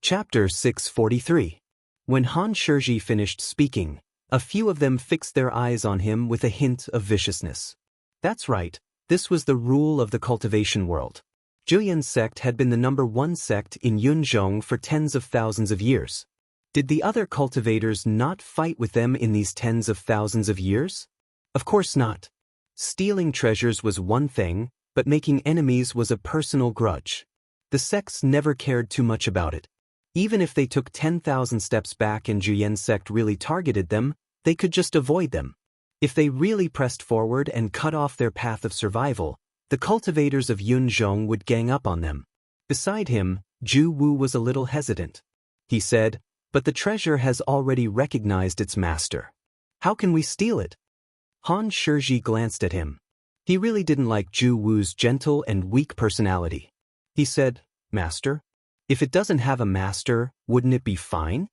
Chapter 643. When Han Shizhi finished speaking, a few of them fixed their eyes on him with a hint of viciousness. That's right, this was the rule of the cultivation world. Juyan's sect had been the #1 sect in Yunzhong for tens of thousands of years. Did the other cultivators not fight with them in these tens of thousands of years? Of course not. Stealing treasures was one thing, but making enemies was a personal grudge. The sects never cared too much about it. Even if they took 10,000 steps back and Juyan's sect really targeted them, they could just avoid them. If they really pressed forward and cut off their path of survival, the cultivators of Yunzhong would gang up on them. Beside him, Zhu Wu was a little hesitant. He said, "But the treasure has already recognized its master. How can we steal it?" Han Shizhi glanced at him. He really didn't like Zhu Wu's gentle and weak personality. He said, "Master? If it doesn't have a master, wouldn't it be fine?"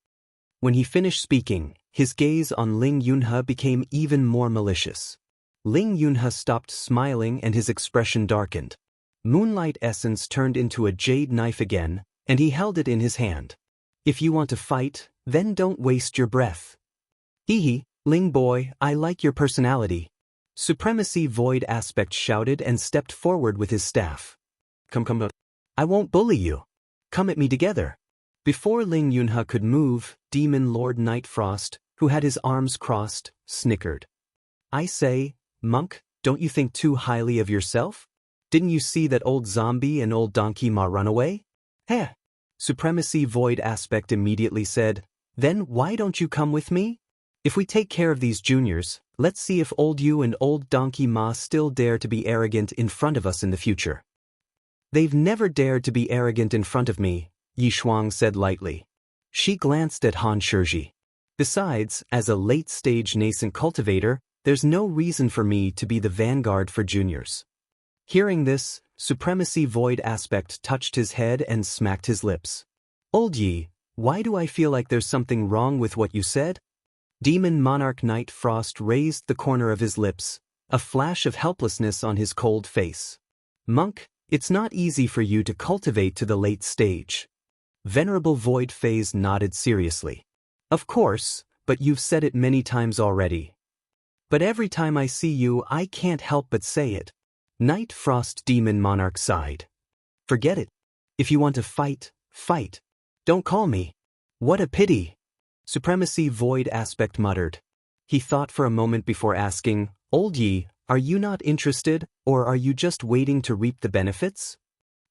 When he finished speaking, his gaze on Ling Yunhe became even more malicious. Ling Yunhe stopped smiling and his expression darkened. Moonlight essence turned into a jade knife again, and he held it in his hand. "If you want to fight, then don't waste your breath." "Hee, Ling boy, I like your personality." Supremacy Void Aspect shouted and stepped forward with his staff. Come, I won't bully you. Come at me together." Before Ling Yunhe could move, Demon Lord Night Frost, who had his arms crossed, snickered. "I say, monk, don't you think too highly of yourself? Didn't you see that old zombie and old donkey ma run away?" "Heh." Supremacy Void Aspect immediately said, "Then why don't you come with me? If we take care of these juniors, let's see if old you and old donkey ma still dare to be arrogant in front of us in the future." "They've never dared to be arrogant in front of me," Yi Shuang said lightly. She glanced at Han Shizhi. "Besides, as a late-stage nascent cultivator, there's no reason for me to be the vanguard for juniors." Hearing this, Supremacy Void Aspect touched his head and smacked his lips. "Old Yi, why do I feel like there's something wrong with what you said?" Demon Monarch Night Frost raised the corner of his lips, a flash of helplessness on his cold face. "Monk, it's not easy for you to cultivate to the late stage." Venerable Void Phase nodded seriously. "Of course, but you've said it many times already. But every time I see you, I can't help but say it." Night Frost Demon Monarch sighed. "Forget it. If you want to fight, fight. Don't call me." "What a pity." Supremacy Void Aspect muttered. He thought for a moment before asking, "Old Yi, are you not interested, or are you just waiting to reap the benefits?"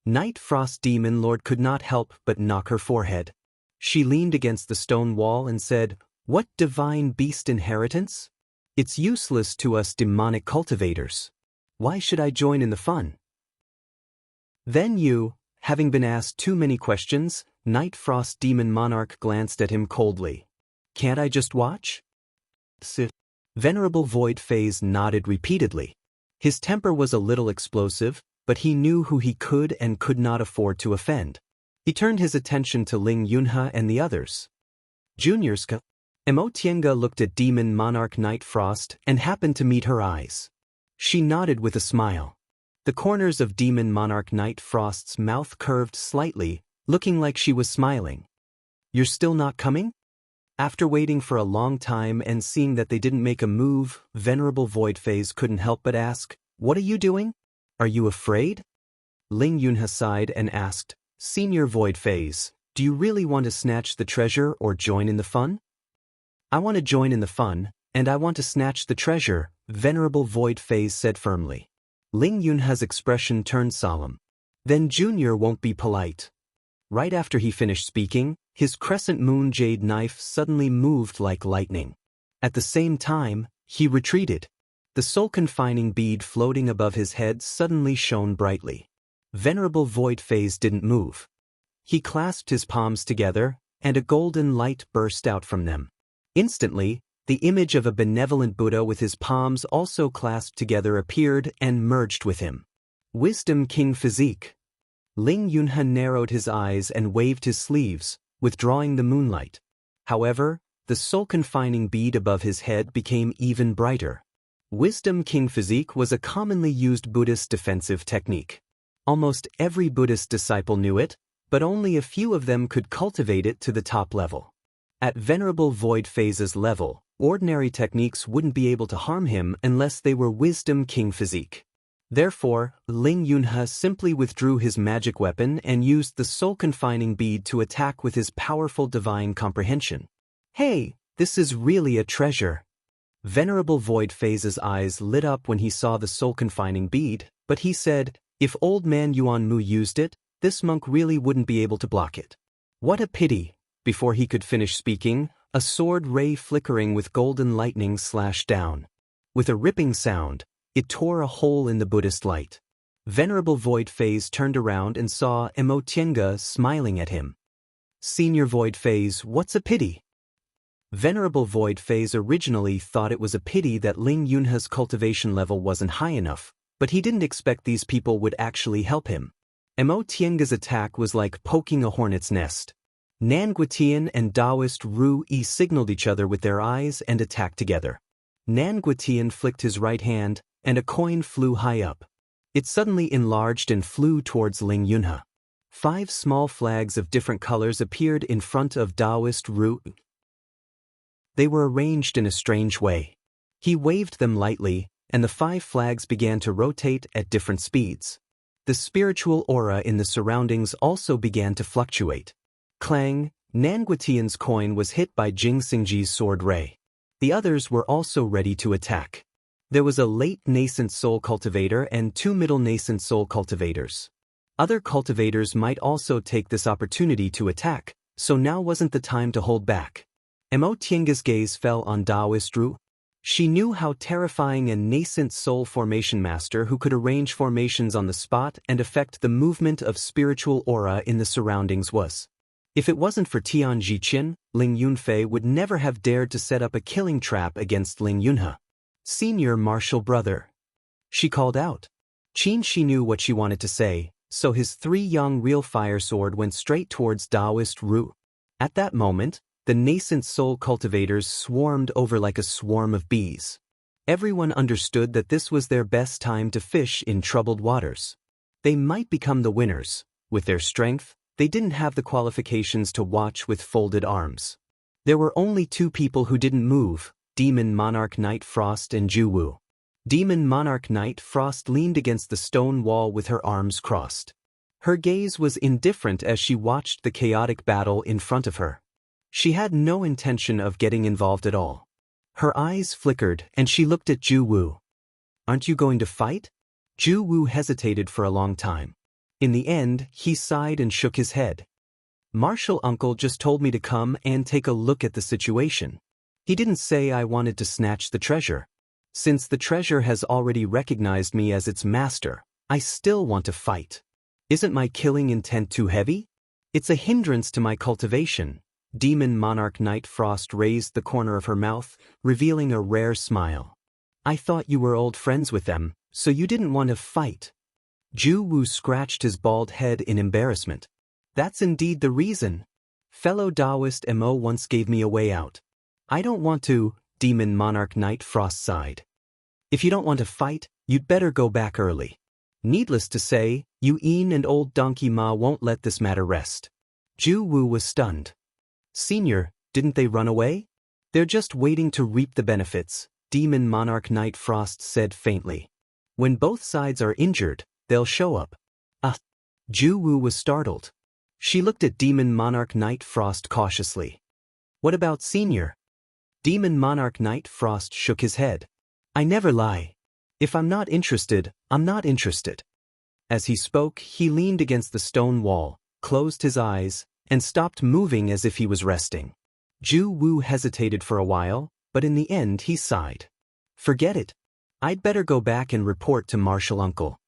Night Frost Demon Lord could not help but knock her forehead. She leaned against the stone wall and said, "What divine beast inheritance? It's useless to us demonic cultivators. Why should I join in the fun?" Then you, having been asked too many questions, Night Frost Demon Monarch glanced at him coldly. "Can't I just watch?" Sit. Venerable Void Phase nodded repeatedly. His temper was a little explosive, but he knew who he could and could not afford to offend. He turned his attention to Ling Yunhe and the others. "Juniorska." Emotienga looked at Demon Monarch Night Frost and happened to meet her eyes. She nodded with a smile. The corners of Demon Monarch Night Frost's mouth curved slightly, looking like she was smiling. "You're still not coming?" After waiting for a long time and seeing that they didn't make a move, Venerable Void Phase couldn't help but ask, "What are you doing? Are you afraid?" Ling Yunhe sighed and asked, "Senior Void Phase, do you really want to snatch the treasure or join in the fun?" "I want to join in the fun, and I want to snatch the treasure," Venerable Void Phase said firmly. Ling Yunhe's expression turned solemn. "Then Junior won't be polite." Right after he finished speaking, his crescent moon jade knife suddenly moved like lightning. At the same time, he retreated. The soul-confining bead floating above his head suddenly shone brightly. Venerable Void Phase didn't move. He clasped his palms together, and a golden light burst out from them. Instantly, the image of a benevolent Buddha with his palms also clasped together appeared and merged with him. Wisdom King Physique. Ling Yunhe narrowed his eyes and waved his sleeves, withdrawing the moonlight. However, the soul-confining bead above his head became even brighter. Wisdom King Physique was a commonly used Buddhist defensive technique. Almost every Buddhist disciple knew it, but only a few of them could cultivate it to the top level. At Venerable Void Phase's level, ordinary techniques wouldn't be able to harm him unless they were Wisdom King physique. Therefore, Ling Yunhe simply withdrew his magic weapon and used the soul-confining bead to attack with his powerful divine comprehension. Hey, this is really a treasure. Venerable Void Phase's eyes lit up when he saw the soul-confining bead, but he said, if Old Man Yuanmu used it, this monk really wouldn't be able to block it. What a pity. Before he could finish speaking, a sword ray flickering with golden lightning slashed down. With a ripping sound, it tore a hole in the Buddhist light. Venerable Void Phase turned around and saw Emo Tienga smiling at him. Senior Void Phase, what's a pity? Venerable Void Phase originally thought it was a pity that Ling Yunhe's cultivation level wasn't high enough, but he didn't expect these people would actually help him. Emo Tienga's attack was like poking a hornet's nest. Nanguitian and Daoist Ru-Yi signaled each other with their eyes and attacked together. Nanguitian flicked his right hand, and a coin flew high up. It suddenly enlarged and flew towards Ling Yunhe. 5 small flags of different colors appeared in front of Daoist Ru-Yi. They were arranged in a strange way. He waved them lightly, and the 5 flags began to rotate at different speeds. The spiritual aura in the surroundings also began to fluctuate. Clang, Nanguitian's coin was hit by Jing Xingji's sword ray. The others were also ready to attack. There was a late nascent soul cultivator and 2 middle nascent soul cultivators. Other cultivators might also take this opportunity to attack, so now wasn't the time to hold back. Emo Tienga's gaze fell on Daoist Ru. She knew how terrifying a nascent soul formation master who could arrange formations on the spot and affect the movement of spiritual aura in the surroundings was. If it wasn't for Tian Zhiqian, Ling Yunfei would never have dared to set up a killing trap against Ling Yunhe. Senior martial brother. She called out. Qin Shi knew what she wanted to say, so his 3 young real fire sword went straight towards Daoist Ru. At that moment, the nascent soul cultivators swarmed over like a swarm of bees. Everyone understood that this was their best time to fish in troubled waters. They might become the winners. With their strength, they didn't have the qualifications to watch with folded arms. There were only 2 people who didn't move, Demon Monarch Knight Frost and Ju Wu. Demon Monarch Knight Frost leaned against the stone wall with her arms crossed. Her gaze was indifferent as she watched the chaotic battle in front of her. She had no intention of getting involved at all. Her eyes flickered and she looked at Ju Wu. Aren't you going to fight? Ju Wu hesitated for a long time. In the end, he sighed and shook his head. Martial Uncle just told me to come and take a look at the situation. He didn't say I wanted to snatch the treasure. Since the treasure has already recognized me as its master, I still want to fight. Isn't my killing intent too heavy? It's a hindrance to my cultivation. Demon Monarch Knight Frost raised the corner of her mouth, revealing a rare smile. I thought you were old friends with them, so you didn't want to fight. Ju Wu scratched his bald head in embarrassment. That's indeed the reason. Fellow Daoist Mo once gave me a way out. I don't want to, Demon Monarch Knight Frost sighed. If you don't want to fight, you'd better go back early. Needless to say, Yu Yin and old Donkey Ma won't let this matter rest. Ju Wu was stunned. Senior, didn't they run away? They're just waiting to reap the benefits, Demon Monarch Knight Frost said faintly. When both sides are injured, they'll show up. Ju Wu was startled. She looked at Demon Monarch Knight Frost cautiously. What about Senior? Demon Monarch Knight Frost shook his head. I never lie. If I'm not interested, I'm not interested. As he spoke, he leaned against the stone wall, closed his eyes, and stopped moving as if he was resting. Ju Wu hesitated for a while, but in the end he sighed. Forget it. I'd better go back and report to Martial Uncle.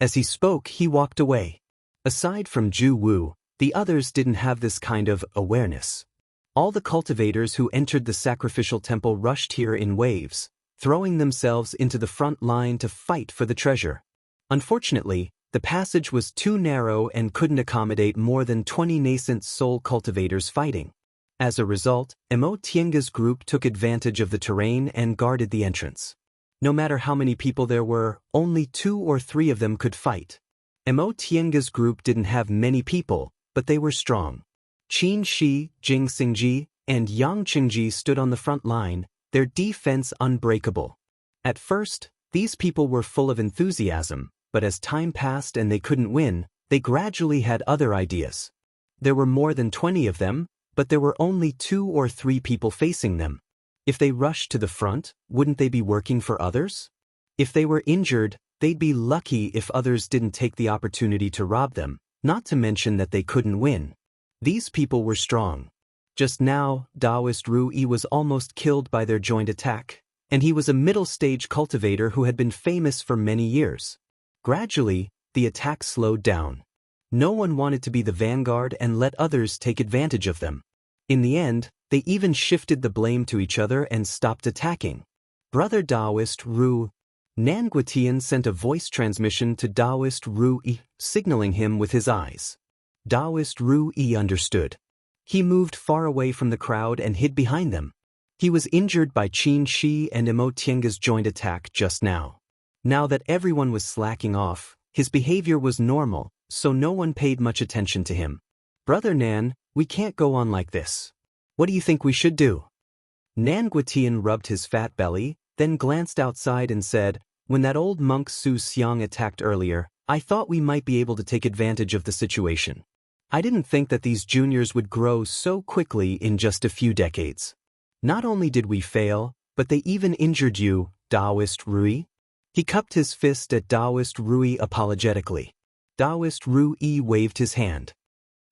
As he spoke, he walked away. Aside from Ju Wu, the others didn't have this kind of awareness. All the cultivators who entered the sacrificial temple rushed here in waves, throwing themselves into the front line to fight for the treasure. Unfortunately, the passage was too narrow and couldn't accommodate more than 20 nascent soul cultivators fighting. As a result, Mo Tienga's group took advantage of the terrain and guarded the entrance. No matter how many people there were, only 2 or 3 of them could fight. Mo Tianga's group didn't have many people, but they were strong. Qin Shi, Jing Xingji, and Yang Qingji stood on the front line, their defense unbreakable. At first, these people were full of enthusiasm, but as time passed and they couldn't win, they gradually had other ideas. There were more than 20 of them, but there were only 2 or 3 people facing them. If they rushed to the front, wouldn't they be working for others? If they were injured, they'd be lucky if others didn't take the opportunity to rob them, not to mention that they couldn't win. These people were strong. Just now, Daoist Rui was almost killed by their joint attack, and he was a middle-stage cultivator who had been famous for many years. Gradually, the attack slowed down. No one wanted to be the vanguard and let others take advantage of them. In the end, they even shifted the blame to each other and stopped attacking. Brother Daoist Rui Nanguitian sent a voice transmission to Daoist Rui, signaling him with his eyes. Daoist Rui understood. He moved far away from the crowd and hid behind them. He was injured by Qin Shi and Mo Tianga's joint attack just now. Now that everyone was slacking off, his behavior was normal, so no one paid much attention to him. Brother Nan, we can't go on like this. What do you think we should do? Nanguitian rubbed his fat belly, then glanced outside and said, when that old monk Su Xiang attacked earlier, I thought we might be able to take advantage of the situation. I didn't think that these juniors would grow so quickly in just a few decades. Not only did we fail, but they even injured you, Daoist Rui. He cupped his fist at Daoist Rui apologetically. Daoist Rui waved his hand.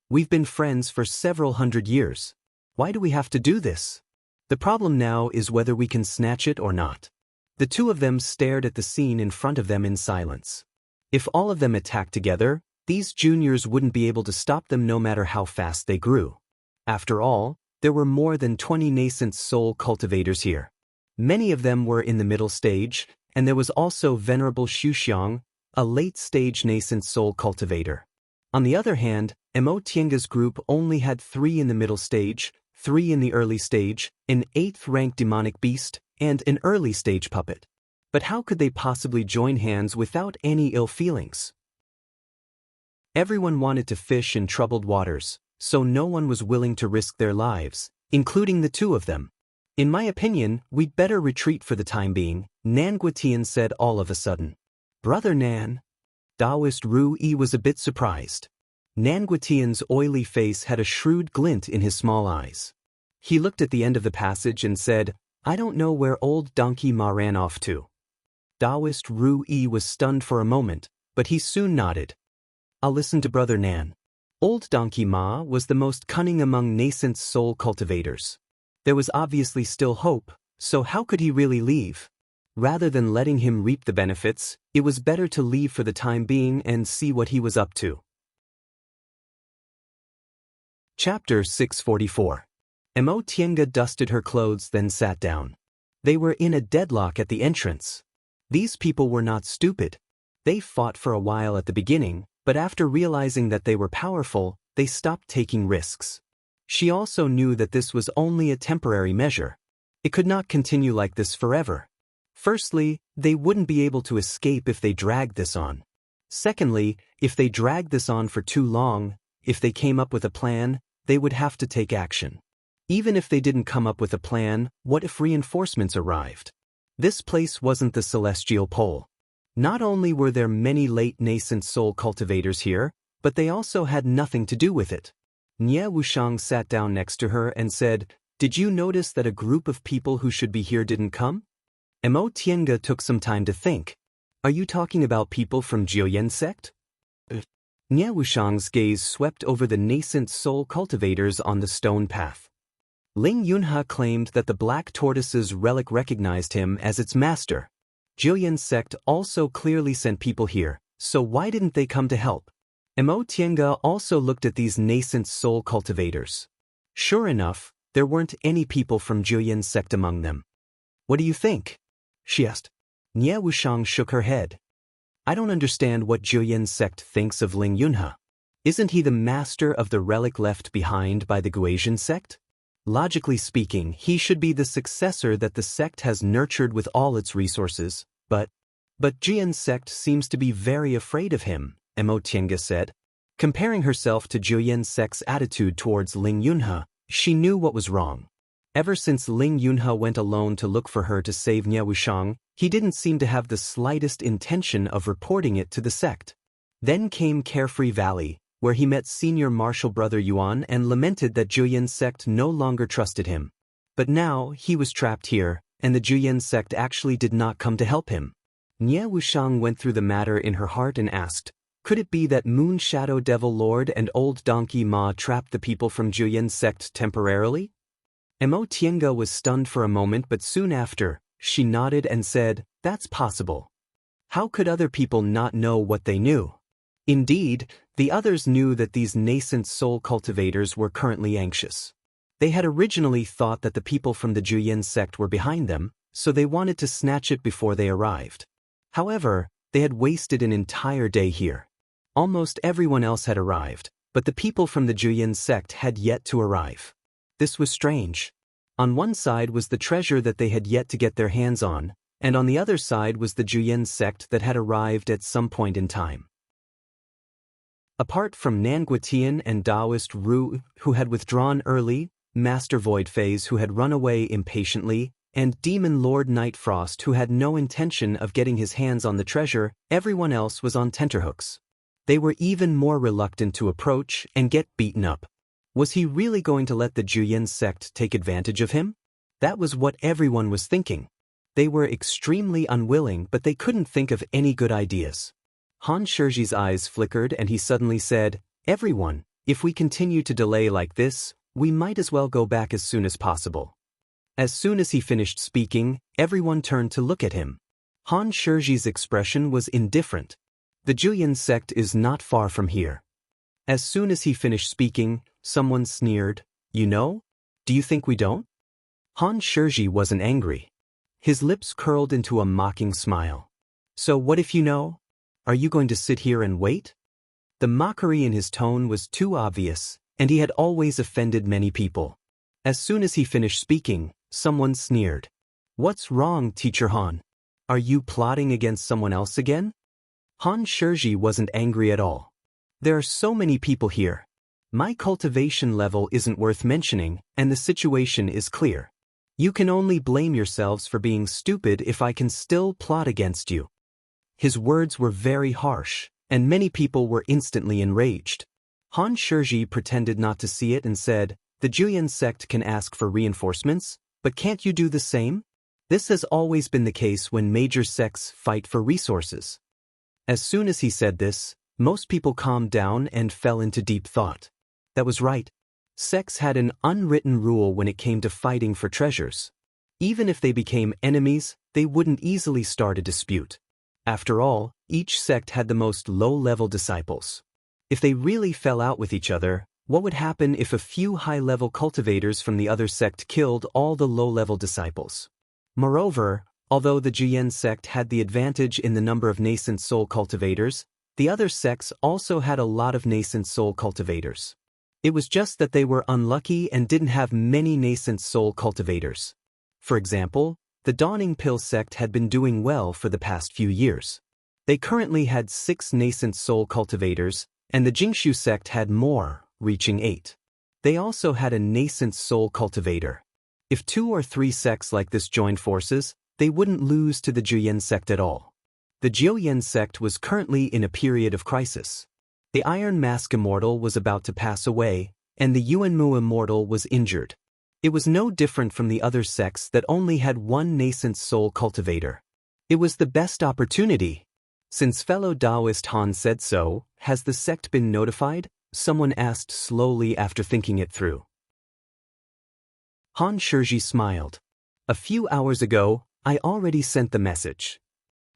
We've been friends for several hundred years. Why do we have to do this? The problem now is whether we can snatch it or not. The 2 of them stared at the scene in front of them in silence. If all of them attacked together, these juniors wouldn't be able to stop them no matter how fast they grew. After all, there were more than 20 nascent soul cultivators here. Many of them were in the middle stage, and there was also Venerable Xuxiang, a late-stage nascent soul cultivator. On the other hand, Mo Tianga's group only had 3 in the middle stage, 3 in the early stage, an 8th-rank demonic beast, and an early-stage puppet. But how could they possibly join hands without any ill feelings? Everyone wanted to fish in troubled waters, so no one was willing to risk their lives, including the 2 of them. In my opinion, we'd better retreat for the time being, Nanguitian said all of a sudden. Brother Nan. Daoist Rui was a bit surprised. Nanguitian's oily face had a shrewd glint in his small eyes. He looked at the end of the passage and said, I don't know where old Donkey Ma ran off to. Daoist Rui was stunned for a moment, but he soon nodded. I'll listen to Brother Nan. Old Donkey Ma was the most cunning among nascent soul cultivators. There was obviously still hope, so how could he really leave? Rather than letting him reap the benefits, it was better to leave for the time being and see what he was up to. Chapter 644. Mo Tianga dusted her clothes then sat down. They were in a deadlock at the entrance. These people were not stupid. They fought for a while at the beginning, but after realizing that they were powerful, they stopped taking risks. She also knew that this was only a temporary measure. It could not continue like this forever. Firstly, they wouldn't be able to escape if they dragged this on. Secondly, if they dragged this on for too long, if they came up with a plan, they would have to take action. Even if they didn't come up with a plan, what if reinforcements arrived? This place wasn't the celestial pole. Not only were there many late nascent soul cultivators here, but they also had nothing to do with it. Nie Wuxiang sat down next to her and said, Did you notice that a group of people who should be here didn't come? Mo Tianga took some time to think. Are you talking about people from Jiuyan sect? Nie Wuxiang's gaze swept over the nascent soul cultivators on the stone path. Ling Yunhe claimed that the Black Tortoise's relic recognized him as its master. Jiuyan sect also clearly sent people here, so why didn't they come to help? Mo Tianga also looked at these nascent soul cultivators. Sure enough, there weren't any people from Jiuyan sect among them. What do you think? She asked. Nie Wuxiang shook her head. I don't understand what Jiuyan sect thinks of Ling Yunhe. Isn't he the master of the relic left behind by the Guasian sect? Logically speaking, he should be the successor that the sect has nurtured with all its resources, but Jiuyan sect seems to be very afraid of him, Mo Tiange said. Comparing herself to Zhou Sect's attitude towards Ling Yunhe, she knew what was wrong. Ever since Ling Yunhe went alone to look for her to save Nie Wuxiang, he didn't seem to have the slightest intention of reporting it to the sect. Then came Carefree Valley, where he met senior martial brother Yuan and lamented that Zhou sect no longer trusted him. But now, he was trapped here, and the Zhou sect actually did not come to help him. Nie Wuxiang went through the matter in her heart and asked, could it be that Moon Shadow Devil Lord and Old Donkey Ma trapped the people from Zhou sect temporarily? Mo Tiange was stunned for a moment, but soon after, she nodded and said, that's possible. How could other people not know what they knew? Indeed, the others knew that these nascent soul cultivators were currently anxious. They had originally thought that the people from the Zhou sect were behind them, so they wanted to snatch it before they arrived. However, they had wasted an entire day here. Almost everyone else had arrived, but the people from the Zhou sect had yet to arrive. This was strange. On one side was the treasure that they had yet to get their hands on, and on the other side was the Zhou sect that had arrived at some point in time. Apart from Nanguitian and Daoist Ru, who had withdrawn early, Master Void Phase who had run away impatiently, and Demon Lord Nightfrost who had no intention of getting his hands on the treasure, everyone else was on tenterhooks. They were even more reluctant to approach and get beaten up. Was he really going to let the Zhou sect take advantage of him? That was what everyone was thinking. They were extremely unwilling, but they couldn't think of any good ideas. Han Shizhi's eyes flickered and he suddenly said, everyone, if we continue to delay like this, we might as well go back as soon as possible. As soon as he finished speaking, everyone turned to look at him. Han Shizhi's expression was indifferent. The Zhou sect is not far from here. As soon as he finished speaking, someone sneered, you know? Do you think we don't? Han Shizhi wasn't angry. His lips curled into a mocking smile. So what if you know? Are you going to sit here and wait? The mockery in his tone was too obvious, and he had always offended many people. As soon as he finished speaking, someone sneered. What's wrong, Teacher Han? Are you plotting against someone else again? Han Shizhi wasn't angry at all. There are so many people here. My cultivation level isn't worth mentioning, and the situation is clear. You can only blame yourselves for being stupid if I can still plot against you. His words were very harsh, and many people were instantly enraged. Han Shizhi pretended not to see it and said, the Zhou sect can ask for reinforcements, but can't you do the same? This has always been the case when major sects fight for resources. As soon as he said this, most people calmed down and fell into deep thought. That was right. Sects had an unwritten rule when it came to fighting for treasures. Even if they became enemies, they wouldn't easily start a dispute. After all, each sect had the most low-level disciples. If they really fell out with each other, what would happen if a few high-level cultivators from the other sect killed all the low-level disciples? Moreover, although the Zhou sect had the advantage in the number of nascent soul cultivators, the other sects also had a lot of nascent soul cultivators. It was just that they were unlucky and didn't have many nascent soul cultivators. For example, the Dawning Pill sect had been doing well for the past few years. They currently had 6 nascent soul cultivators, and the Jingshu sect had more, reaching 8. They also had a nascent soul cultivator. If 2 or 3 sects like this joined forces, they wouldn't lose to the Zhou sect at all. The Zhou sect was currently in a period of crisis. The Iron Mask Immortal was about to pass away, and the Yuanmu Immortal was injured. It was no different from the other sects that only had 1 nascent soul cultivator. It was the best opportunity. Since fellow Daoist Han said so, has the sect been notified? Someone asked slowly after thinking it through. Han Shizhi smiled. A few hours ago, I already sent the message.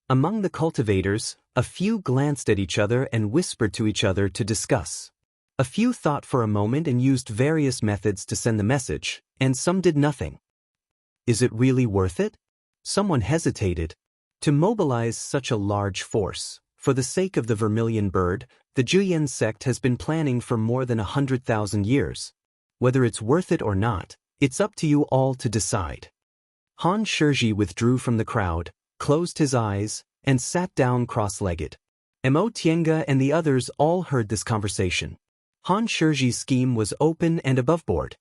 Among the cultivators, a few glanced at each other and whispered to each other to discuss. A few thought for a moment and used various methods to send the message, and some did nothing. Is it really worth it? Someone hesitated. To mobilize such a large force, for the sake of the Vermilion Bird, the Zhou sect has been planning for more than 100,000 years. Whether it's worth it or not, it's up to you all to decide. Han Shizhi withdrew from the crowd, closed his eyes, and sat down cross-legged. Mo Tiange and the others all heard this conversation. Han Shizhi's scheme was open and aboveboard.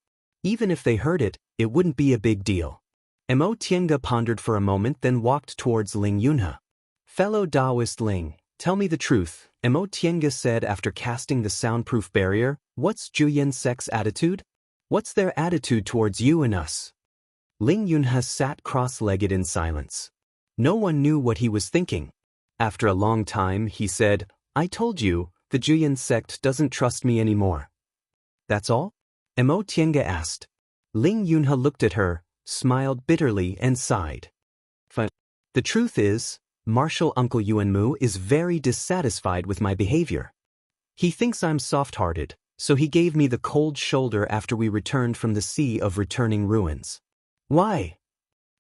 Even if they heard it, it wouldn't be a big deal. Mo Tiange pondered for a moment, then walked towards Ling Yunhe. Fellow Daoist Ling, tell me the truth, Mo Tiange said after casting the soundproof barrier. What's Juyan sect's attitude? What's their attitude towards you and us? Ling Yunhe sat cross-legged in silence. No one knew what he was thinking. After a long time, he said, I told you, the Juyan sect doesn't trust me anymore. That's all? Mo Tiange asked. Ling Yunhe looked at her, smiled bitterly and sighed. The truth is, Martial Uncle Yuanmu is very dissatisfied with my behavior. He thinks I'm soft-hearted, so he gave me the cold shoulder after we returned from the Sea of Returning Ruins. Why?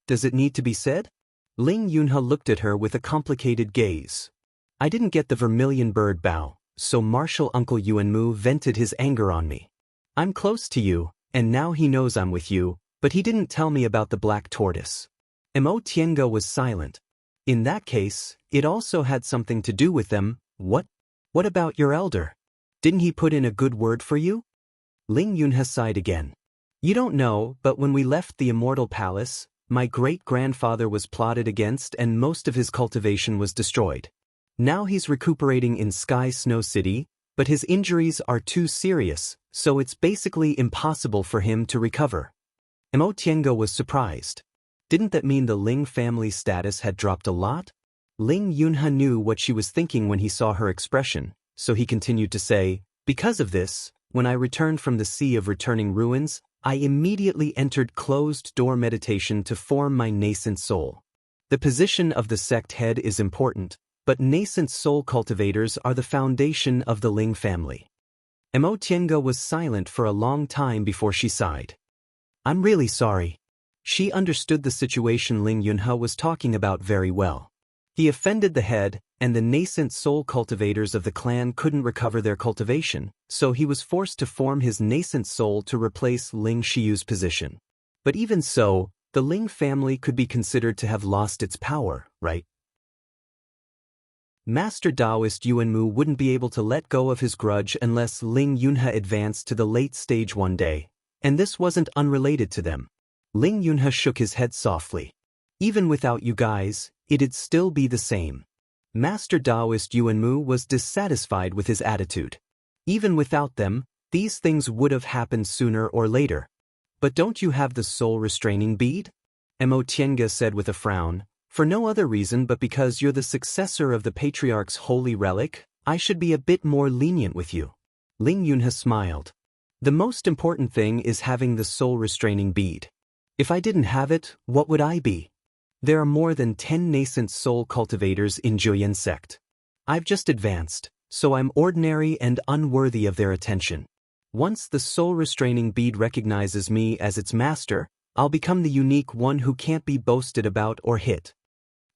Does it need to be said? Ling Yunhe looked at her with a complicated gaze. I didn't get the vermilion bird bow, so Martial Uncle Yuanmu vented his anger on me. I'm close to you, and now he knows I'm with you, but he didn't tell me about the black tortoise. Mo Tiange was silent. In that case, it also had something to do with them. What? What about your elder? Didn't he put in a good word for you? Ling Yunhe sighed again. You don't know, but when we left the Immortal Palace, my great-grandfather was plotted against and most of his cultivation was destroyed. Now he's recuperating in Sky Snow City, but his injuries are too serious, so it's basically impossible for him to recover. Mo Tiange was surprised. Didn't that mean the Ling family's status had dropped a lot? Ling Yunhe knew what she was thinking when he saw her expression, so he continued to say, because of this, when I returned from the Sea of Returning Ruins, I immediately entered closed-door meditation to form my nascent soul. The position of the sect head is important, but nascent soul cultivators are the foundation of the Ling family. Mo Tiange was silent for a long time before she sighed. I'm really sorry. She understood the situation Ling Yunhe was talking about very well. He offended the head, and the nascent soul cultivators of the clan couldn't recover their cultivation, so he was forced to form his nascent soul to replace Ling Shiyu's position. But even so, the Ling family could be considered to have lost its power, right? Master Daoist Yuanmu wouldn't be able to let go of his grudge unless Ling Yunhe advanced to the late stage one day, and this wasn't unrelated to them. Ling Yunhe shook his head softly. Even without you guys, it'd still be the same. Master Daoist Yuanmu was dissatisfied with his attitude. Even without them, these things would have happened sooner or later. But don't you have the soul restraining bead? Mo Tiange said with a frown. For no other reason but because you're the successor of the Patriarch's holy relic, I should be a bit more lenient with you. Ling Yunhe smiled. The most important thing is having the soul restraining bead. If I didn't have it, what would I be? There are more than 10 nascent soul cultivators in Juyan sect. I've just advanced, so I'm ordinary and unworthy of their attention. Once the soul restraining bead recognizes me as its master, I'll become the unique one who can't be boasted about or hit.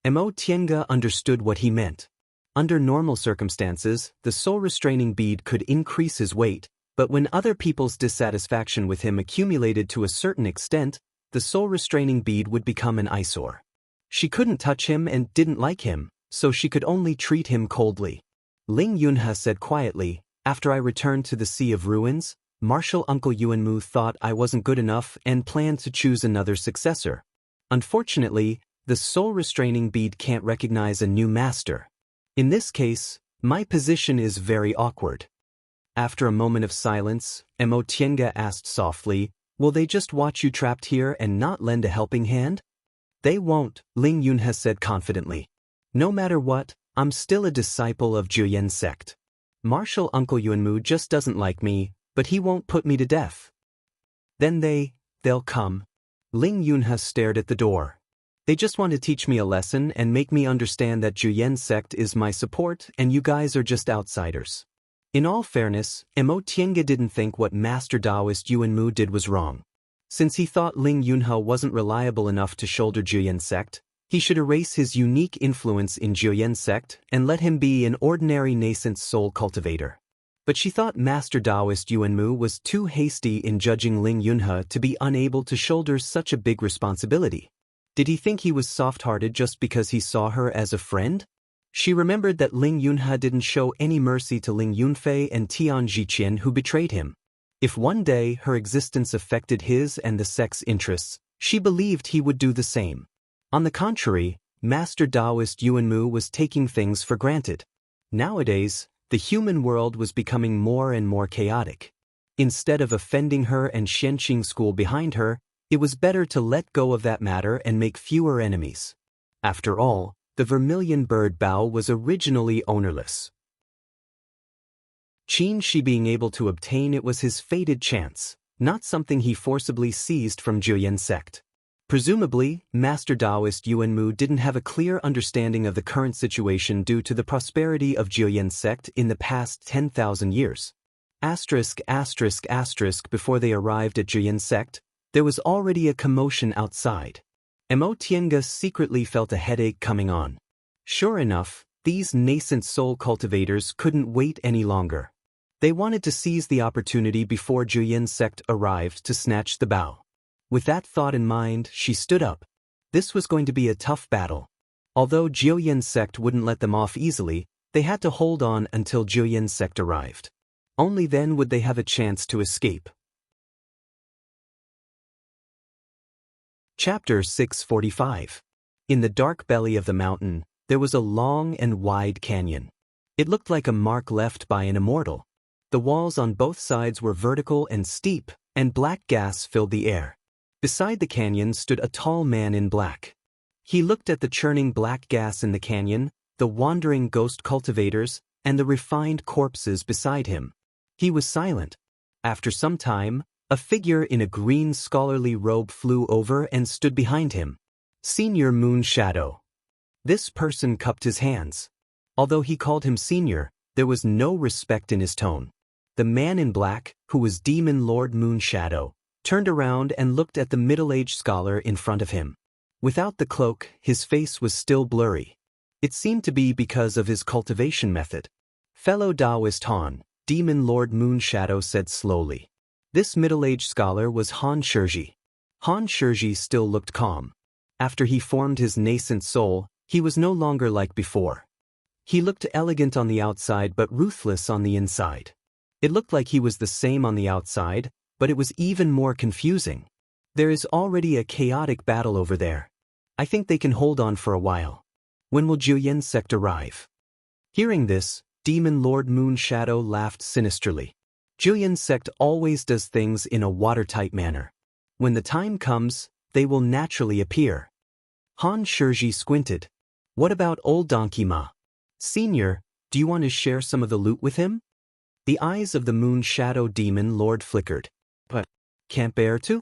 Mo Tiange understood what he meant. Under normal circumstances, the soul restraining bead could increase his weight, but when other people's dissatisfaction with him accumulated to a certain extent, the soul restraining bead would become an eyesore. She couldn't touch him and didn't like him, so she could only treat him coldly. Ling Yunhe said quietly, after I returned to the Sea of Ruins, Martial Uncle Yuanmu thought I wasn't good enough and planned to choose another successor. Unfortunately, the soul restraining bead can't recognize a new master. In this case, my position is very awkward. After a moment of silence, Mo Tiange asked softly, will they just watch you trapped here and not lend a helping hand? They won't, Ling Yunhe said confidently. No matter what, I'm still a disciple of Juyan sect. Martial Uncle Yuanmu just doesn't like me, but he won't put me to death. Then they'll come. Ling Yunhe stared at the door. They just want to teach me a lesson and make me understand that Juyan sect is my support and you guys are just outsiders. In all fairness, Mo Tiange didn't think what Master Daoist Yuanmu did was wrong. Since he thought Ling Yunhe wasn't reliable enough to shoulder Juyan sect, he should erase his unique influence in Juyan sect and let him be an ordinary nascent soul cultivator. But she thought Master Daoist Yuanmu was too hasty in judging Ling Yunhe to be unable to shoulder such a big responsibility. Did he think he was soft-hearted just because he saw her as a friend? She remembered that Ling Yunhe didn't show any mercy to Ling Yunfei and Tian Zhiqian who betrayed him. If one day her existence affected his and the sect's interests, she believed he would do the same. On the contrary, Master Daoist Yuanmu was taking things for granted. Nowadays, the human world was becoming more and more chaotic. Instead of offending her and Xianxia school behind her, it was better to let go of that matter and make fewer enemies. After all, the vermilion bird bough was originally ownerless. Qin Shi being able to obtain it was his fated chance, not something he forcibly seized from Zheyan sect. Presumably, Master Daoist Yuanmu didn't have a clear understanding of the current situation due to the prosperity of Zheyan sect in the past 10,000 years. Before they arrived at Zheyan sect, there was already a commotion outside. Mo Tiange secretly felt a headache coming on. Sure enough, these nascent soul cultivators couldn't wait any longer. They wanted to seize the opportunity before Zheyan sect arrived to snatch the bough. With that thought in mind, she stood up. This was going to be a tough battle. Although Zheyan sect wouldn't let them off easily, they had to hold on until Zheyan sect arrived. Only then would they have a chance to escape. Chapter 645. In the dark belly of the mountain, there was a long and wide canyon. It looked like a mark left by an immortal. The walls on both sides were vertical and steep, and black gas filled the air. Beside the canyon stood a tall man in black. He looked at the churning black gas in the canyon, the wandering ghost cultivators, and the refined corpses beside him. He was silent. After some time, a figure in a green scholarly robe flew over and stood behind him. Senior Moon Shadow. This person cupped his hands. Although he called him senior, there was no respect in his tone. The man in black, who was Demon Lord Moon Shadow, turned around and looked at the middle-aged scholar in front of him. Without the cloak, his face was still blurry. It seemed to be because of his cultivation method. Fellow Daoist Han, Demon Lord Moon Shadow said slowly. This middle-aged scholar was Han Shizhi. Han Shizhi still looked calm. After he formed his nascent soul, he was no longer like before. He looked elegant on the outside but ruthless on the inside. It looked like he was the same on the outside, but it was even more confusing. There is already a chaotic battle over there. I think they can hold on for a while. When will Zheyan sect arrive? Hearing this, Demon Lord Moon Shadow laughed sinisterly. Zheyan sect always does things in a watertight manner. When the time comes, they will naturally appear. Han Shizhi squinted. What about old Donkey Ma? Senior, do you want to share some of the loot with him? The eyes of the Moon Shadow Demon Lord flickered. But can't bear to?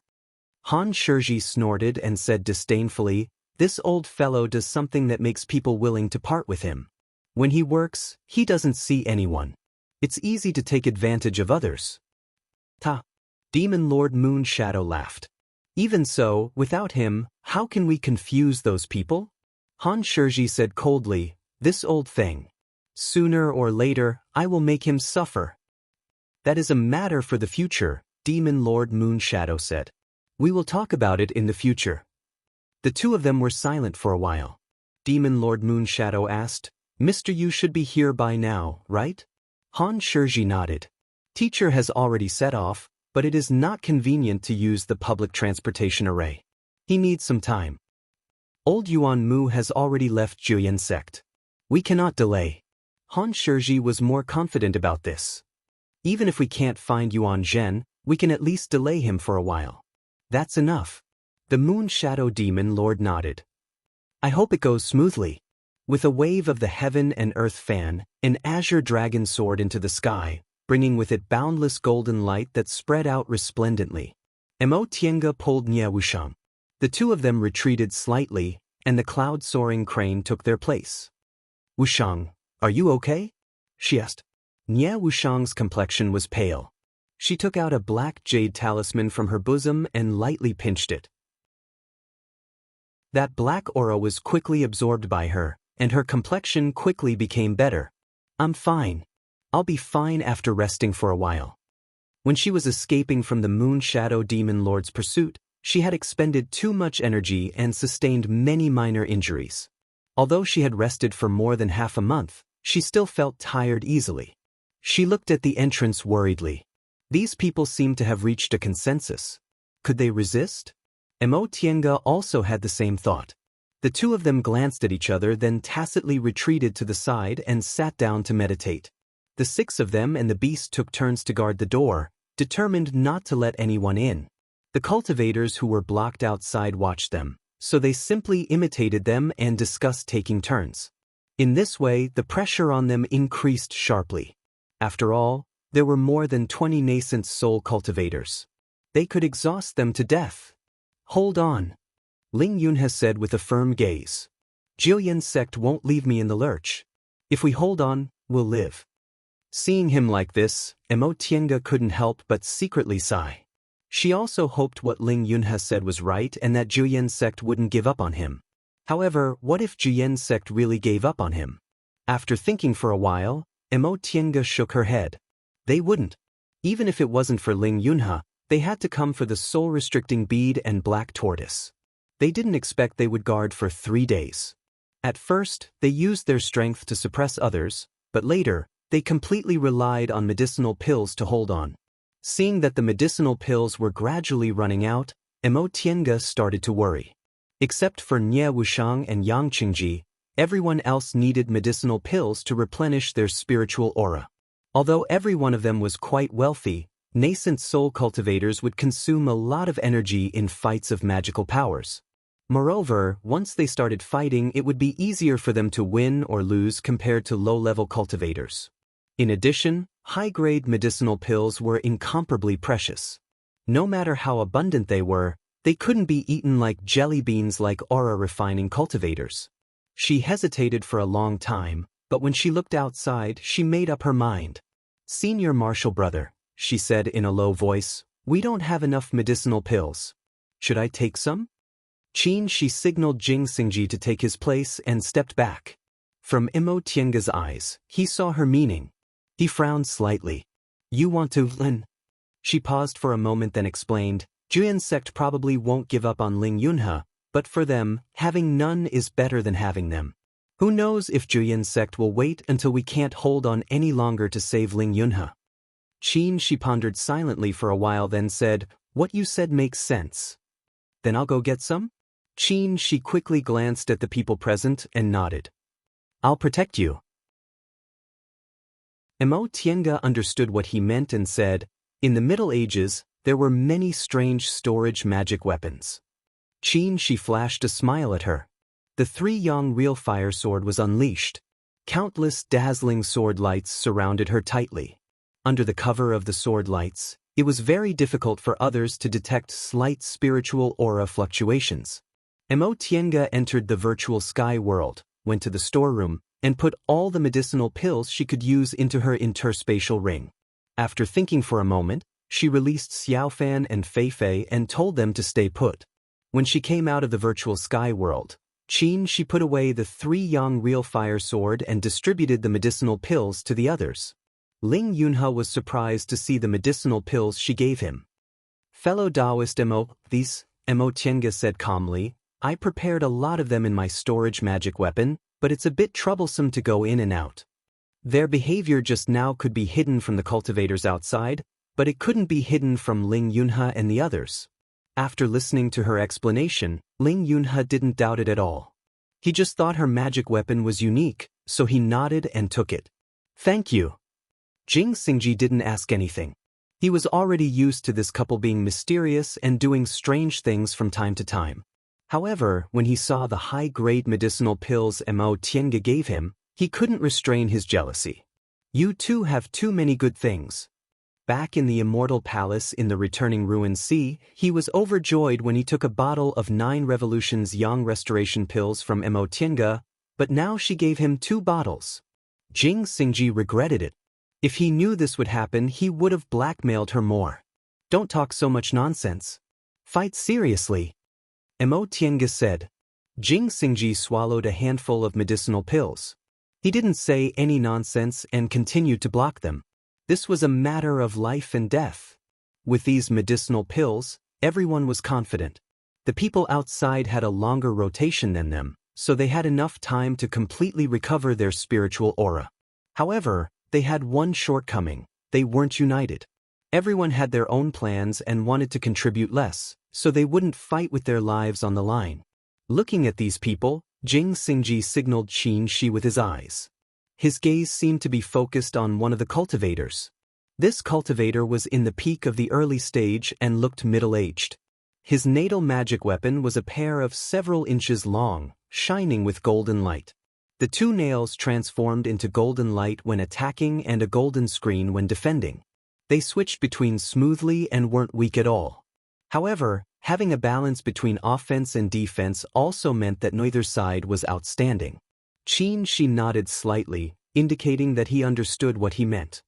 Han Shizhi snorted and said disdainfully, this old fellow does something that makes people willing to part with him. When he works, he doesn't see anyone. It's easy to take advantage of others. Ta. Demon Lord Moon Shadow laughed. Even so, without him, how can we confuse those people? Han Shizhi said coldly, this old thing. Sooner or later, I will make him suffer. That is a matter for the future, Demon Lord Moon Shadow said. We will talk about it in the future. The two of them were silent for a while. Demon Lord Moon Shadow asked, Mr. You should be here by now, right? Han Shizhi nodded. Teacher has already set off, but it is not convenient to use the public transportation array. He needs some time. Old Yuan Mu has already left Zheyan sect. We cannot delay. Han Shizhi was more confident about this. Even if we can't find Yuan Zhen, we can at least delay him for a while. That's enough. The Moon Shadow Demon Lord nodded. I hope it goes smoothly. With a wave of the heaven and earth fan, an azure dragon soared into the sky, bringing with it boundless golden light that spread out resplendently. Mo Tiange pulled Nie Wushang. The two of them retreated slightly, and the cloud-soaring crane took their place. Wushang, are you okay? She asked. Nie Wushang's complexion was pale. She took out a black jade talisman from her bosom and lightly pinched it. That black aura was quickly absorbed by her, and her complexion quickly became better. I'm fine. I'll be fine after resting for a while. When she was escaping from the Moon Shadow Demon Lord's pursuit, she had expended too much energy and sustained many minor injuries. Although she had rested for more than half a month, she still felt tired easily. She looked at the entrance worriedly. These people seemed to have reached a consensus. Could they resist? Emotienga also had the same thought. The two of them glanced at each other, then tacitly retreated to the side and sat down to meditate. The six of them and the beast took turns to guard the door, determined not to let anyone in. The cultivators who were blocked outside watched them, so they simply imitated them and discussed taking turns. In this way, the pressure on them increased sharply. After all, there were more than 20 nascent soul cultivators. They could exhaust them to death. Hold on, Ling Yunhe said with a firm gaze. Jilyan's sect won't leave me in the lurch. If we hold on, we'll live. Seeing him like this, Emotienga couldn't help but secretly sigh. She also hoped what Ling Yunhe said was right and that Jilyan's sect wouldn't give up on him. However, what if Jilyan's sect really gave up on him? After thinking for a while, Emotienga shook her head. They wouldn't. Even if it wasn't for Ling Yunhe, they had to come for the soul-restricting bead and black tortoise. They didn't expect they would guard for 3 days. At first, they used their strength to suppress others, but later, they completely relied on medicinal pills to hold on. Seeing that the medicinal pills were gradually running out, Emotienga started to worry. Except for Nie Wuxiang and Yang Qingji, everyone else needed medicinal pills to replenish their spiritual aura. Although every one of them was quite wealthy, nascent soul cultivators would consume a lot of energy in fights of magical powers. Moreover, once they started fighting, it would be easier for them to win or lose compared to low-level cultivators. In addition, high-grade medicinal pills were incomparably precious. No matter how abundant they couldn't be eaten like jelly beans like aura-refining cultivators. She hesitated for a long time, but when she looked outside, she made up her mind. "Senior Marshal Brother," she said in a low voice, "we don't have enough medicinal pills. Should I take some?" She signaled Jing Xingji to take his place and stepped back. From Emotienga's eyes, he saw her meaning. He frowned slightly. "You want to, Lin?" She paused for a moment then explained, "Juyan's sect probably won't give up on Ling Yunhe, but for them, having none is better than having them. Who knows if Juyan's sect will wait until we can't hold on any longer to save Ling Yunhe." She pondered silently for a while then said, "What you said makes sense. Then I'll go get some?" She quickly glanced at the people present and nodded. "I'll protect you." Emotienga understood what he meant and said, "In the Middle Ages, there were many strange storage magic weapons." She flashed a smile at her. The 3-yang real fire sword was unleashed. Countless dazzling sword lights surrounded her tightly. Under the cover of the sword lights, it was very difficult for others to detect slight spiritual aura fluctuations. Emotienga entered the virtual sky world, went to the storeroom, and put all the medicinal pills she could use into her interspatial ring. After thinking for a moment, she released Xiaofan and Feifei and told them to stay put. When she came out of the virtual sky world, she put away the 3-yang real fire sword and distributed the medicinal pills to the others. Ling Yunhe was surprised to see the medicinal pills she gave him. "Fellow Daoist Emotienga said calmly, "I prepared a lot of them in my storage magic weapon, but it's a bit troublesome to go in and out. Their behavior just now could be hidden from the cultivators outside, but it couldn't be hidden from Ling Yunhe and the others." After listening to her explanation, Ling Yunhe didn't doubt it at all. He just thought her magic weapon was unique, so he nodded and took it. "Thank you." Jing Xingji didn't ask anything. He was already used to this couple being mysterious and doing strange things from time to time. However, when he saw the high-grade medicinal pills Emotienga gave him, he couldn't restrain his jealousy. "You two have too many good things." Back in the Immortal Palace in the returning Ruined Sea, he was overjoyed when he took a bottle of 9 Revolutions Yang Restoration pills from Emotienga, but now she gave him 2 bottles. Jing Xingji regretted it. If he knew this would happen, he would have blackmailed her more. "Don't talk so much nonsense. Fight seriously," Emotienga said. Jing Xingji swallowed a handful of medicinal pills. He didn't say any nonsense and continued to block them. This was a matter of life and death. With these medicinal pills, everyone was confident. The people outside had a longer rotation than them, so they had enough time to completely recover their spiritual aura. However, they had one shortcoming: they weren't united. Everyone had their own plans and wanted to contribute less, so they wouldn't fight with their lives on the line. Looking at these people, Jing Xingji signaled Qin Shi with his eyes. His gaze seemed to be focused on one of the cultivators. This cultivator was in the peak of the early stage and looked middle-aged. His natal magic weapon was a pair of several inches long, shining with golden light. The two nails transformed into golden light when attacking and a golden screen when defending. They switched between smoothly and weren't weak at all. However, having a balance between offense and defense also meant that neither side was outstanding. Qin Shi nodded slightly, indicating that he understood what he meant.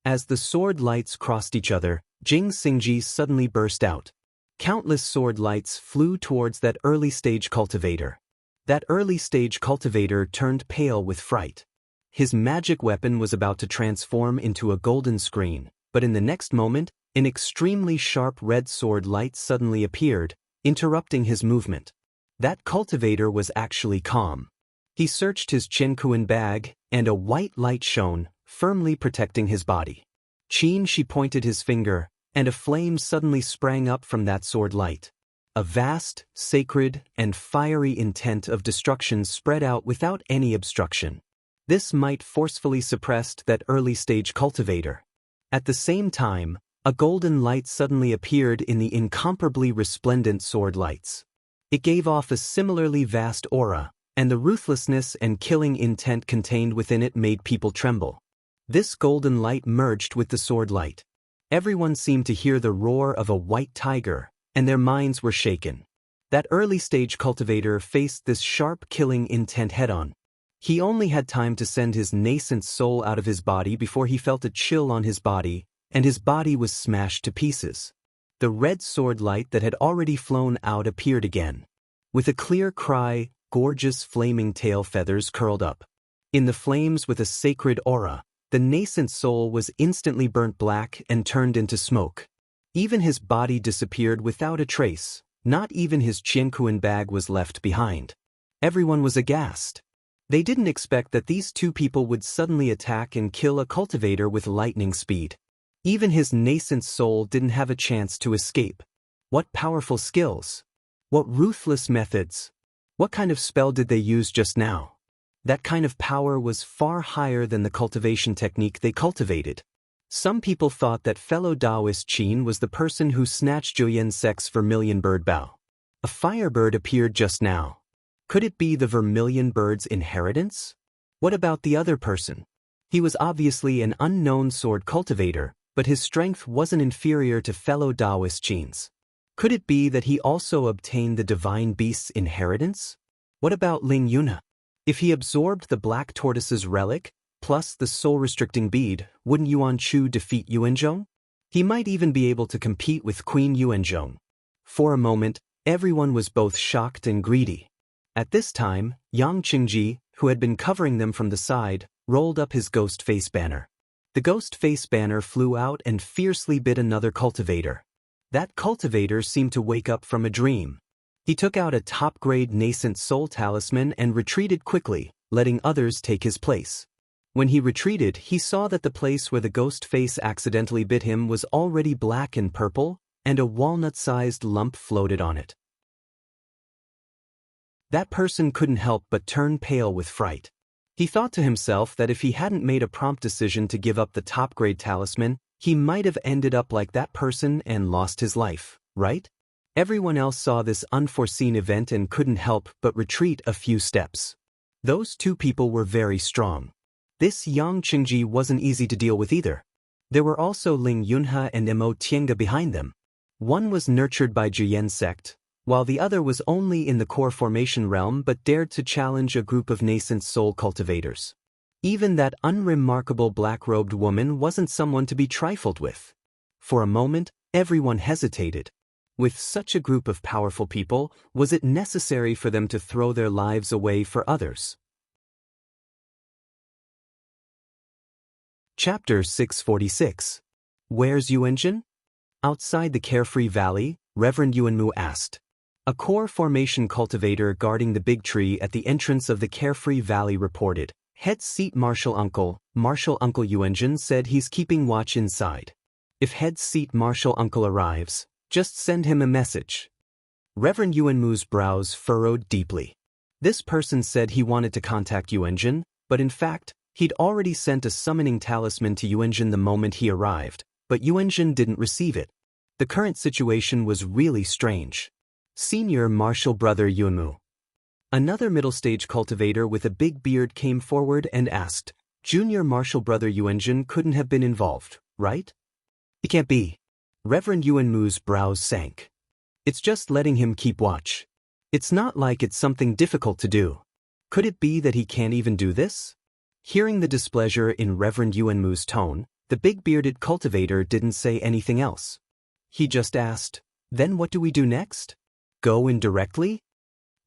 As the sword lights crossed each other, Jing Xingji suddenly burst out. Countless sword lights flew towards that early-stage cultivator. That early-stage cultivator turned pale with fright. His magic weapon was about to transform into a golden screen, but in the next moment, an extremely sharp red sword light suddenly appeared, interrupting his movement. That cultivator was actually calm. He searched his Qianquan bag, and a white light shone, firmly protecting his body. Qin Shi pointed his finger, and a flame suddenly sprang up from that sword light. A vast, sacred, and fiery intent of destruction spread out without any obstruction. This might forcefully suppressed that early-stage cultivator. At the same time, a golden light suddenly appeared in the incomparably resplendent sword lights. It gave off a similarly vast aura, and the ruthlessness and killing intent contained within it made people tremble. This golden light merged with the sword light. Everyone seemed to hear the roar of a white tiger, and their minds were shaken. That early-stage cultivator faced this sharp killing intent head-on. He only had time to send his nascent soul out of his body before he felt a chill on his body, and his body was smashed to pieces. The red sword light that had already flown out appeared again. With a clear cry, gorgeous flaming tail feathers curled up. In the flames with a sacred aura, the nascent soul was instantly burnt black and turned into smoke. Even his body disappeared without a trace. Not even his Qianquan bag was left behind. Everyone was aghast. They didn't expect that these two people would suddenly attack and kill a cultivator with lightning speed. Even his nascent soul didn't have a chance to escape. What powerful skills! What ruthless methods! What kind of spell did they use just now? That kind of power was far higher than the cultivation technique they cultivated. Some people thought that fellow Daoist Qin was the person who snatched Zhou Sek's vermilion bird bow. A firebird appeared just now. Could it be the vermilion bird's inheritance? What about the other person? He was obviously an unknown sword cultivator, but his strength wasn't inferior to fellow Daoist Qins. Could it be that he also obtained the divine beast's inheritance? What about Ling Yunhe? If he absorbed the black tortoise's relic, plus the soul-restricting bead, wouldn't Yuan Chu defeat Yuanzhong? He might even be able to compete with Queen Yuanzhong. For a moment, everyone was both shocked and greedy. At this time, Yang Qingji, who had been covering them from the side, rolled up his ghost face banner. The ghost face banner flew out and fiercely bit another cultivator. That cultivator seemed to wake up from a dream. He took out a top-grade nascent soul talisman and retreated quickly, letting others take his place. When he retreated, he saw that the place where the ghost face accidentally bit him was already black and purple, and a walnut-sized lump floated on it. That person couldn't help but turn pale with fright. He thought to himself that if he hadn't made a prompt decision to give up the top-grade talisman, he might have ended up like that person and lost his life, right? Everyone else saw this unforeseen event and couldn't help but retreat a few steps. Those two people were very strong. This Yang Qingji wasn't easy to deal with either. There were also Ling Yunhe and Mo Tienge behind them. One was nurtured by Zhu sect, while the other was only in the core formation realm but dared to challenge a group of nascent soul cultivators. Even that unremarkable black-robed woman wasn't someone to be trifled with. For a moment, everyone hesitated. With such a group of powerful people, was it necessary for them to throw their lives away for others? Chapter 646. Where's Yuanjin? Outside the carefree valley, Reverend Yuanmu asked. A core formation cultivator guarding the big tree at the entrance of the carefree valley reported. Head seat Marshal Uncle Yuanjin said he's keeping watch inside. If head seat Marshal Uncle arrives, just send him a message. Reverend Yuanmu's brows furrowed deeply. This person said he wanted to contact Yuanjin, but in fact, he'd already sent a summoning talisman to Yuanjin the moment he arrived, but Yuanjin didn't receive it. The current situation was really strange. Senior Marshal Brother Yuanmu. Another middle-stage cultivator with a big beard came forward and asked, Junior Marshal Brother Yuanjin couldn't have been involved, right? It can't be. Reverend Yuanmu's brows sank. It's just letting him keep watch. It's not like it's something difficult to do. Could it be that he can't even do this? Hearing the displeasure in Reverend Yuanmu's tone, the big-bearded cultivator didn't say anything else. He just asked, then what do we do next? Go in directly?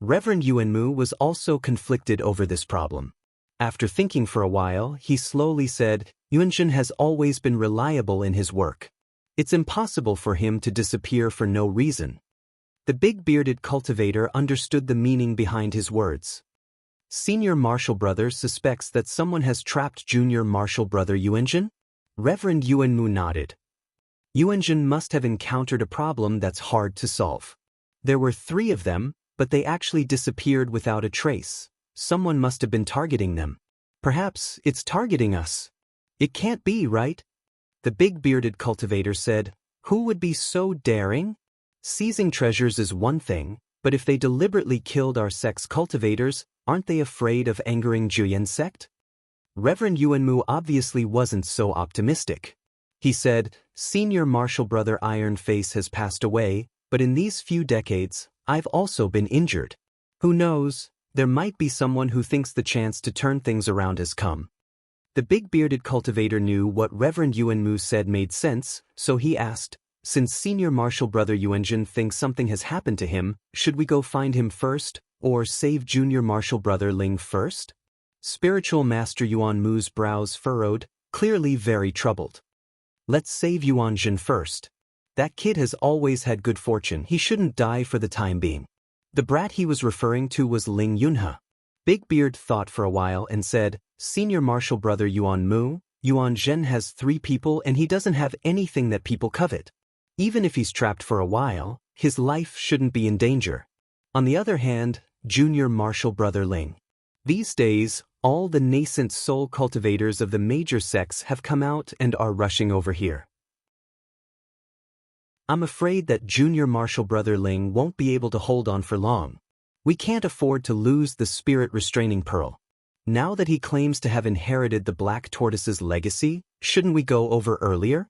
Reverend Yuanmu was also conflicted over this problem. After thinking for a while, he slowly said, Yuanjin has always been reliable in his work. It's impossible for him to disappear for no reason. The big-bearded cultivator understood the meaning behind his words. Senior Marshal Brother suspects that someone has trapped Junior Marshal Brother Yuanjin? Reverend Yuanmu nodded. Yuanjin must have encountered a problem that's hard to solve. There were 3 of them, but they actually disappeared without a trace. Someone must have been targeting them. Perhaps it's targeting us. It can't be, right? The big-bearded cultivator said, who would be so daring? Seizing treasures is one thing, but if they deliberately killed our sect's cultivators, aren't they afraid of angering Juyan's sect? Reverend Yuanmu obviously wasn't so optimistic. He said, Senior Marshal Brother Iron Face has passed away, but in these few decades, I've also been injured. Who knows, there might be someone who thinks the chance to turn things around has come. The big-bearded cultivator knew what Reverend Yuanmu said made sense, so he asked, since Senior Marshal Brother Yuanjin thinks something has happened to him, should we go find him first, or save Junior Marshal Brother Ling first? Spiritual Master Yuanmu's brows furrowed, clearly very troubled. Let's save Yuanjin first. That kid has always had good fortune. He shouldn't die for the time being. The brat he was referring to was Ling Yunhe. Big Beard thought for a while and said, Senior Marshal Brother Yuanmu, Yuanzhen has 3 people and he doesn't have anything that people covet. Even if he's trapped for a while, his life shouldn't be in danger. On the other hand, Junior Marshal Brother Ling. These days, all the nascent soul cultivators of the major sects have come out and are rushing over here. I'm afraid that Junior Marshal Brother Ling won't be able to hold on for long. We can't afford to lose the spirit restraining pearl. Now that he claims to have inherited the Black Tortoise's legacy, shouldn't we go over earlier?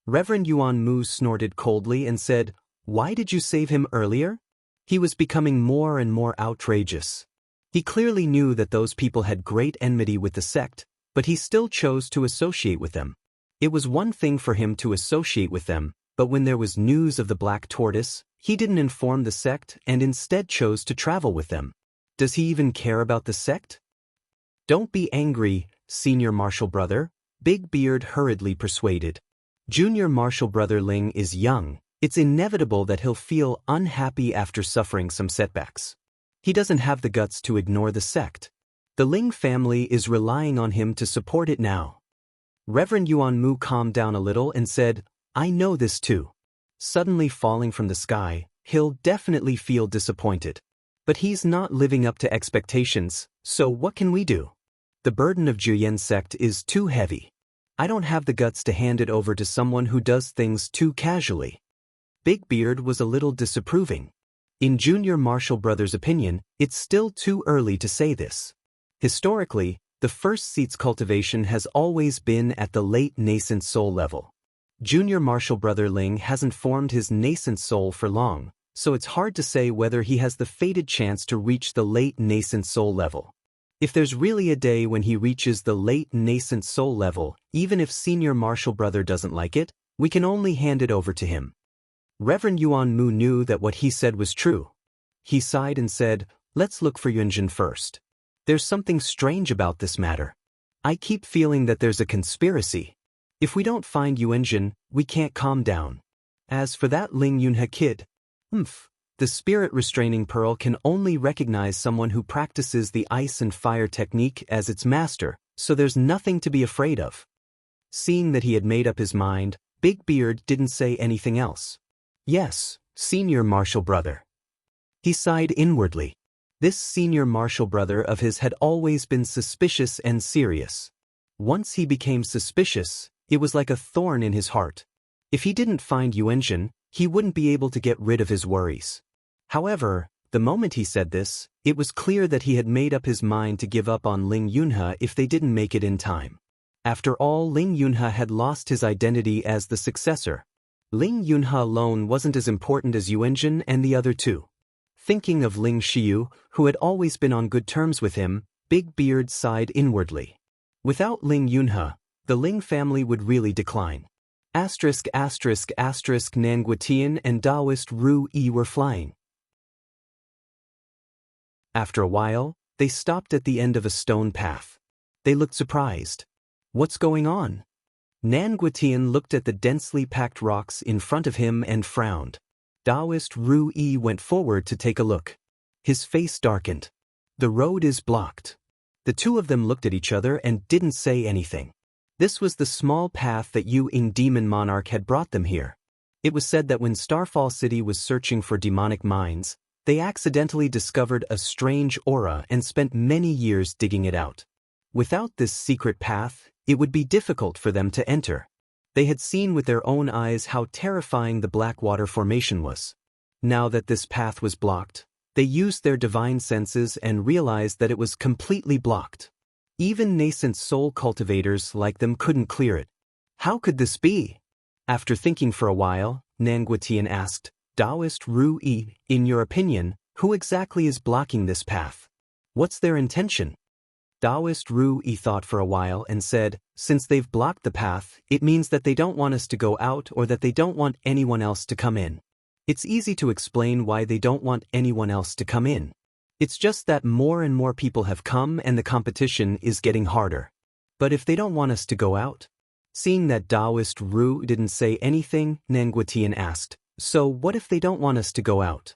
Reverend Yuanmu snorted coldly and said, why did you save him earlier? He was becoming more and more outrageous. He clearly knew that those people had great enmity with the sect, but he still chose to associate with them. It was one thing for him to associate with them, but when there was news of the Black Tortoise, he didn't inform the sect and instead chose to travel with them. Does he even care about the sect? Don't be angry, Senior Marshal Brother, Big Beard hurriedly persuaded. Junior Marshal Brother Ling is young. It's inevitable that he'll feel unhappy after suffering some setbacks. He doesn't have the guts to ignore the sect. The Ling family is relying on him to support it now. Reverend Yuanmu calmed down a little and said, I know this too. Suddenly falling from the sky, he'll definitely feel disappointed. But he's not living up to expectations, so what can we do? The burden of Juyan's sect is too heavy. I don't have the guts to hand it over to someone who does things too casually. Big Beard was a little disapproving. In Junior Marshal Brother's opinion, it's still too early to say this. Historically, the first seat's cultivation has always been at the late nascent soul level. Junior Marshal Brother Ling hasn't formed his nascent soul for long, so it's hard to say whether he has the fated chance to reach the late nascent soul level. If there's really a day when he reaches the late nascent soul level, even if Senior Marshal Brother doesn't like it, we can only hand it over to him. Reverend Yuanmu knew that what he said was true. He sighed and said, let's look for Yuanjin first. There's something strange about this matter. I keep feeling that there's a conspiracy. If we don't find Yuanjin, we can't calm down. As for that Ling Yunhe kid, The spirit restraining pearl can only recognize someone who practices the ice and fire technique as its master, so there's nothing to be afraid of. Seeing that he had made up his mind, Big Beard didn't say anything else. Yes, senior martial brother. He sighed inwardly. This senior martial brother of his had always been suspicious and serious. Once he became suspicious, it was like a thorn in his heart. If he didn't find Yuanjun, he wouldn't be able to get rid of his worries. However, the moment he said this, it was clear that he had made up his mind to give up on Ling Yunhe if they didn't make it in time. After all, Ling Yunhe had lost his identity as the successor. Ling Yunhe alone wasn't as important as Yuanjun and the other two. Thinking of Ling Xiu, who had always been on good terms with him, Big Beard sighed inwardly. Without Ling Yunhe, the Ling family would really decline. Asterisk asterisk asterisk Nanguitian and Daoist Ru Yi were flying. After a while, they stopped at the end of a stone path. They looked surprised. What's going on? Nanguitian looked at the densely packed rocks in front of him and frowned. Daoist Ru Yi went forward to take a look. His face darkened. The road is blocked. The two of them looked at each other and didn't say anything. This was the small path that Yu Ying Demon Monarch had brought them here. It was said that when Starfall City was searching for demonic mines, they accidentally discovered a strange aura and spent many years digging it out. Without this secret path, it would be difficult for them to enter. They had seen with their own eyes how terrifying the Blackwater Formation was. Now that this path was blocked, they used their divine senses and realized that it was completely blocked. Even nascent soul cultivators like them couldn't clear it. How could this be? After thinking for a while, Nanguitian asked, Daoist Ru Yi, in your opinion, who exactly is blocking this path? What's their intention? Daoist Ru Yi thought for a while and said, since they've blocked the path, it means that they don't want us to go out or that they don't want anyone else to come in. It's easy to explain why they don't want anyone else to come in. It's just that more and more people have come and the competition is getting harder. But if they don't want us to go out? Seeing that Daoist Ru didn't say anything, Nanguitian asked, so what if they don't want us to go out?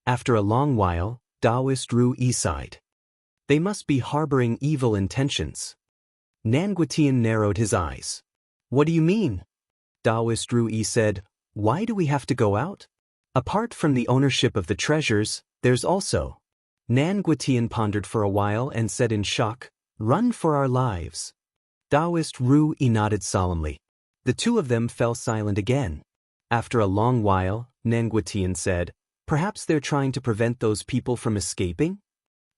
After a long while, Daoist Ru Yi sighed. They must be harboring evil intentions. Nanguitian narrowed his eyes. What do you mean? Daoist Ru Yi said, why do we have to go out? Apart from the ownership of the treasures, there's also. Nanguitian pondered for a while and said in shock, run for our lives. Daoist Ru Yi nodded solemnly. The two of them fell silent again. After a long while, Nanguitian said, perhaps they're trying to prevent those people from escaping?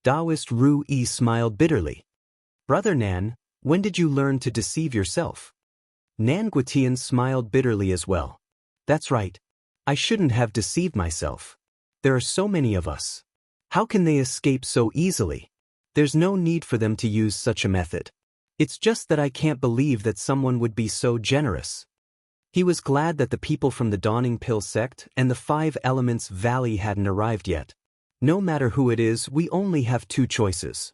Daoist Ru Yi smiled bitterly. Brother Nan, when did you learn to deceive yourself? Nanguitian smiled bitterly as well. That's right. I shouldn't have deceived myself. There are so many of us. How can they escape so easily? There's no need for them to use such a method. It's just that I can't believe that someone would be so generous. He was glad that the people from the Dawning Pill sect and the Five Elements Valley hadn't arrived yet. No matter who it is, we only have two choices.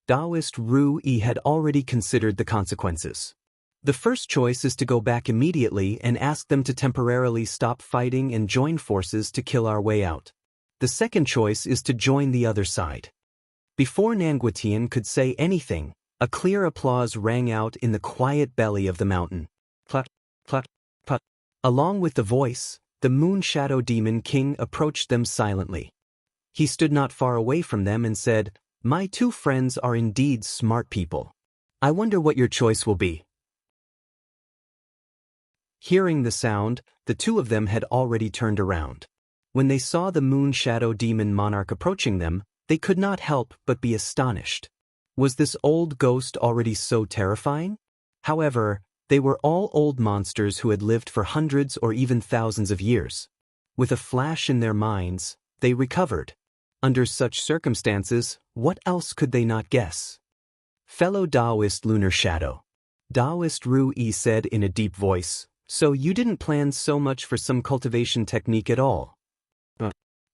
Daoist Ru Yi had already considered the consequences. The first choice is to go back immediately and ask them to temporarily stop fighting and join forces to kill our way out. The second choice is to join the other side. Before Nanguitian could say anything, a clear applause rang out in the quiet belly of the mountain. Cluck, cluck, cluck. Along with the voice, the Moon Shadow Demon King approached them silently. He stood not far away from them and said, my two friends are indeed smart people. I wonder what your choice will be. Hearing the sound, the two of them had already turned around. When they saw the Moon Shadow Demon Monarch approaching them, they could not help but be astonished. Was this old ghost already so terrifying? However, they were all old monsters who had lived for hundreds or even thousands of years. With a flash in their minds, they recovered. Under such circumstances, what else could they not guess? Fellow Daoist Lunar Shadow. Daoist Ru Yi said in a deep voice, so you didn't plan so much for some cultivation technique at all?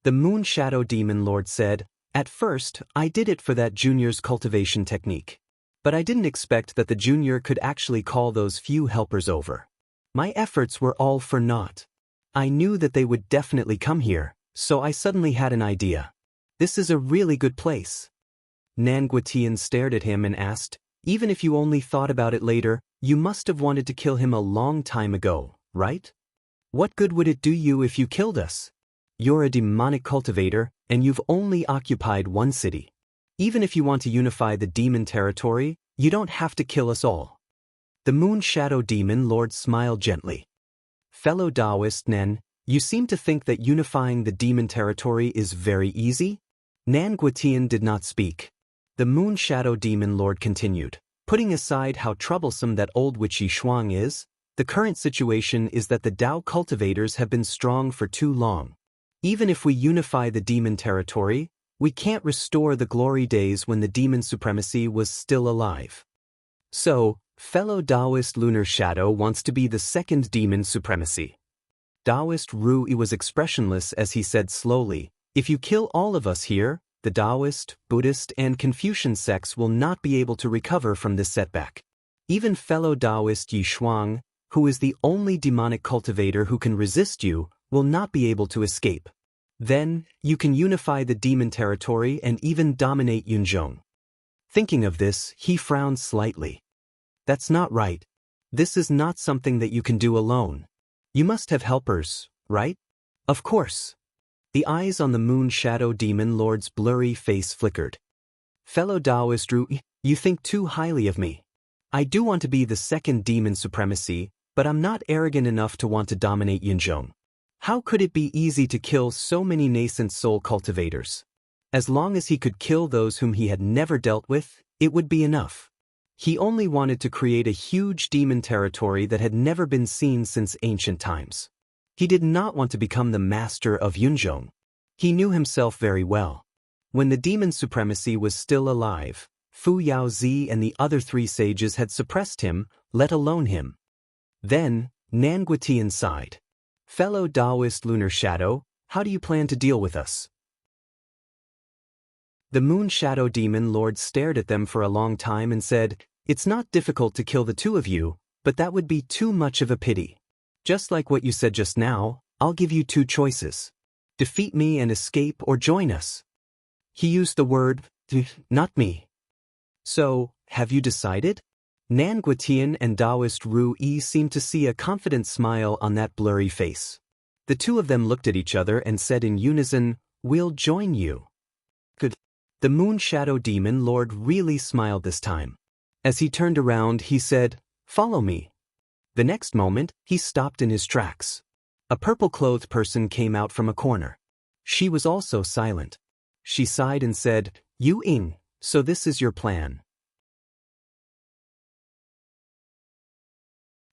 The Moon Shadow Demon Lord said, at first, I did it for that junior's cultivation technique. But I didn't expect that the junior could actually call those few helpers over. My efforts were all for naught. I knew that they would definitely come here, So I suddenly had an idea. This is a really good place. Nanguatian stared at him and asked, even if you only thought about it later, you must have wanted to kill him a long time ago, right? What good would it do you if you killed us? You're a demonic cultivator, and you've only occupied one city. Even if you want to unify the demon territory, you don't have to kill us all. The Moon Shadow Demon Lord smiled gently. Fellow Daoist Nen, you seem to think that unifying the demon territory is very easy? Nanguatian did not speak. The Moon Shadow Demon Lord continued. Putting aside how troublesome that old witchy Shuang is, the current situation is that the Dao cultivators have been strong for too long. Even if we unify the demon territory, we can't restore the glory days when the demon supremacy was still alive. So, fellow Daoist Lunar Shadow wants to be the second demon supremacy. Daoist Rui was expressionless as he said slowly, if you kill all of us here, the Daoist, Buddhist, and Confucian sects will not be able to recover from this setback. Even fellow Daoist Yi Shuang, who is the only demonic cultivator who can resist you, will not be able to escape. Then, you can unify the demon territory and even dominate Yunzhong. Thinking of this, he frowned slightly. That's not right. This is not something that you can do alone. You must have helpers, right? Of course. The eyes on the Moon Shadow Demon Lord's blurry face flickered. Fellow Daoist Rui, you think too highly of me. I do want to be the second demon supremacy, but I'm not arrogant enough to want to dominate Yunzhong. How could it be easy to kill so many nascent soul cultivators? As long as he could kill those whom he had never dealt with, it would be enough. He only wanted to create a huge demon territory that had never been seen since ancient times. He did not want to become the master of Yunzhong. He knew himself very well. When the demon supremacy was still alive, Fu Yaozi and the other three sages had suppressed him, let alone him. Then, Nanguatian sighed. Fellow Daoist Lunar Shadow, how do you plan to deal with us? The Moon Shadow Demon Lord stared at them for a long time and said, it's not difficult to kill the two of you, but that would be too much of a pity. Just like what you said just now, I'll give you two choices. Defeat me and escape or join us. He used the word, not me. So, have you decided? Nanguatian and Daoist Rui seemed to see a confident smile on that blurry face. The two of them looked at each other and said in unison, we'll join you. Good. The Moon Shadow Demon Lord really smiled this time. As he turned around, he said, follow me. The next moment, he stopped in his tracks. A purple-clothed person came out from a corner. She was also silent. She sighed and said, Yu Ying, so this is your plan.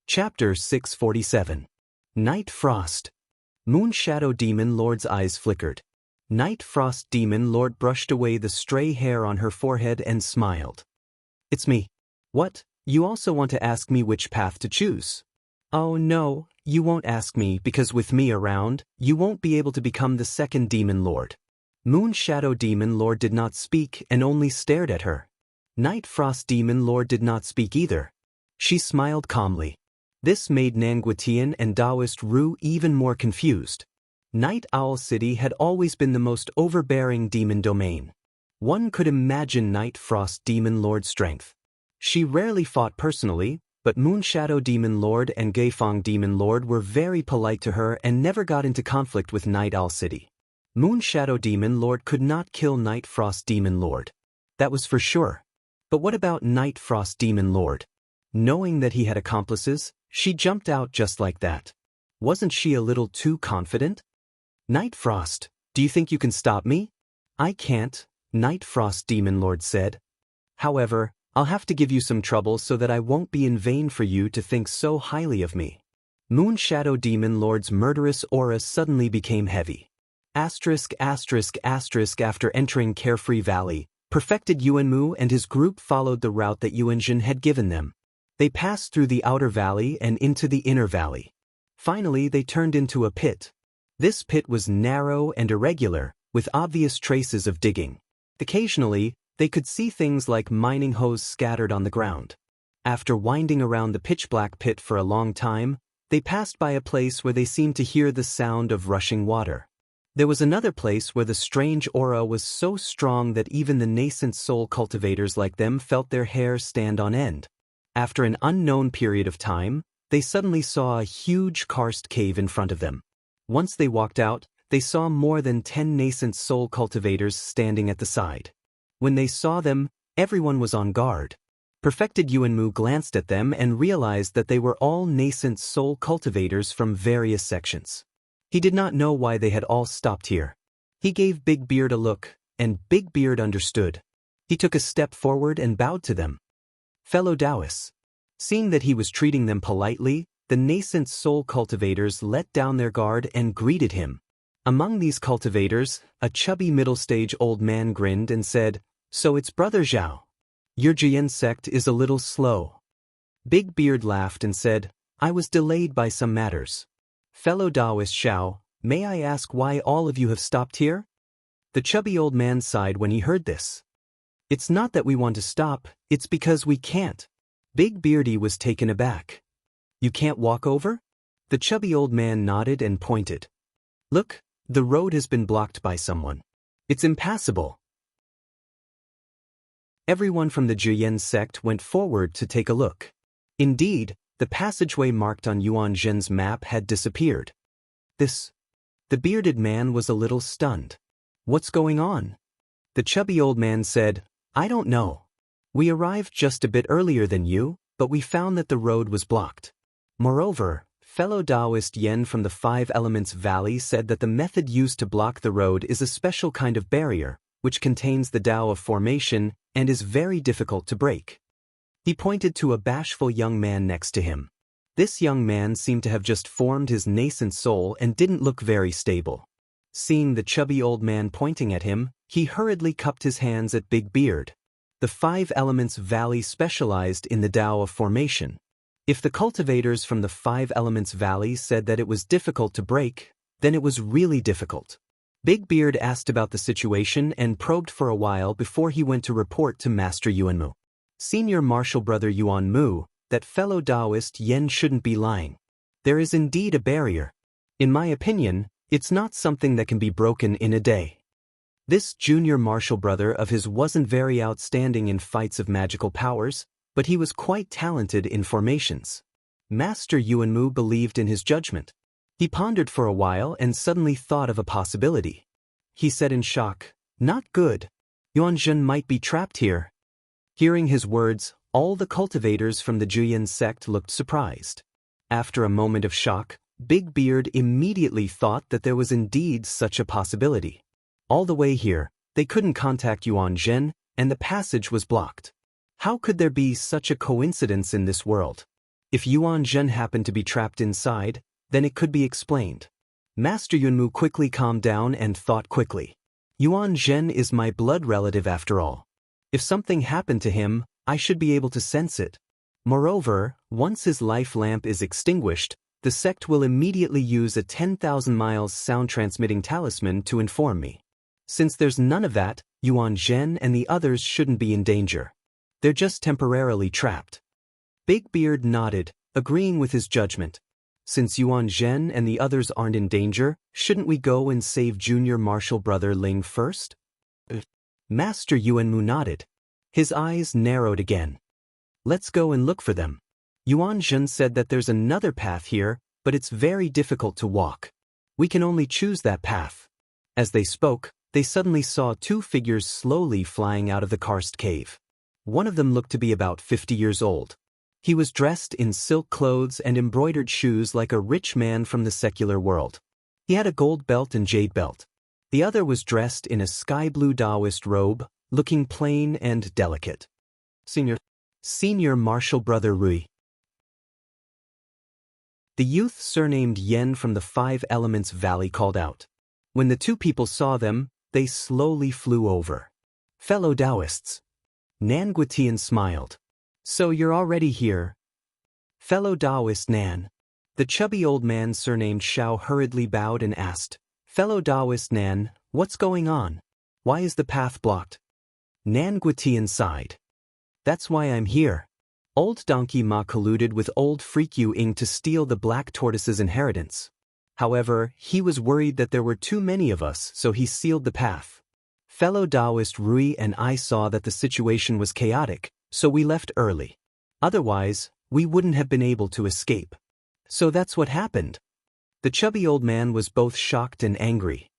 Chapter 647. Night Frost. Moon Shadow Demon Lord's eyes flickered. Night Frost Demon Lord brushed away the stray hair on her forehead and smiled. It's me. What? You also want to ask me which path to choose? Oh no, you won't ask me because with me around, you won't be able to become the second Demon Lord. Moon Shadow Demon Lord did not speak and only stared at her. Night Frost Demon Lord did not speak either. She smiled calmly. This made Nanguatian and Daoist Rui even more confused. Night Owl City had always been the most overbearing demon domain. One could imagine Night Frost Demon Lord's strength. She rarely fought personally, but Moon Shadow Demon Lord and Gaifeng Demon Lord were very polite to her and never got into conflict with Night Owl City. Moon Shadow Demon Lord could not kill Night Frost Demon Lord. That was for sure. But what about Night Frost Demon Lord? Knowing that he had accomplices, she jumped out just like that. Wasn't she a little too confident? Night Frost, do you think you can stop me? I can't, Night Frost Demon Lord said. However, I'll have to give you some trouble so that I won't be in vain for you to think so highly of me. Moon Shadow Demon Lord's murderous aura suddenly became heavy. After entering Carefree Valley, perfected Yuanmu and his group followed the route that Yuanjin had given them. They passed through the outer valley and into the inner valley. Finally, they turned into a pit. This pit was narrow and irregular, with obvious traces of digging. Occasionally, they could see things like mining hose scattered on the ground. After winding around the pitch-black pit for a long time, they passed by a place where they seemed to hear the sound of rushing water. There was another place where the strange aura was so strong that even the nascent soul cultivators like them felt their hair stand on end. After an unknown period of time, they suddenly saw a huge karst cave in front of them. Once they walked out, they saw more than 10 nascent soul cultivators standing at the side. When they saw them, everyone was on guard. Perfected Yuanmu glanced at them and realized that they were all nascent soul cultivators from various sections. He did not know why they had all stopped here. He gave Big Beard a look, and Big Beard understood. He took a step forward and bowed to them. Fellow Daoists. Seeing that he was treating them politely, the nascent soul cultivators let down their guard and greeted him. Among these cultivators, a chubby middle-stage old man grinned and said, "So it's Brother Zhao. Your Jian sect is a little slow." Big Beard laughed and said, "I was delayed by some matters. Fellow Daoist Xiao, may I ask why all of you have stopped here?" The chubby old man sighed when he heard this. "It's not that we want to stop, it's because we can't." Big Beardy was taken aback. "You can't walk over?" The chubby old man nodded and pointed. "Look, the road has been blocked by someone. It's impassable." Everyone from the Jian sect went forward to take a look. Indeed, the passageway marked on Yuan Zhen's map had disappeared. The bearded man was a little stunned. "What's going on?" The chubby old man said, "I don't know. We arrived just a bit earlier than you, but we found that the road was blocked. Moreover, fellow Daoist Yen from the Five Elements Valley said that the method used to block the road is a special kind of barrier, which contains the Tao of formation and is very difficult to break." He pointed to a bashful young man next to him. This young man seemed to have just formed his nascent soul and didn't look very stable. Seeing the chubby old man pointing at him, he hurriedly cupped his hands at Big Beard. The Five Elements Valley specialized in the Tao of formation. If the cultivators from the Five Elements Valley said that it was difficult to break, then it was really difficult. Big Beard asked about the situation and probed for a while before he went to report to Master Yuanmu. "Senior Martial Brother Yuan Mu, that fellow Daoist Yen shouldn't be lying. There is indeed a barrier. In my opinion, it's not something that can be broken in a day." This junior martial brother of his wasn't very outstanding in fights of magical powers, but he was quite talented in formations. Master Yuanmu believed in his judgment. He pondered for a while and suddenly thought of a possibility. He said in shock, "Not good. Yuan Zhen might be trapped here." Hearing his words, all the cultivators from the Juyan sect looked surprised. After a moment of shock, Big Beard immediately thought that there was indeed such a possibility. All the way here, they couldn't contact Yuan Zhen, and the passage was blocked. How could there be such a coincidence in this world? If Yuan Zhen happened to be trapped inside, then it could be explained. Master Yunmu quickly calmed down and thought quickly. Yuan Zhen is my blood relative after all. If something happened to him, I should be able to sense it. Moreover, once his life lamp is extinguished, the sect will immediately use a 10,000 miles sound-transmitting talisman to inform me. Since there's none of that, Yuan Zhen and the others shouldn't be in danger. They're just temporarily trapped. Big Beard nodded, agreeing with his judgment. Since Yuan Zhen and the others aren't in danger, shouldn't we go and save junior martial brother Ling first? Master Yuanmu nodded. His eyes narrowed again. Let's go and look for them. Yuan Zhen said that there's another path here, but it's very difficult to walk. We can only choose that path. As they spoke, they suddenly saw two figures slowly flying out of the karst cave. One of them looked to be about 50 years old. He was dressed in silk clothes and embroidered shoes like a rich man from the secular world. He had a gold belt and jade belt. The other was dressed in a sky blue Daoist robe, looking plain and delicate. Senior martial brother Rui. The youth surnamed Yen from the Five Elements Valley called out. When the two people saw them, they slowly flew over. Fellow Daoists. Nan Guitian smiled. So you're already here. Fellow Daoist Nan. The chubby old man surnamed Xiao hurriedly bowed and asked, Fellow Daoist Nan, what's going on? Why is the path blocked? Nan Guitian sighed. That's why I'm here. Old Donkey Ma colluded with old Freak Yu Ing to steal the Black Tortoise's inheritance. However, he was worried that there were too many of us, so he sealed the path. Fellow Daoist Rui and I saw that the situation was chaotic, so we left early. Otherwise, we wouldn't have been able to escape. So that's what happened. The chubby old man was both shocked and angry.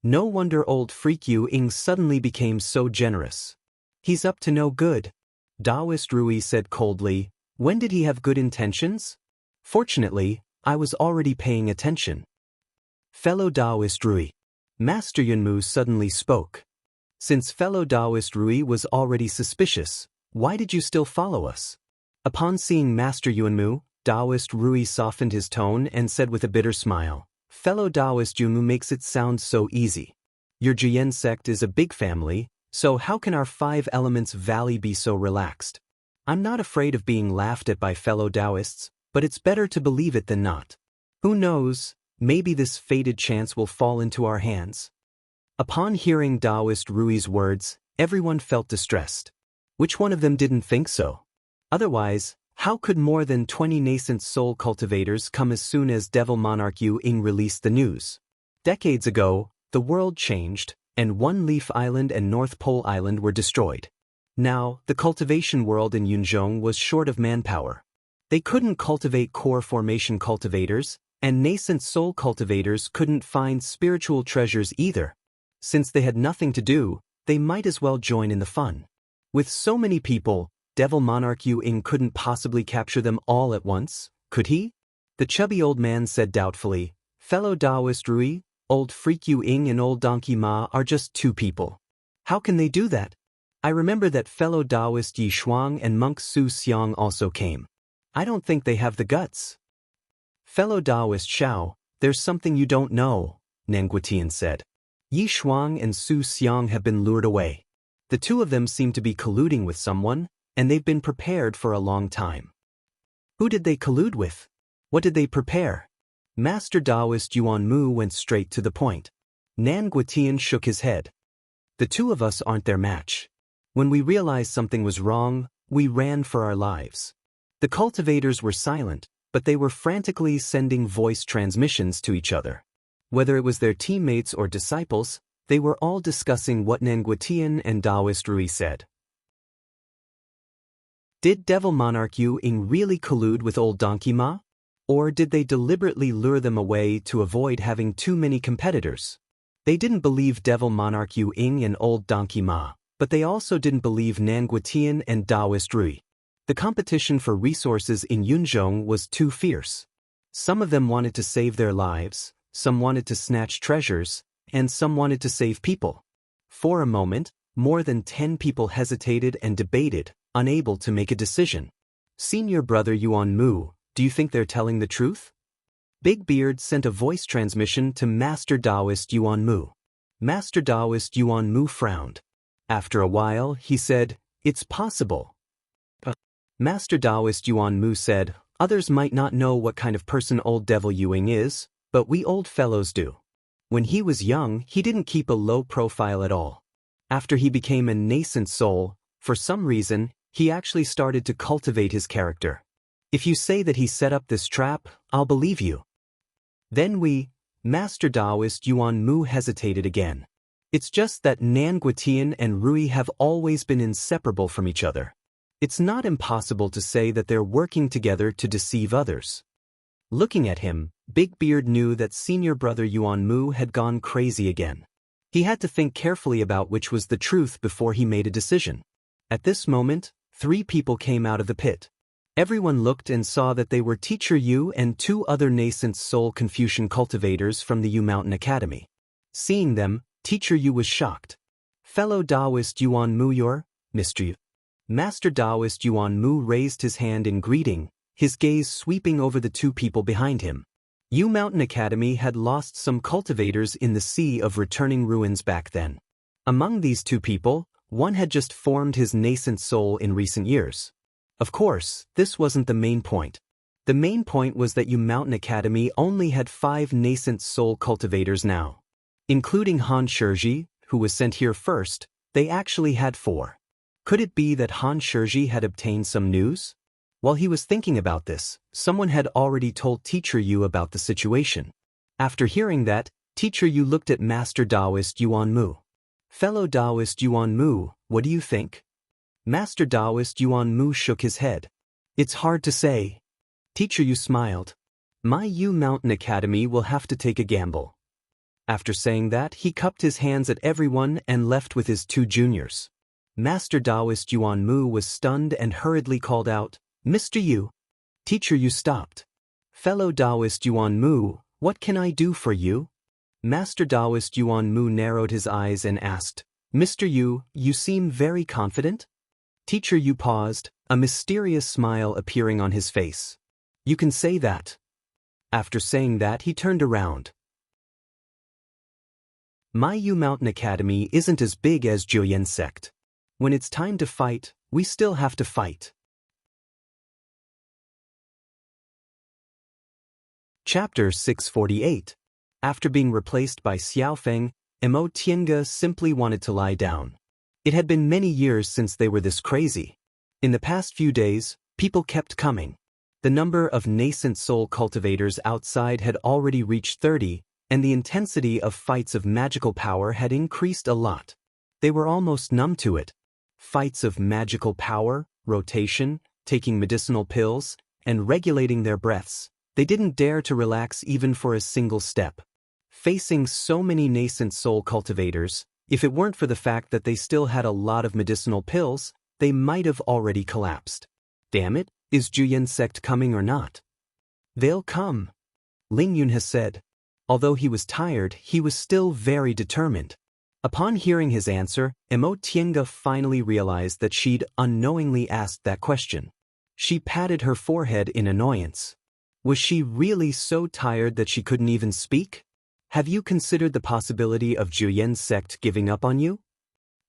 No wonder old freak Yu Ing suddenly became so generous. He's up to no good. Daoist Rui said coldly, when did he have good intentions? Fortunately, I was already paying attention. Fellow Daoist Rui. Master Yunmu suddenly spoke. Since fellow Daoist Rui was already suspicious, why did you still follow us? Upon seeing Master Yunmu, Daoist Rui softened his tone and said with a bitter smile, fellow Daoist Yunmu makes it sound so easy. Your Jian sect is a big family, so how can our 5 elements valley be so relaxed? I'm not afraid of being laughed at by fellow Daoists, but it's better to believe it than not. Who knows, maybe this fated chance will fall into our hands. Upon hearing Daoist Rui's words, everyone felt distressed. Which one of them didn't think so? Otherwise, how could more than 20 nascent soul cultivators come as soon as Devil Monarch Yu Ing released the news? Decades ago, the world changed, and One Leaf Island and North Pole Island were destroyed. Now, the cultivation world in Yunzhong was short of manpower. They couldn't cultivate core formation cultivators, and nascent soul cultivators couldn't find spiritual treasures either. Since they had nothing to do, they might as well join in the fun. With so many people, Devil Monarch Yu Ing couldn't possibly capture them all at once, could he? The chubby old man said doubtfully, fellow Daoist Rui, old freak Yu Ing and old donkey Ma are just 2 people. How can they do that? I remember that fellow Daoist Yi Shuang and monk Su Xiang also came. I don't think they have the guts. Fellow Daoist Xiao, there's something you don't know, Nanguitian said. Yi Shuang and Su Xiang have been lured away. The 2 of them seem to be colluding with someone, and they've been prepared for a long time. Who did they collude with? What did they prepare? Master Daoist Yuan Mu went straight to the point. Nanguitian shook his head. The 2 of us aren't their match. When we realized something was wrong, we ran for our lives. The cultivators were silent, but they were frantically sending voice transmissions to each other. Whether it was their teammates or disciples, they were all discussing what Nanguitian and Daoist Rui said. Did Devil Monarch Yu Ing really collude with old Donkey Ma? Or did they deliberately lure them away to avoid having too many competitors? They didn't believe Devil Monarch Yu Ing and old Donkey Ma, but they also didn't believe Nanguitian and Daoist Rui. The competition for resources in Yunzhong was too fierce. Some of them wanted to save their lives, some wanted to snatch treasures, and some wanted to save people. For a moment, more than 10 people hesitated and debated, unable to make a decision. Senior brother Yuan Mu, do you think they're telling the truth? Big Beard sent a voice transmission to Master Daoist Yuan Mu. Master Daoist Yuan Mu frowned. After a while, he said, it's possible. Master Daoist Yuan Mu said, others might not know what kind of person old Devil Yu Ing is, but we old fellows do. When he was young, he didn't keep a low profile at all. After he became a nascent soul, for some reason, he actually started to cultivate his character. If you say that he set up this trap, I'll believe you. Then Master Daoist Yuan Mu hesitated again. It's just that Nanguitian and Rui have always been inseparable from each other. It's not impossible to say that they're working together to deceive others. Looking at him, Big Beard knew that senior brother Yuan Mu had gone crazy again. He had to think carefully about which was the truth before he made a decision. At this moment, 3 people came out of the pit. Everyone looked and saw that they were Teacher Yu and 2 other nascent soul Confucian cultivators from the Yu Mountain Academy. Seeing them, Teacher Yu was shocked. Fellow Daoist Yuan Mu, your mystery. Master Daoist Yuan Mu raised his hand in greeting, his gaze sweeping over the 2 people behind him. Yu Mountain Academy had lost some cultivators in the sea of returning ruins back then. Among these 2 people, one had just formed his nascent soul in recent years. Of course, this wasn't the main point. The main point was that Yu Mountain Academy only had 5 nascent soul cultivators now. Including Han Shiji, who was sent here first, they actually had 4. Could it be that Han Shiji had obtained some news? While he was thinking about this, someone had already told Teacher Yu about the situation. After hearing that, Teacher Yu looked at Master Daoist Yuan Mu. Fellow Daoist Yuan Mu, what do you think? Master Daoist Yuan Mu shook his head. It's hard to say. Teacher Yu smiled. My Yu Mountain Academy will have to take a gamble. After saying that, he cupped his hands at everyone and left with his 2 juniors. Master Daoist Yuan Mu was stunned and hurriedly called out, Mr. Yu. Teacher Yu stopped. Fellow Daoist Yuan Mu, what can I do for you? Master Daoist Yuan Mu narrowed his eyes and asked, Mr. Yu, you seem very confident? Teacher Yu paused, a mysterious smile appearing on his face. You can say that. After saying that, he turned around. My Yu Mountain Academy isn't as big as Juyin sect. When it's time to fight, we still have to fight. Chapter 648. After being replaced by Xiaofeng, Emo Tiange simply wanted to lie down. It had been many years since they were this crazy. In the past few days, people kept coming. The number of nascent soul cultivators outside had already reached 30, and the intensity of fights of magical power had increased a lot. They were almost numb to it. Fights of magical power, rotation, taking medicinal pills, and regulating their breaths. They didn't dare to relax even for a single step. Facing so many nascent soul cultivators, if it weren't for the fact that they still had a lot of medicinal pills, they might have already collapsed. Damn it, is Juyin sect coming or not? They'll come, Ling Yun has said. Although he was tired, he was still very determined. Upon hearing his answer, Emo Tiange finally realized that she'd unknowingly asked that question. She patted her forehead in annoyance. Was she really so tired that she couldn't even speak? Have you considered the possibility of Juyin sect giving up on you?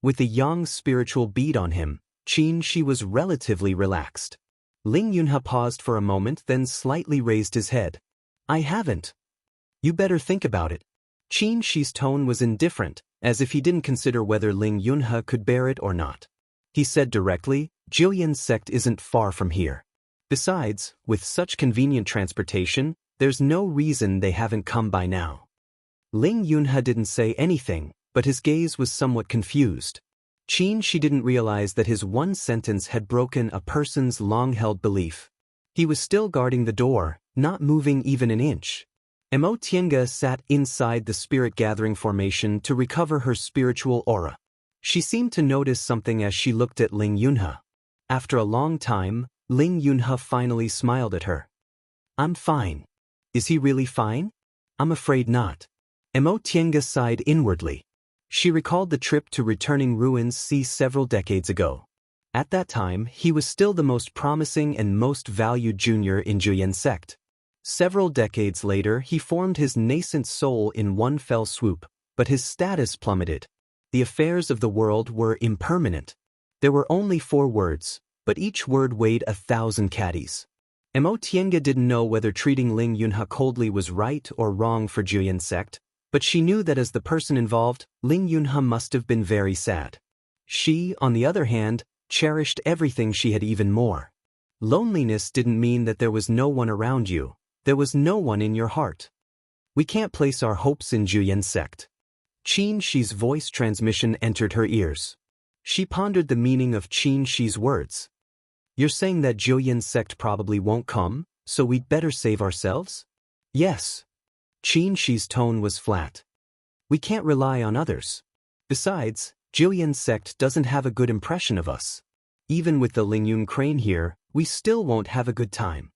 With the yang spiritual bead on him, Xianxia was relatively relaxed. Ling Yunhe paused for a moment, then slightly raised his head. I haven't. You better think about it. Xianxia's tone was indifferent, as if he didn't consider whether Ling Yunhe could bear it or not. He said directly, Juyin sect isn't far from here. Besides, with such convenient transportation, there's no reason they haven't come by now. Ling Yunhe didn't say anything, but his gaze was somewhat confused. Xianxia didn't realize that his one sentence had broken a person's long-held belief. He was still guarding the door, not moving even an inch. Emo Tiange sat inside the spirit-gathering formation to recover her spiritual aura. She seemed to notice something as she looked at Ling Yunhe. After a long time, Ling Yunhe finally smiled at her. I'm fine. Is he really fine? I'm afraid not. Emo Tiange sighed inwardly. She recalled the trip to returning ruins several decades ago. At that time, he was still the most promising and most valued junior in Juyin sect. Several decades later, he formed his nascent soul in one fell swoop, but his status plummeted. The affairs of the world were impermanent. There were only 4 words, but each word weighed 1,000 caddies. Emo Tiange didn't know whether treating Ling Yunhe coldly was right or wrong for Juyin sect, but she knew that as the person involved, Ling Yunhe must have been very sad. She, on the other hand, cherished everything she had even more. Loneliness didn't mean that there was no one around you. There was no one in your heart. We can't place our hopes in Juyin sect. Xianxia's voice transmission entered her ears. She pondered the meaning of Xianxia's words. You're saying that Juyin sect probably won't come, so we'd better save ourselves? Yes. Xianxia's tone was flat. We can't rely on others. Besides, Juyin sect doesn't have a good impression of us. Even with the Lingyun crane here, we still won't have a good time.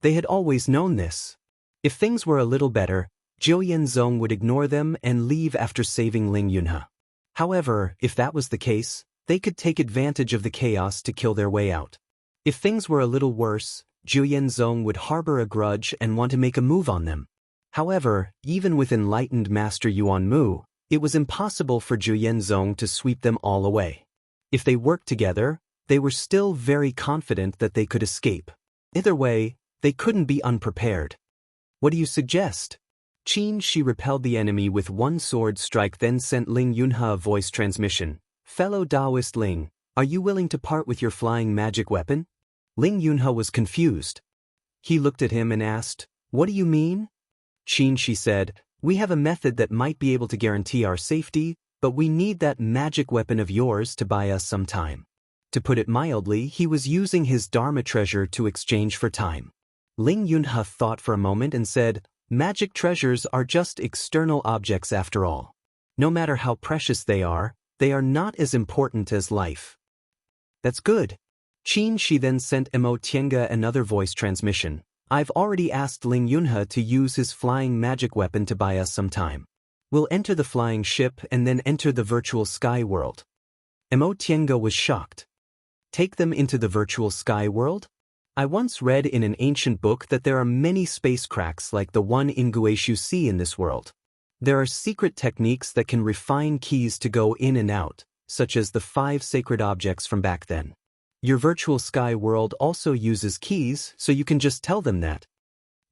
They had always known this. If things were a little better, Juyin Zong would ignore them and leave after saving Ling Yunhe. However, if that was the case, they could take advantage of the chaos to kill their way out. If things were a little worse, Juyin Zong would harbor a grudge and want to make a move on them. However, even with enlightened Master Yuan Mu, it was impossible for Juyin Zong to sweep them all away. If they worked together, they were still very confident that they could escape. Either way, they couldn't be unprepared. What do you suggest? Xianxia repelled the enemy with one sword strike, then sent Ling Yunhe a voice transmission. Fellow Daoist Ling, are you willing to part with your flying magic weapon? Ling Yunhe was confused. He looked at him and asked, What do you mean? Xianxia said, we have a method that might be able to guarantee our safety, but we need that magic weapon of yours to buy us some time. To put it mildly, he was using his Dharma treasure to exchange for time. Ling Yunhe thought for a moment and said, magic treasures are just external objects after all. No matter how precious they are not as important as life. That's good. Xianxia then sent Mo Tiange another voice transmission. I've already asked Ling Yunhe to use his flying magic weapon to buy us some time. We'll enter the flying ship and then enter the virtual sky world. Mo Tiange was shocked. Take them into the virtual sky world? I once read in an ancient book that there are many space cracks like the one in Guishu Sea in this world. There are secret techniques that can refine keys to go in and out, such as the 5 sacred objects from back then. Your virtual sky world also uses keys, so you can just tell them that.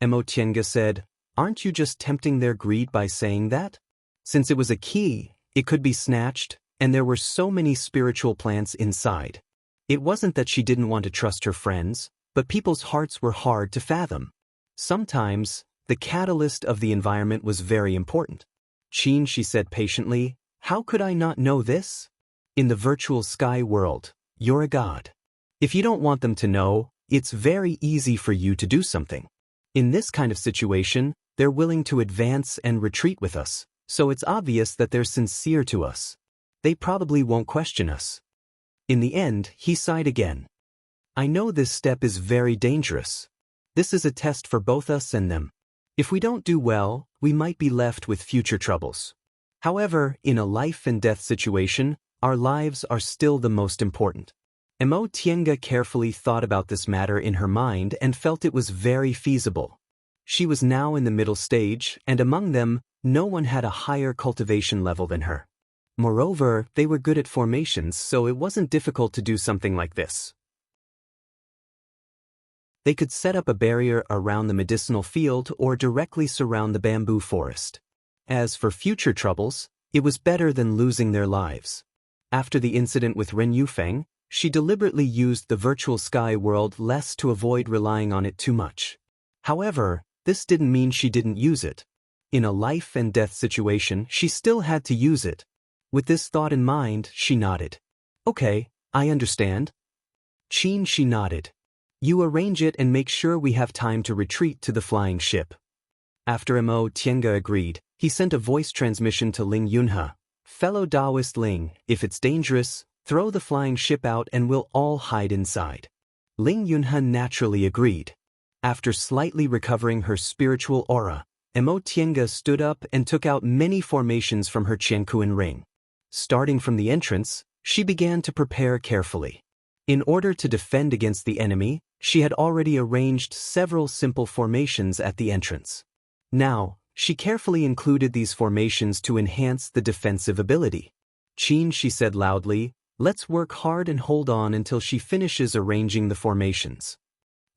Mo Tiange said, aren't you just tempting their greed by saying that? Since it was a key, it could be snatched, and there were so many spiritual plants inside. It wasn't that she didn't want to trust her friends, but people's hearts were hard to fathom. Sometimes, the catalyst of the environment was very important. Xianxia said patiently, how could I not know this? In the virtual sky world, you're a god. If you don't want them to know, it's very easy for you to do something. In this kind of situation, they're willing to advance and retreat with us, so it's obvious that they're sincere to us. They probably won't question us. In the end, he sighed again. I know this step is very dangerous. This is a test for both us and them. If we don't do well, we might be left with future troubles. However, in a life and death situation, our lives are still the most important. Mo Tiange carefully thought about this matter in her mind and felt it was very feasible. She was now in the middle stage, and among them, no one had a higher cultivation level than her. Moreover, they were good at formations, so it wasn't difficult to do something like this. They could set up a barrier around the medicinal field or directly surround the bamboo forest. As for future troubles, it was better than losing their lives. After the incident with Ren Yufeng, she deliberately used the virtual sky world less to avoid relying on it too much. However, this didn't mean she didn't use it. In a life and death situation, she still had to use it. With this thought in mind, she nodded. Okay, I understand. Xianxia nodded. You arrange it and make sure we have time to retreat to the flying ship. After Mo Tiange agreed, he sent a voice transmission to Ling Yunhe. Fellow Daoist Ling, if it's dangerous, throw the flying ship out and we'll all hide inside. Ling Yunhe naturally agreed. After slightly recovering her spiritual aura, Mo Tiange stood up and took out many formations from her Qiankuan ring. Starting from the entrance, she began to prepare carefully. In order to defend against the enemy, she had already arranged several simple formations at the entrance. Now, she carefully included these formations to enhance the defensive ability. Xianxia said loudly, let's work hard and hold on until she finishes arranging the formations.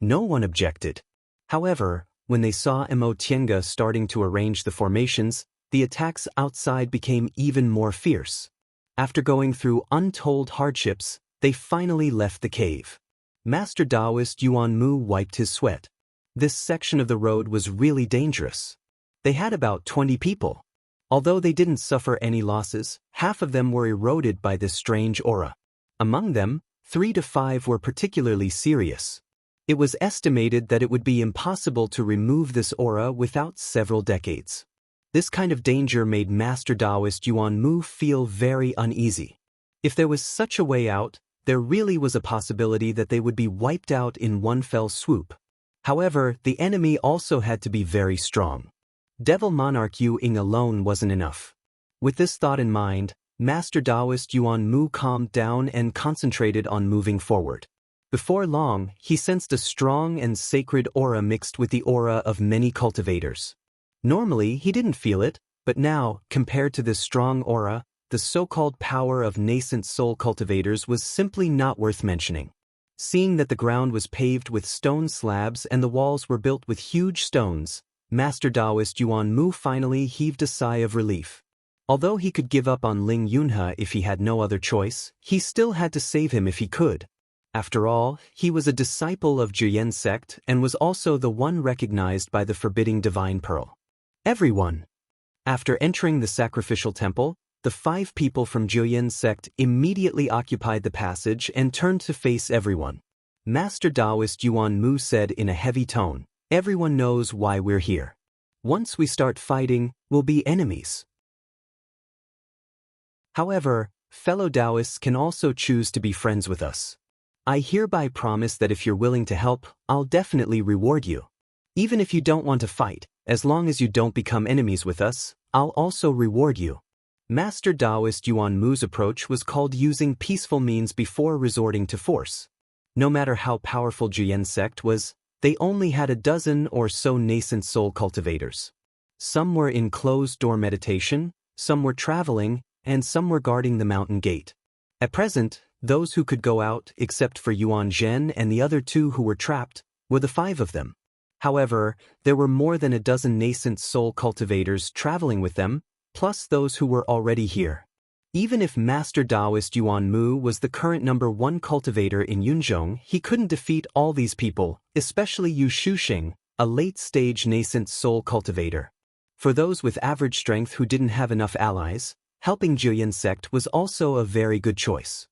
No one objected. However, when they saw Mo Tiange starting to arrange the formations, the attacks outside became even more fierce. After going through untold hardships, they finally left the cave. Master Daoist Yuan Mu wiped his sweat. This section of the road was really dangerous. They had about 20 people. Although they didn't suffer any losses, half of them were eroded by this strange aura. Among them, 3 to 5 were particularly serious. It was estimated that it would be impossible to remove this aura without several decades. This kind of danger made Master Daoist Yuan Mu feel very uneasy. If there was such a way out, there really was a possibility that they would be wiped out in one fell swoop. However, the enemy also had to be very strong. Devil Monarch Yu Ying alone wasn't enough. With this thought in mind, Master Daoist Yuan Mu calmed down and concentrated on moving forward. Before long, he sensed a strong and sacred aura mixed with the aura of many cultivators. Normally, he didn't feel it, but now, compared to this strong aura, the so-called power of nascent soul cultivators was simply not worth mentioning. Seeing that the ground was paved with stone slabs and the walls were built with huge stones, Master Daoist Yuan Mu finally heaved a sigh of relief. Although he could give up on Ling Yunhe if he had no other choice, he still had to save him if he could. After all, he was a disciple of Juyen's sect and was also the one recognized by the forbidding divine pearl. Everyone. After entering the sacrificial temple, the 5 people from Juyen's sect immediately occupied the passage and turned to face everyone. Master Daoist Yuan Mu said in a heavy tone, "Everyone knows why we're here. Once we start fighting, we'll be enemies. However, fellow Daoists can also choose to be friends with us. I hereby promise that if you're willing to help, I'll definitely reward you. Even if you don't want to fight, as long as you don't become enemies with us, I'll also reward you." Master Daoist Yuan Mu's approach was called using peaceful means before resorting to force. No matter how powerful Juyen's sect was, they only had a dozen or so nascent soul cultivators. Some were in closed-door meditation, some were traveling, and some were guarding the mountain gate. At present, those who could go out, except for Yuan Zhen and the other 2 who were trapped, were the 5 of them. However, there were more than a dozen nascent soul cultivators traveling with them, plus those who were already here. Even if Master Daoist Yuan Mu was the current number 1 cultivator in Yunzhong, he couldn't defeat all these people, especially Yu Shuxing, a late-stage nascent soul cultivator. For those with average strength who didn't have enough allies, helping Juyen's sect was also a very good choice.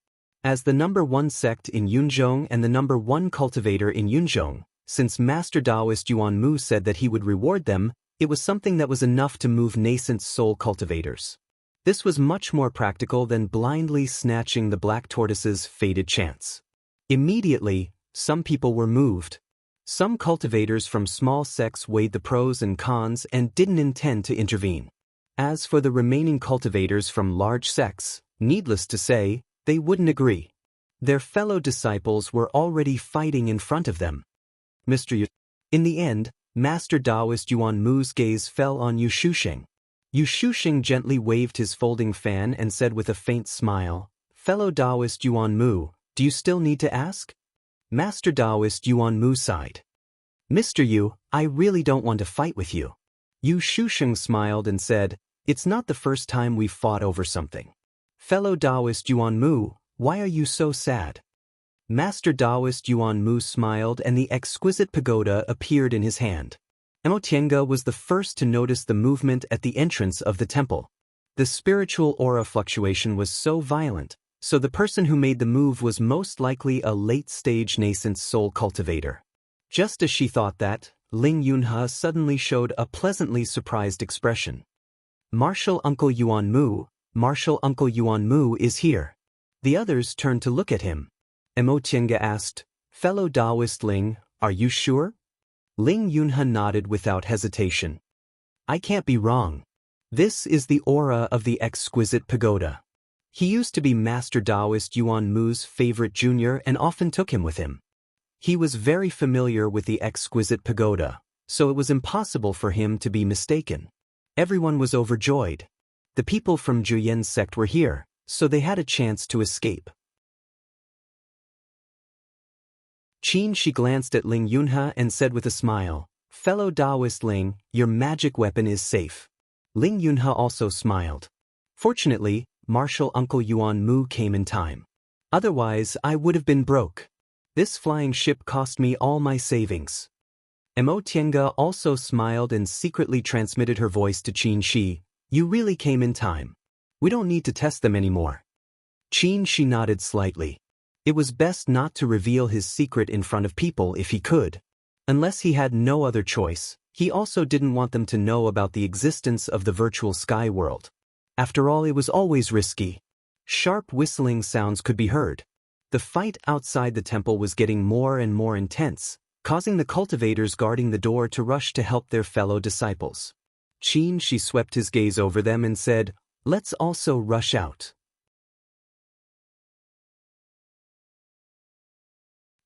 As the number 1 sect in Yunzhong and the number 1 cultivator in Yunzhong, since Master Daoist Yuan Mu said that he would reward them, it was something that was enough to move nascent soul cultivators. This was much more practical than blindly snatching the black tortoise's fated chance. Immediately, some people were moved. Some cultivators from small sects weighed the pros and cons and didn't intend to intervene. As for the remaining cultivators from large sects, needless to say, they wouldn't agree. Their fellow disciples were already fighting in front of them. In the end, Master Daoist Yuan Mu's gaze fell on Yu Shuxing. Yu Shuxing gently waved his folding fan and said with a faint smile, "Fellow Daoist Yuan Mu, do you still need to ask?" Master Daoist Yuan Mu sighed. "Mr. Yu, I really don't want to fight with you." Yu Shuxing smiled and said, "It's not the first time we've fought over something. Fellow Daoist Yuan Mu, why are you so sad?" Master Daoist Yuan Mu smiled and the exquisite pagoda appeared in his hand. Emotienga was the first to notice the movement at the entrance of the temple. The spiritual aura fluctuation was so violent, so the person who made the move was most likely a late-stage nascent soul cultivator. Just as she thought that, Ling Yunhe suddenly showed a pleasantly surprised expression. "Martial Uncle Yuan Mu, Martial Uncle Yuan Mu is here." The others turned to look at him. Emotienga asked, "Fellow Daoist Ling, are you sure?" Ling Yunhe nodded without hesitation. "I can't be wrong. This is the aura of the exquisite pagoda." He used to be Master Daoist Yuan Mu's favorite junior and often took him with him. He was very familiar with the exquisite pagoda, so it was impossible for him to be mistaken. Everyone was overjoyed. The people from Juyen's sect were here, so they had a chance to escape. She glanced at Ling Yunhe and said with a smile, "Fellow Daoist Ling, your magic weapon is safe." Ling Yunhe also smiled. "Fortunately, Martial Uncle Yuan Mu came in time. Otherwise, I would have been broke. This flying ship cost me all my savings." Emotienga also smiled and secretly transmitted her voice to Qin Shi. "You really came in time. We don't need to test them anymore." Qin Shi nodded slightly. It was best not to reveal his secret in front of people if he could. Unless he had no other choice, he also didn't want them to know about the existence of the virtual sky world. After all, it was always risky. Sharp whistling sounds could be heard. The fight outside the temple was getting more and more intense, causing the cultivators guarding the door to rush to help their fellow disciples. Qin Shi swept his gaze over them and said, "Let's also rush out."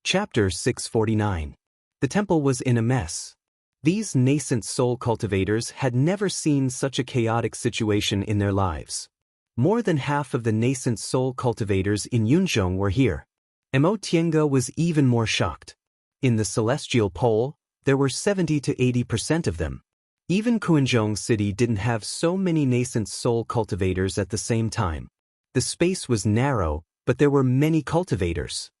Chapter 649. The temple was in a mess. These nascent soul cultivators had never seen such a chaotic situation in their lives. More than half of the nascent soul cultivators in Yunzhong were here. Emotienga was even more shocked. In the celestial pole, there were 70 to 80% of them. Even Kuanzhong City didn't have so many nascent soul cultivators at the same time. The space was narrow, but there were many cultivators.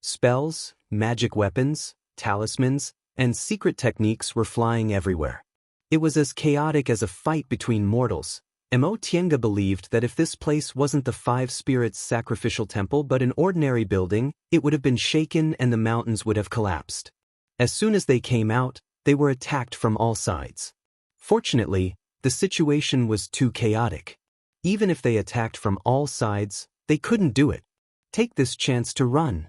Spells, magic weapons, talismans, and secret techniques were flying everywhere. It was as chaotic as a fight between mortals. Mo Tienga believed that if this place wasn't the Five Spirits' sacrificial temple but an ordinary building, it would have been shaken and the mountains would have collapsed. As soon as they came out, they were attacked from all sides. Fortunately, the situation was too chaotic. Even if they attacked from all sides, they couldn't do it. Take this chance to run.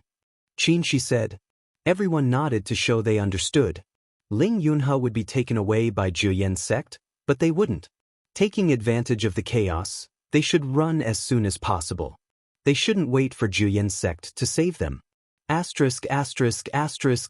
Xianxia said. Everyone nodded to show they understood. Ling Yunhe would be taken away by Zhiyan sect, but they wouldn't. Taking advantage of the chaos, they should run as soon as possible. They shouldn't wait for Zhiyan sect to save them. *******.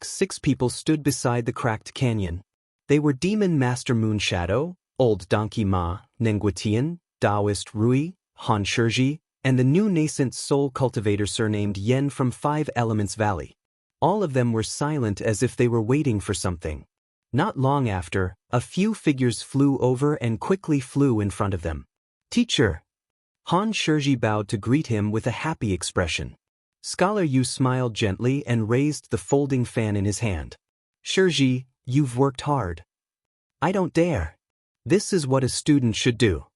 6 people stood beside the cracked canyon. They were Demon Master Moonshadow, Old Donkey Ma, Nenguitian, Daoist Rui, Han Shizhi, and the new nascent soul cultivator surnamed Yen from 5 Elements Valley. All of them were silent as if they were waiting for something. Not long after, a few figures flew over and quickly flew in front of them. Teacher! Han Shizhi bowed to greet him with a happy expression. Scholar Yu smiled gently and raised the folding fan in his hand. Shizhi, you've worked hard. I don't dare. This is what a student should do.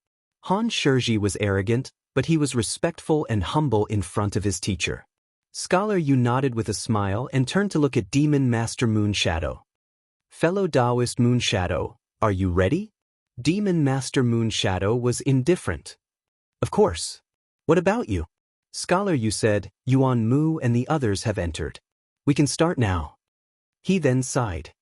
Han Shizhi was arrogant, but he was respectful and humble in front of his teacher. Scholar Yu nodded with a smile and turned to look at Demon Master Moonshadow. Fellow Daoist Moonshadow, are you ready? Demon Master Moonshadow was indifferent. Of course. What about you? Scholar Yu said, Yuan Mu and the others have entered. We can start now. He then sighed.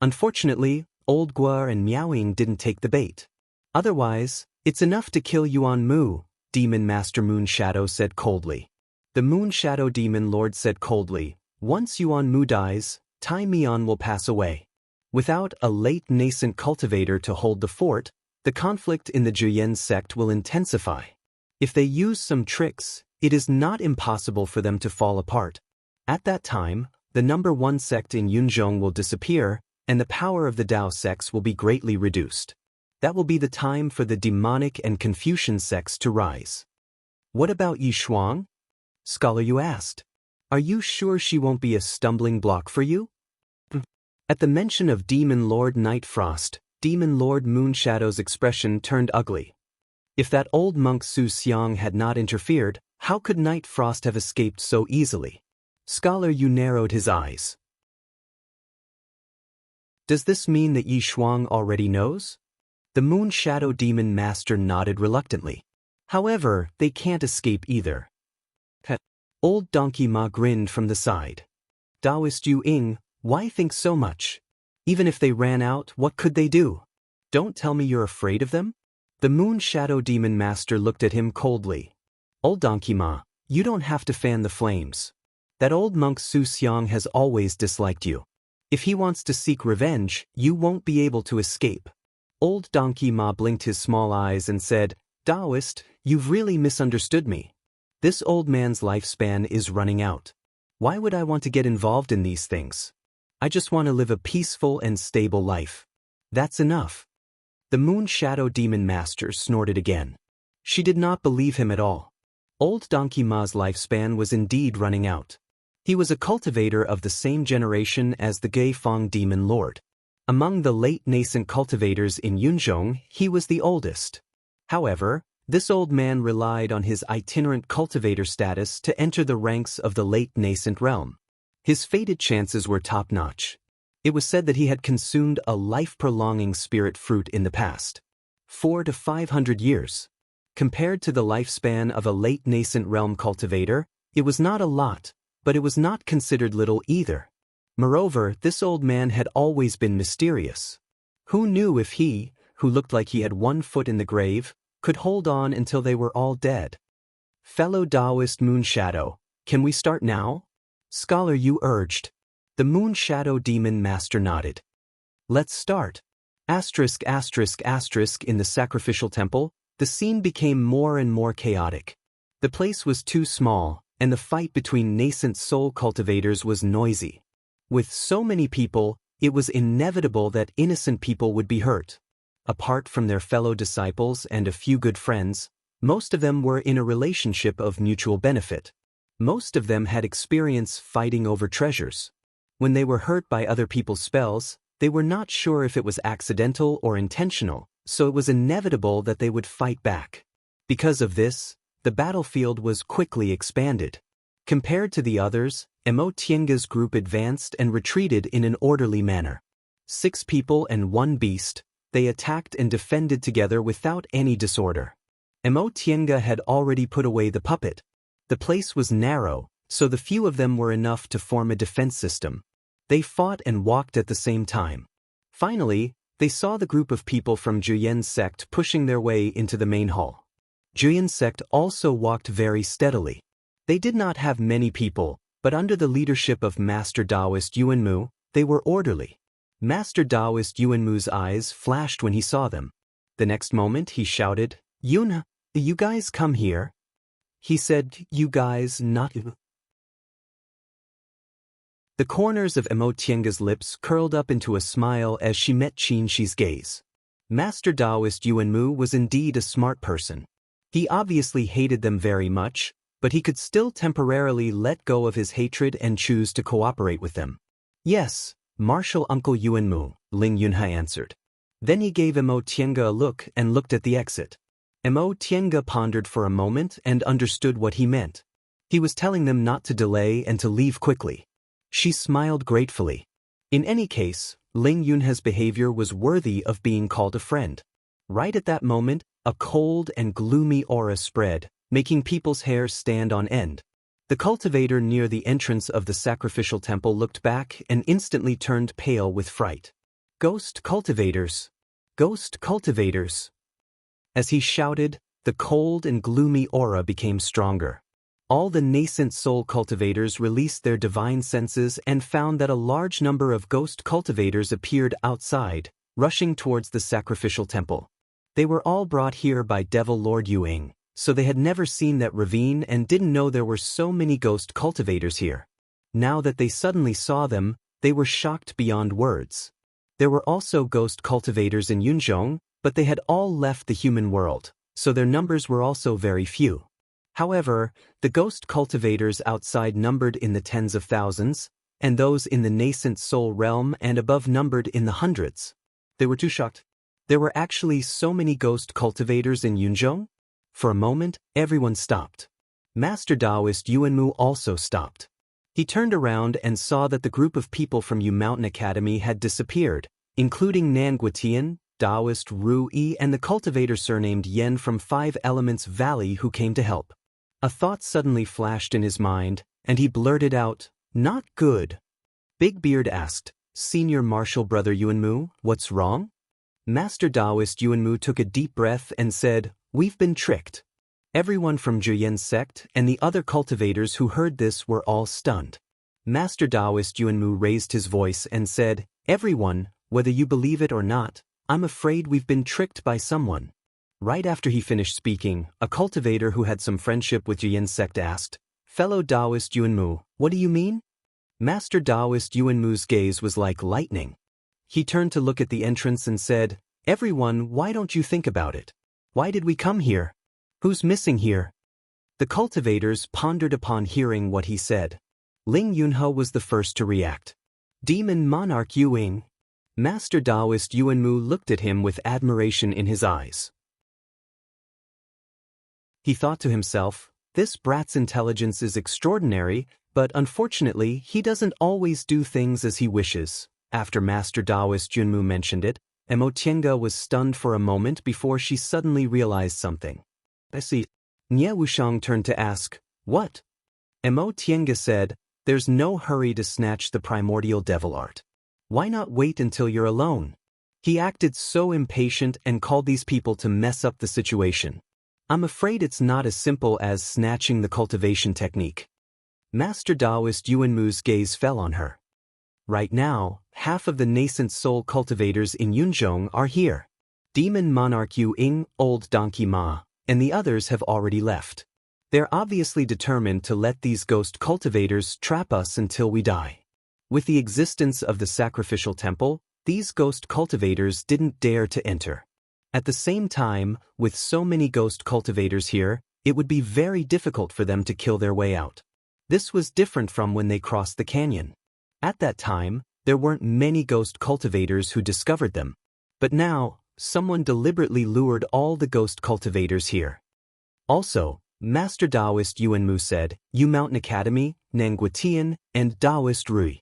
Unfortunately, Old Gua and Miaoying didn't take the bait. Otherwise, it's enough to kill Yuan Mu, Demon Master Moonshadow said coldly. The Moonshadow Demon Lord said coldly, once Yuan Mu dies, Tai Mian will pass away. Without a late nascent cultivator to hold the fort, the conflict in the Zhiyan sect will intensify. If they use some tricks, it is not impossible for them to fall apart. At that time, the number 1 sect in Yunzhong will disappear, and the power of the Dao sects will be greatly reduced. That will be the time for the demonic and Confucian sects to rise. What about Yi Shuang? Scholar Yu asked. Are you sure she won't be a stumbling block for you? At the mention of Demon Lord Night Frost, Demon Lord Moonshadow's expression turned ugly. If that old monk Su Xiang had not interfered, how could Night Frost have escaped so easily? Scholar Yu narrowed his eyes. Does this mean that Yi Shuang already knows? The Moonshadow Demon Master nodded reluctantly. However, they can't escape either. Old Donkey Ma grinned from the side. Daoist Yu Ying, why think so much? Even if they ran out, what could they do? Don't tell me you're afraid of them? The Moonshadow Demon Master looked at him coldly. Old Donkey Ma, you don't have to fan the flames. That old monk Su Xiang has always disliked you. If he wants to seek revenge, you won't be able to escape. Old Donkey Ma blinked his small eyes and said, Daoist, you've really misunderstood me. This old man's lifespan is running out. Why would I want to get involved in these things? I just want to live a peaceful and stable life. That's enough. The Moonshadow Demon Master snorted again. She did not believe him at all. Old Donkey Ma's lifespan was indeed running out. He was a cultivator of the same generation as the Geifeng Demon Lord. Among the late nascent cultivators in Yunzhong, he was the oldest. However, this old man relied on his itinerant cultivator status to enter the ranks of the late nascent realm. His fated chances were top-notch. It was said that he had consumed a life-prolonging spirit fruit in the past. 400 to 500 years. Compared to the lifespan of a late nascent realm cultivator, it was not a lot, but it was not considered little either. Moreover, this old man had always been mysterious. Who knew if he, who looked like he had 1 foot in the grave, could hold on until they were all dead? Fellow Daoist Moonshadow, can we start now? Scholar Yu urged. The Moonshadow Demon Master nodded. Let's start. ******* In the sacrificial temple, the scene became more and more chaotic. The place was too small, and the fight between nascent soul cultivators was noisy. With so many people, it was inevitable that innocent people would be hurt. Apart from their fellow disciples and a few good friends, most of them were in a relationship of mutual benefit. Most of them had experience fighting over treasures. When they were hurt by other people's spells, they were not sure if it was accidental or intentional, so it was inevitable that they would fight back. Because of this, the battlefield was quickly expanded. Compared to the others, Tienga's group advanced and retreated in an orderly manner. 6 people and 1 beast, they attacked and defended together without any disorder. Tienga had already put away the puppet. The place was narrow, so the few of them were enough to form a defense system. They fought and walked at the same time. Finally, they saw the group of people from Juyen's sect pushing their way into the main hall. Juyen's sect also walked very steadily. They did not have many people, but under the leadership of Master Daoist Yuanmu, they were orderly. Master Daoist Yuanmu's eyes flashed when he saw them. The next moment he shouted, "Yun, you guys come here." He said, "You guys, not you." The corners of Tienga's lips curled up into a smile as she met Xianxi's gaze. Master Daoist Yuanmu was indeed a smart person. He obviously hated them very much, but he could still temporarily let go of his hatred and choose to cooperate with them. "Yes, Martial Uncle Yuanmu," Ling Yunhe answered. Then he gave Tienga a look and looked at the exit. Tienga pondered for a moment and understood what he meant. He was telling them not to delay and to leave quickly. She smiled gratefully. In any case, Ling Yunhe's behavior was worthy of being called a friend. Right at that moment, a cold and gloomy aura spread, making people's hair stand on end. The cultivator near the entrance of the sacrificial temple looked back and instantly turned pale with fright. "Ghost cultivators! Ghost cultivators!" As he shouted, the cold and gloomy aura became stronger. All the nascent soul cultivators released their divine senses and found that a large number of ghost cultivators appeared outside, rushing towards the sacrificial temple. They were all brought here by Devil Lord Yuing, so they had never seen that ravine and didn't know there were so many ghost cultivators here. Now that they suddenly saw them, they were shocked beyond words. There were also ghost cultivators in Yunzhong, but they had all left the human world, so their numbers were also very few. However, the ghost cultivators outside numbered in the tens of thousands, and those in the nascent soul realm and above numbered in the hundreds. They were too shocked. There were actually so many ghost cultivators in Yunzhong? For a moment, everyone stopped. Master Daoist Yuanmu also stopped. He turned around and saw that the group of people from Yu Mountain Academy had disappeared, including Nan Guotian, Daoist Ru Yi and the cultivator surnamed Yen from 5 Elements Valley who came to help. A thought suddenly flashed in his mind, and he blurted out, "Not good." Big Beard asked, "Senior Martial Brother Yuanmu, what's wrong?" Master Daoist Yuanmu took a deep breath and said, "We've been tricked." Everyone from Juyen's sect and the other cultivators who heard this were all stunned. Master Daoist Yuanmu raised his voice and said, "Everyone, whether you believe it or not, I'm afraid we've been tricked by someone." Right after he finished speaking, a cultivator who had some friendship with Juyen's sect asked, "Fellow Daoist Yuanmu, what do you mean?" Master Daoist Yuanmu's gaze was like lightning. He turned to look at the entrance and said, "Everyone, why don't you think about it? Why did we come here? Who's missing here?" The cultivators pondered upon hearing what he said. Ling Yunhe was the first to react. "Demon Monarch Yuing." Master Daoist Yuanmu looked at him with admiration in his eyes. He thought to himself, "This brat's intelligence is extraordinary, but unfortunately he doesn't always do things as he wishes." After Master Daoist Yuanmu mentioned it, Tienga was stunned for a moment before she suddenly realized something. "I see." Nie Wushang turned to ask, "What?" Tienga said, "There's no hurry to snatch the primordial devil art. Why not wait until you're alone?" He acted so impatient and called these people to mess up the situation. "I'm afraid it's not as simple as snatching the cultivation technique." Master Daoist Yuanmu's gaze fell on her. Right now, half of the nascent soul cultivators in Yunzhong are here. Demon Monarch Yu Ying, Old Donkey Ma, and the others have already left. They're obviously determined to let these ghost cultivators trap us until we die. With the existence of the sacrificial temple, these ghost cultivators didn't dare to enter. At the same time, with so many ghost cultivators here, it would be very difficult for them to kill their way out. This was different from when they crossed the canyon. At that time, there weren't many ghost cultivators who discovered them. But now, someone deliberately lured all the ghost cultivators here. Also, Master Daoist Yuanmu said, "You Mountain Academy, Nanguitian, and Daoist Rui."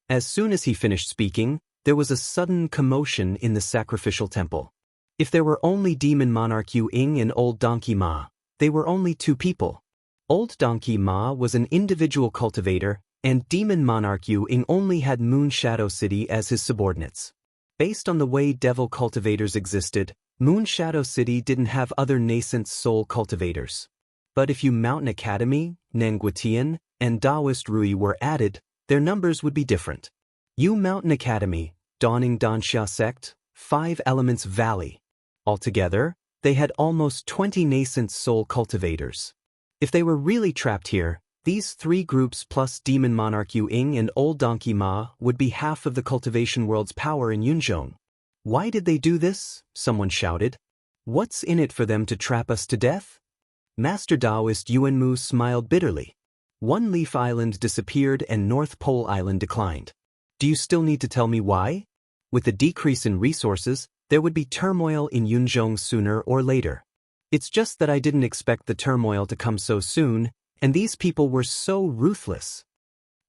As soon as he finished speaking, there was a sudden commotion in the sacrificial temple. If there were only Demon Monarch Yu Ing and Old Donkey Ma, they were only two people. Old Donkey Ma was an individual cultivator, and Demon Monarch Yu Ing only had Moon Shadow City as his subordinates. Based on the way devil cultivators existed, Moon Shadow City didn't have other nascent soul cultivators. But if Yu Mountain Academy, Nanguitian, and Daoist Rui were added, their numbers would be different. Yu Mountain Academy, Dawning Danxia Sect, 5 Elements Valley. Altogether, they had almost 20 nascent soul cultivators. If they were really trapped here, these 3 groups plus Demon Monarch Yu Ing and Old Donkey Ma would be half of the cultivation world's power in Yunzhong. Why did they do this? Someone shouted. What's in it for them to trap us to death? Master Daoist Yuanmu smiled bitterly. One Leaf Island disappeared and North Pole Island declined. Do you still need to tell me why? With the decrease in resources, there would be turmoil in Yunzhong sooner or later. It's just that I didn't expect the turmoil to come so soon, and these people were so ruthless.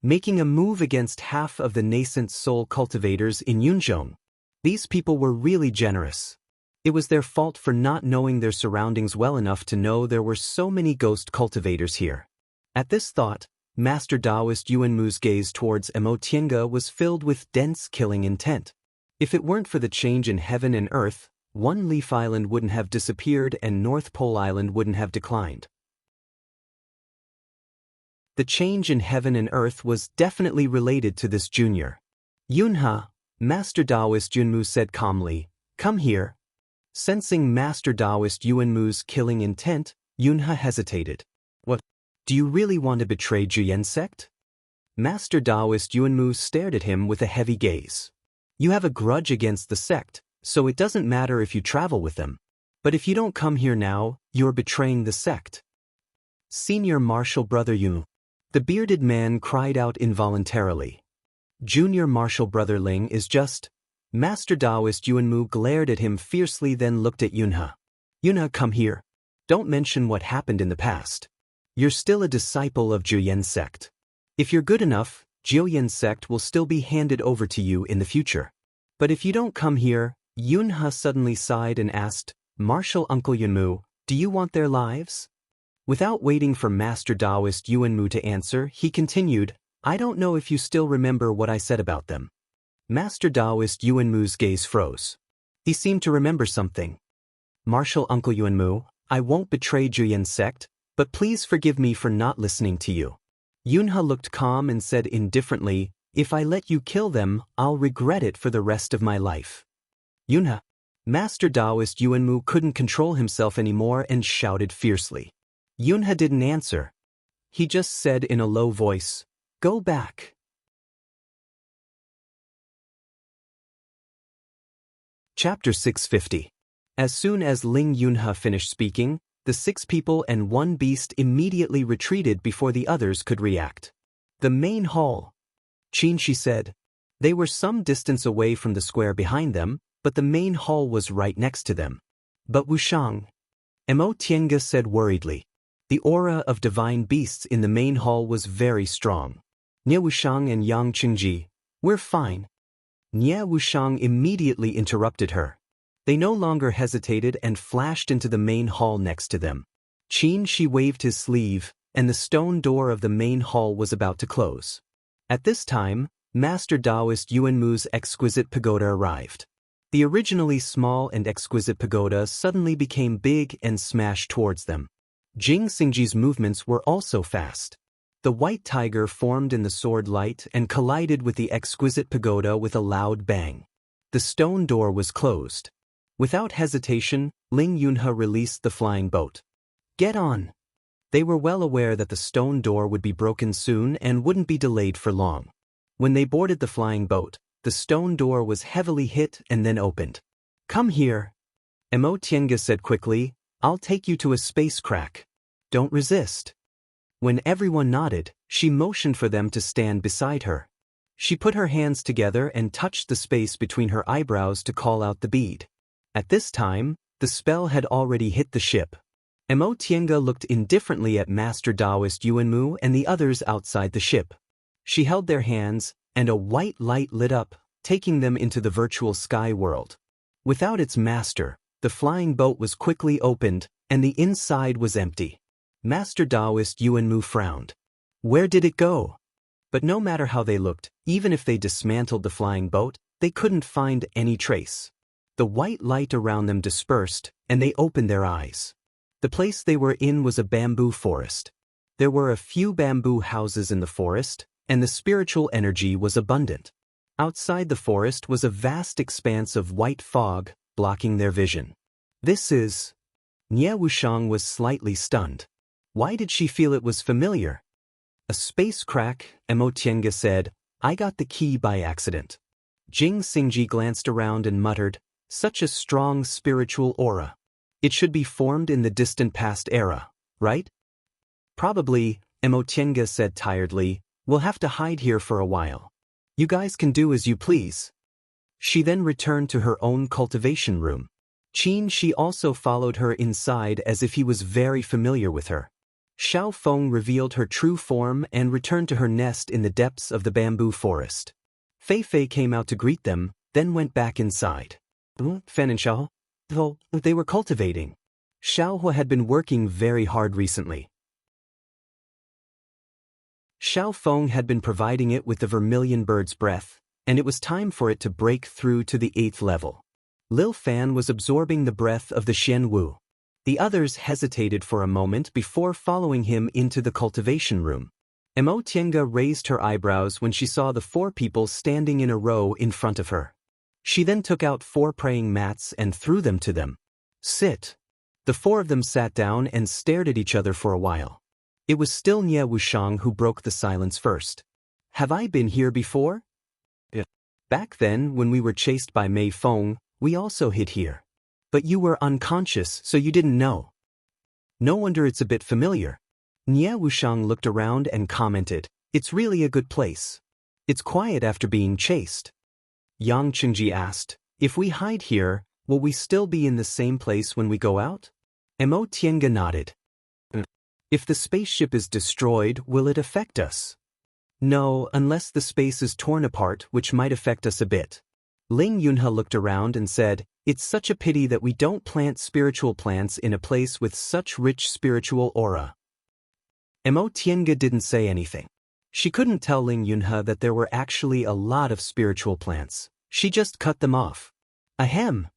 Making a move against half of the nascent soul cultivators in Yunzhong. These people were really generous. It was their fault for not knowing their surroundings well enough to know there were so many ghost cultivators here. At this thought, Master Daoist Yuanmu's gaze towards Emotienga was filled with dense killing intent. If it weren't for the change in heaven and earth, One Leaf Island wouldn't have disappeared and North Pole Island wouldn't have declined. The change in heaven and earth was definitely related to this junior. Yunha, Master Daoist Yunmu said calmly, "Come here." Sensing Master Daoist Yuanmu's killing intent, Yunha hesitated. What? Do you really want to betray Juyen sect? Master Daoist Yuanmu stared at him with a heavy gaze. You have a grudge against the sect, so it doesn't matter if you travel with them. But if you don't come here now, you're betraying the sect. Senior Martial Brother Yu. The bearded man cried out involuntarily. Junior Martial Brother Ling is just... Master Daoist Yuanmu glared at him fiercely, then looked at Yunha. Yunha, come here. Don't mention what happened in the past. You're still a disciple of Juyen sect. If you're good enough, Juyen sect will still be handed over to you in the future. But if you don't come here, Yunha suddenly sighed and asked, Martial Uncle Yunmu, do you want their lives? Without waiting for Master Daoist Yuanmu to answer, he continued, I don't know if you still remember what I said about them. Master Daoist Yuanmu's gaze froze. He seemed to remember something. Martial Uncle Yuanmu, I won't betray Juyen sect, but please forgive me for not listening to you. Yunha looked calm and said indifferently, if I let you kill them, I'll regret it for the rest of my life. Yunha. Master Daoist Yuanmu couldn't control himself anymore and shouted fiercely. Yunha didn't answer. He just said in a low voice, Go back. Chapter 650. As soon as Ling Yunha finished speaking, the 6 people and 1 beast immediately retreated before the others could react. The main hall. Xianxia said. They were some distance away from the square behind them, but the main hall was right next to them. But Wushang. Emotienga said worriedly. The aura of divine beasts in the main hall was very strong. Nie Wushang and Yang Qingji, we're fine. Nie Wushang immediately interrupted her. They no longer hesitated and flashed into the main hall next to them. Xianxia waved his sleeve, and the stone door of the main hall was about to close. At this time, Master Daoist Yuanmu's exquisite pagoda arrived. The originally small and exquisite pagoda suddenly became big and smashed towards them. Jing Xingji's movements were also fast. The white tiger formed in the sword light and collided with the exquisite pagoda with a loud bang. The stone door was closed. Without hesitation, Ling Yunha released the flying boat. Get on! They were well aware that the stone door would be broken soon and wouldn't be delayed for long. When they boarded the flying boat, the stone door was heavily hit and then opened. Come here. Emotienga said quickly, I'll take you to a space crack. Don't resist. When everyone nodded, she motioned for them to stand beside her. She put her hands together and touched the space between her eyebrows to call out the bead. At this time, the spell had already hit the ship. Mo Tiange looked indifferently at Master Daoist Yuanmu and the others outside the ship. She held their hands, and a white light lit up, taking them into the virtual sky world. Without its master, the flying boat was quickly opened, and the inside was empty. Master Daoist Yuanmu frowned. Where did it go? But no matter how they looked, even if they dismantled the flying boat, they couldn't find any trace. The white light around them dispersed, and they opened their eyes. The place they were in was a bamboo forest. There were a few bamboo houses in the forest, and the spiritual energy was abundant. Outside the forest was a vast expanse of white fog, blocking their vision. This is... Nie Wuxiang was slightly stunned. Why did she feel it was familiar? A space crack, Mo Tiange said. I got the key by accident. Jing Xingji glanced around and muttered, such a strong spiritual aura. It should be formed in the distant past era, right? Probably, Mo Tiange said tiredly. We'll have to hide here for a while. You guys can do as you please. She then returned to her own cultivation room. Qin Shi also followed her inside as if he was very familiar with her. Xiao Feng revealed her true form and returned to her nest in the depths of the bamboo forest. Fei Fei came out to greet them, then went back inside. Fan and Xiao? Oh, they were cultivating. Xiao had been working very hard recently. Xiao Feng had been providing it with the vermilion bird's breath, and it was time for it to break through to the 8th level. Lil Fan was absorbing the breath of the Xian Wu. The others hesitated for a moment before following him into the cultivation room. Mo Tiange raised her eyebrows when she saw the 4 people standing in a row in front of her. She then took out 4 praying mats and threw them to them. Sit. The 4 of them sat down and stared at each other for a while. It was still Nie Wuxiang who broke the silence first. Have I been here before? Yeah. Back then, when we were chased by Mei Feng, we also hid here. But you were unconscious, so you didn't know. No wonder it's a bit familiar. Nie Wuxiang looked around and commented, it's really a good place. It's quiet after being chased. Yang Qingji asked, if we hide here, will we still be in the same place when we go out? Mo Tiange nodded. If the spaceship is destroyed, will it affect us? No, unless the space is torn apart, which might affect us a bit. Ling Yunhe looked around and said, it's such a pity that we don't plant spiritual plants in a place with such rich spiritual aura. Mo Tiange didn't say anything. She couldn't tell Ling Yunhe that there were actually a lot of spiritual plants. She just cut them off. Ahem.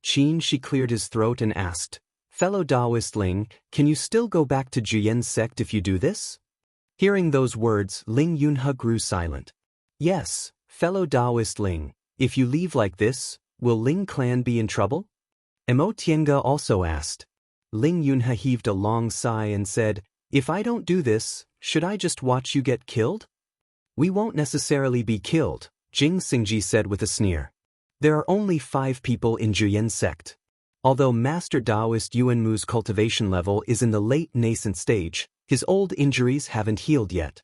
Qin Shi cleared his throat and asked, fellow Daoist Ling, can you still go back to Juyen's sect if you do this? Hearing those words, Ling Yunhe grew silent. Yes, fellow Daoist Ling, if you leave like this, will Ling clan be in trouble? Mo Tiange also asked. Ling Yunhe heaved a long sigh and said, if I don't do this, should I just watch you get killed? We won't necessarily be killed, Jing Xingji said with a sneer. There are only 5 people in Juyen's sect. Although Master Daoist Yuanmu's cultivation level is in the late nascent stage, his old injuries haven't healed yet.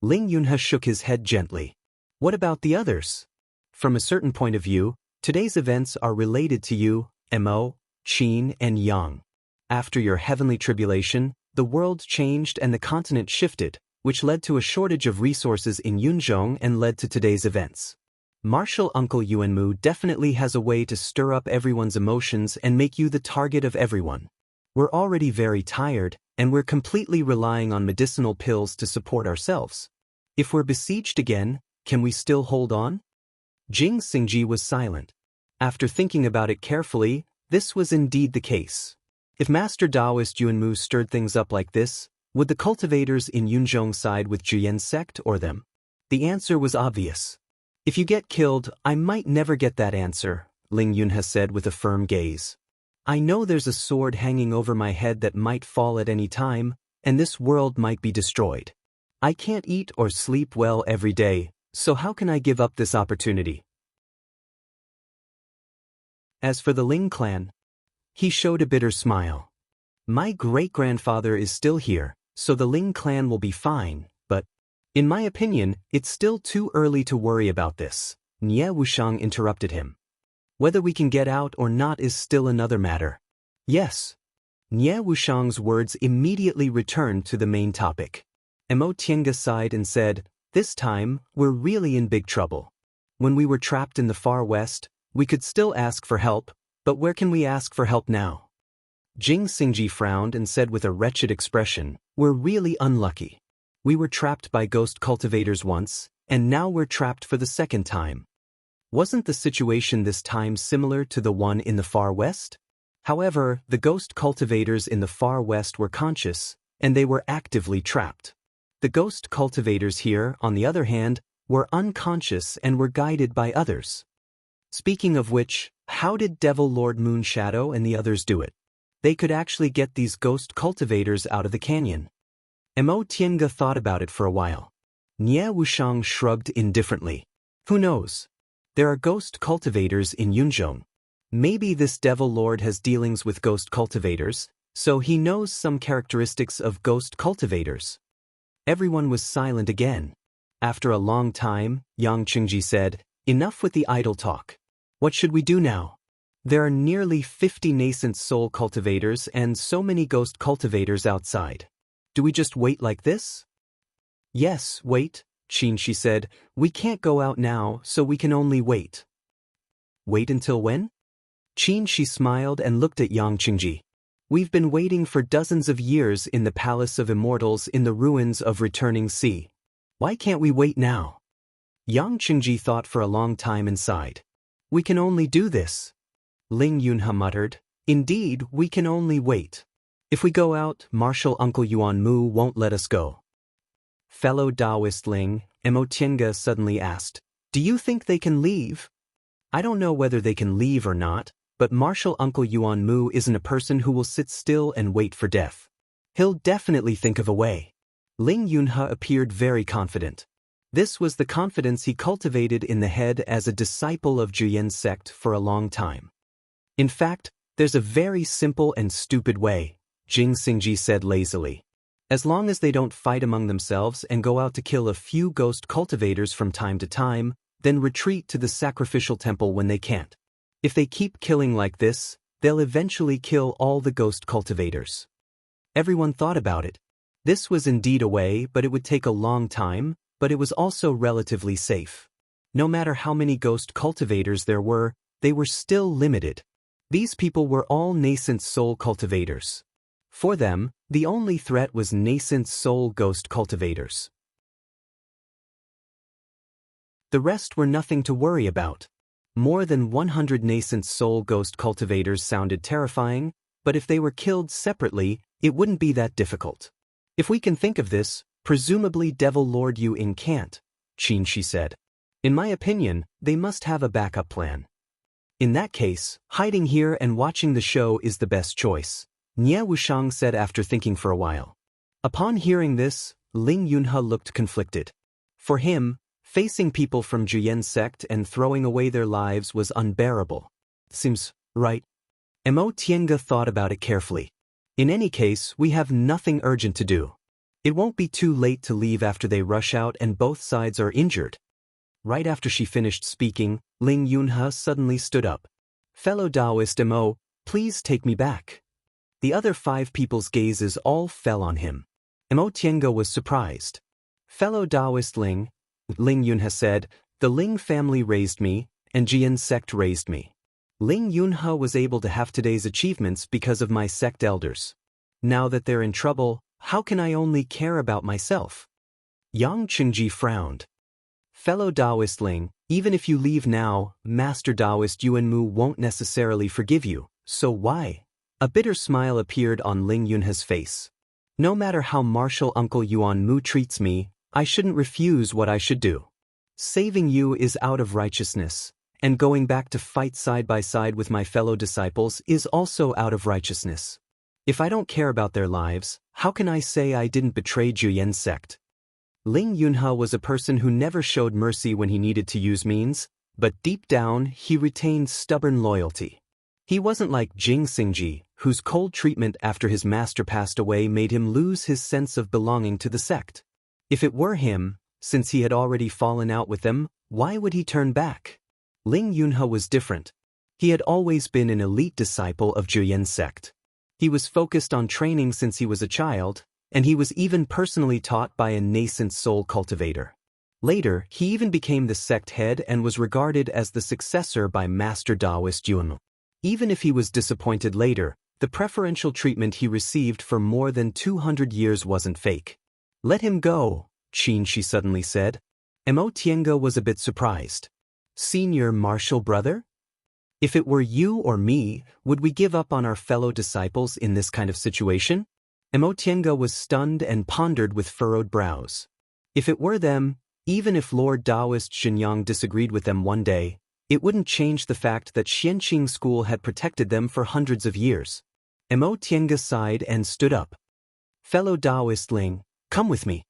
Ling Yunhe shook his head gently. What about the others? From a certain point of view, today's events are related to you, Mo, Qin, and Yang. After your heavenly tribulation, the world changed and the continent shifted, which led to a shortage of resources in Yunzhong and led to today's events. Martial Uncle Yuanmu definitely has a way to stir up everyone's emotions and make you the target of everyone. We're already very tired, and we're completely relying on medicinal pills to support ourselves. If we're besieged again, can we still hold on? Jing Xingji was silent. After thinking about it carefully, this was indeed the case. If Master Daoist Yuanmu stirred things up like this, would the cultivators in Yunzhong side with Juyen's sect or them? The answer was obvious. If you get killed, I might never get that answer, Ling Yunhe said with a firm gaze. I know there's a sword hanging over my head that might fall at any time, and this world might be destroyed. I can't eat or sleep well every day, so how can I give up this opportunity? As for the Ling clan, he showed a bitter smile. My great-grandfather is still here, so the Ling clan will be fine, but in my opinion, it's still too early to worry about this. Nie Wuxiang interrupted him. Whether we can get out or not is still another matter. Yes. Nie Wuxiang's words immediately returned to the main topic. Mo Tiange sighed and said, "This time, we're really in big trouble. When we were trapped in the far west, we could still ask for help, but where can we ask for help now?" Jing Xingji frowned and said with a wretched expression, "We're really unlucky. We were trapped by ghost cultivators once, and now we're trapped for the second time. Wasn't the situation this time similar to the one in the far west? However, the ghost cultivators in the far west were conscious, and they were actively trapped. The ghost cultivators here, on the other hand, were unconscious and were guided by others. Speaking of which, how did Devil Lord Moonshadow and the others do it? They could actually get these ghost cultivators out of the canyon." Mo Tiange thought about it for a while. Nie Wuxiang shrugged indifferently. "Who knows? There are ghost cultivators in Yunzhong. Maybe this Devil Lord has dealings with ghost cultivators, so he knows some characteristics of ghost cultivators." Everyone was silent again. After a long time, Yang Qingji said, "Enough with the idle talk. What should we do now? There are nearly 50 nascent soul cultivators and so many ghost cultivators outside. Do we just wait like this?" "Yes, wait," Xianxia said. "We can't go out now, so we can only wait." "Wait until when?" Xianxia smiled and looked at Yang Qingji. "We've been waiting for dozens of years in the Palace of Immortals in the ruins of Returning Sea. Why can't we wait now?" Yang Qingji thought for a long time and sighed. "We can only do this." Ling Yunhe muttered, "Indeed, we can only wait. If we go out, Martial Uncle Yuan Mu won't let us go." Fellow Daoist Ling, Mo Tiange suddenly asked, "Do you think they can leave?" "I don't know whether they can leave or not, but Martial Uncle Yuan Mu isn't a person who will sit still and wait for death. He'll definitely think of a way." Ling Yunhe appeared very confident. This was the confidence he cultivated in the head as a disciple of Juyen's sect for a long time. "In fact, there's a very simple and stupid way," Jing Xingji said lazily. "As long as they don't fight among themselves and go out to kill a few ghost cultivators from time to time, then retreat to the sacrificial temple when they can't. If they keep killing like this, they'll eventually kill all the ghost cultivators." Everyone thought about it. This was indeed a way, but it would take a long time, but it was also relatively safe. No matter how many ghost cultivators there were, they were still limited. These people were all nascent soul cultivators. For them, the only threat was nascent soul ghost cultivators. The rest were nothing to worry about. More than 100 nascent soul ghost cultivators sounded terrifying, but if they were killed separately, it wouldn't be that difficult. "If we can think of this, presumably Devil Lord Yu Ying can't," Xianxia said. "In my opinion, they must have a backup plan. In that case, hiding here and watching the show is the best choice," Nie Wuxiang said after thinking for a while. Upon hearing this, Ling Yunhe looked conflicted. For him, facing people from Juyen's sect and throwing away their lives was unbearable. "Seems right." Mo Tiange thought about it carefully. "In any case, we have nothing urgent to do. It won't be too late to leave after they rush out and both sides are injured." Right after she finished speaking, Ling Yunhe suddenly stood up. "Fellow Daoist Mo, please take me back." The other 5 people's gazes all fell on him. Mo Tiange was surprised. "Fellow Daoist Ling," Ling Yunhe said, "the Ling family raised me, and Jian's sect raised me. Ling Yunhe was able to have today's achievements because of my sect elders. Now that they're in trouble, how can I only care about myself?" Yang Qingji frowned. "Fellow Daoist Ling, even if you leave now, Master Daoist Yuan Mu won't necessarily forgive you, so why?" A bitter smile appeared on Ling Yunhe's face. "No matter how martial Uncle Yuan Mu treats me, I shouldn't refuse what I should do. Saving you is out of righteousness, and going back to fight side by side with my fellow disciples is also out of righteousness. If I don't care about their lives, how can I say I didn't betray Juyen's sect?" Ling Yunhe was a person who never showed mercy when he needed to use means, but deep down he retained stubborn loyalty. He wasn't like Jing Xingji, whose cold treatment after his master passed away made him lose his sense of belonging to the sect. If it were him, since he had already fallen out with them, why would he turn back? Ling Yunhe was different. He had always been an elite disciple of Zhiyan's sect. He was focused on training since he was a child, and he was even personally taught by a nascent soul cultivator. Later, he even became the sect head and was regarded as the successor by Master Daoist Yuanmu. Even if he was disappointed later, the preferential treatment he received for more than 200 years wasn't fake. Let him go, Xianxia suddenly said. Mo Tiange was a bit surprised. Senior martial brother? If it were you or me, would we give up on our fellow disciples in this kind of situation? Mo Tiange was stunned and pondered with furrowed brows. If it were them, even if Lord Daoist Xianyang disagreed with them one day, it wouldn't change the fact that Xianqing School had protected them for hundreds of years. Mo Tiange sighed and stood up. Fellow Daoist Ling, come with me.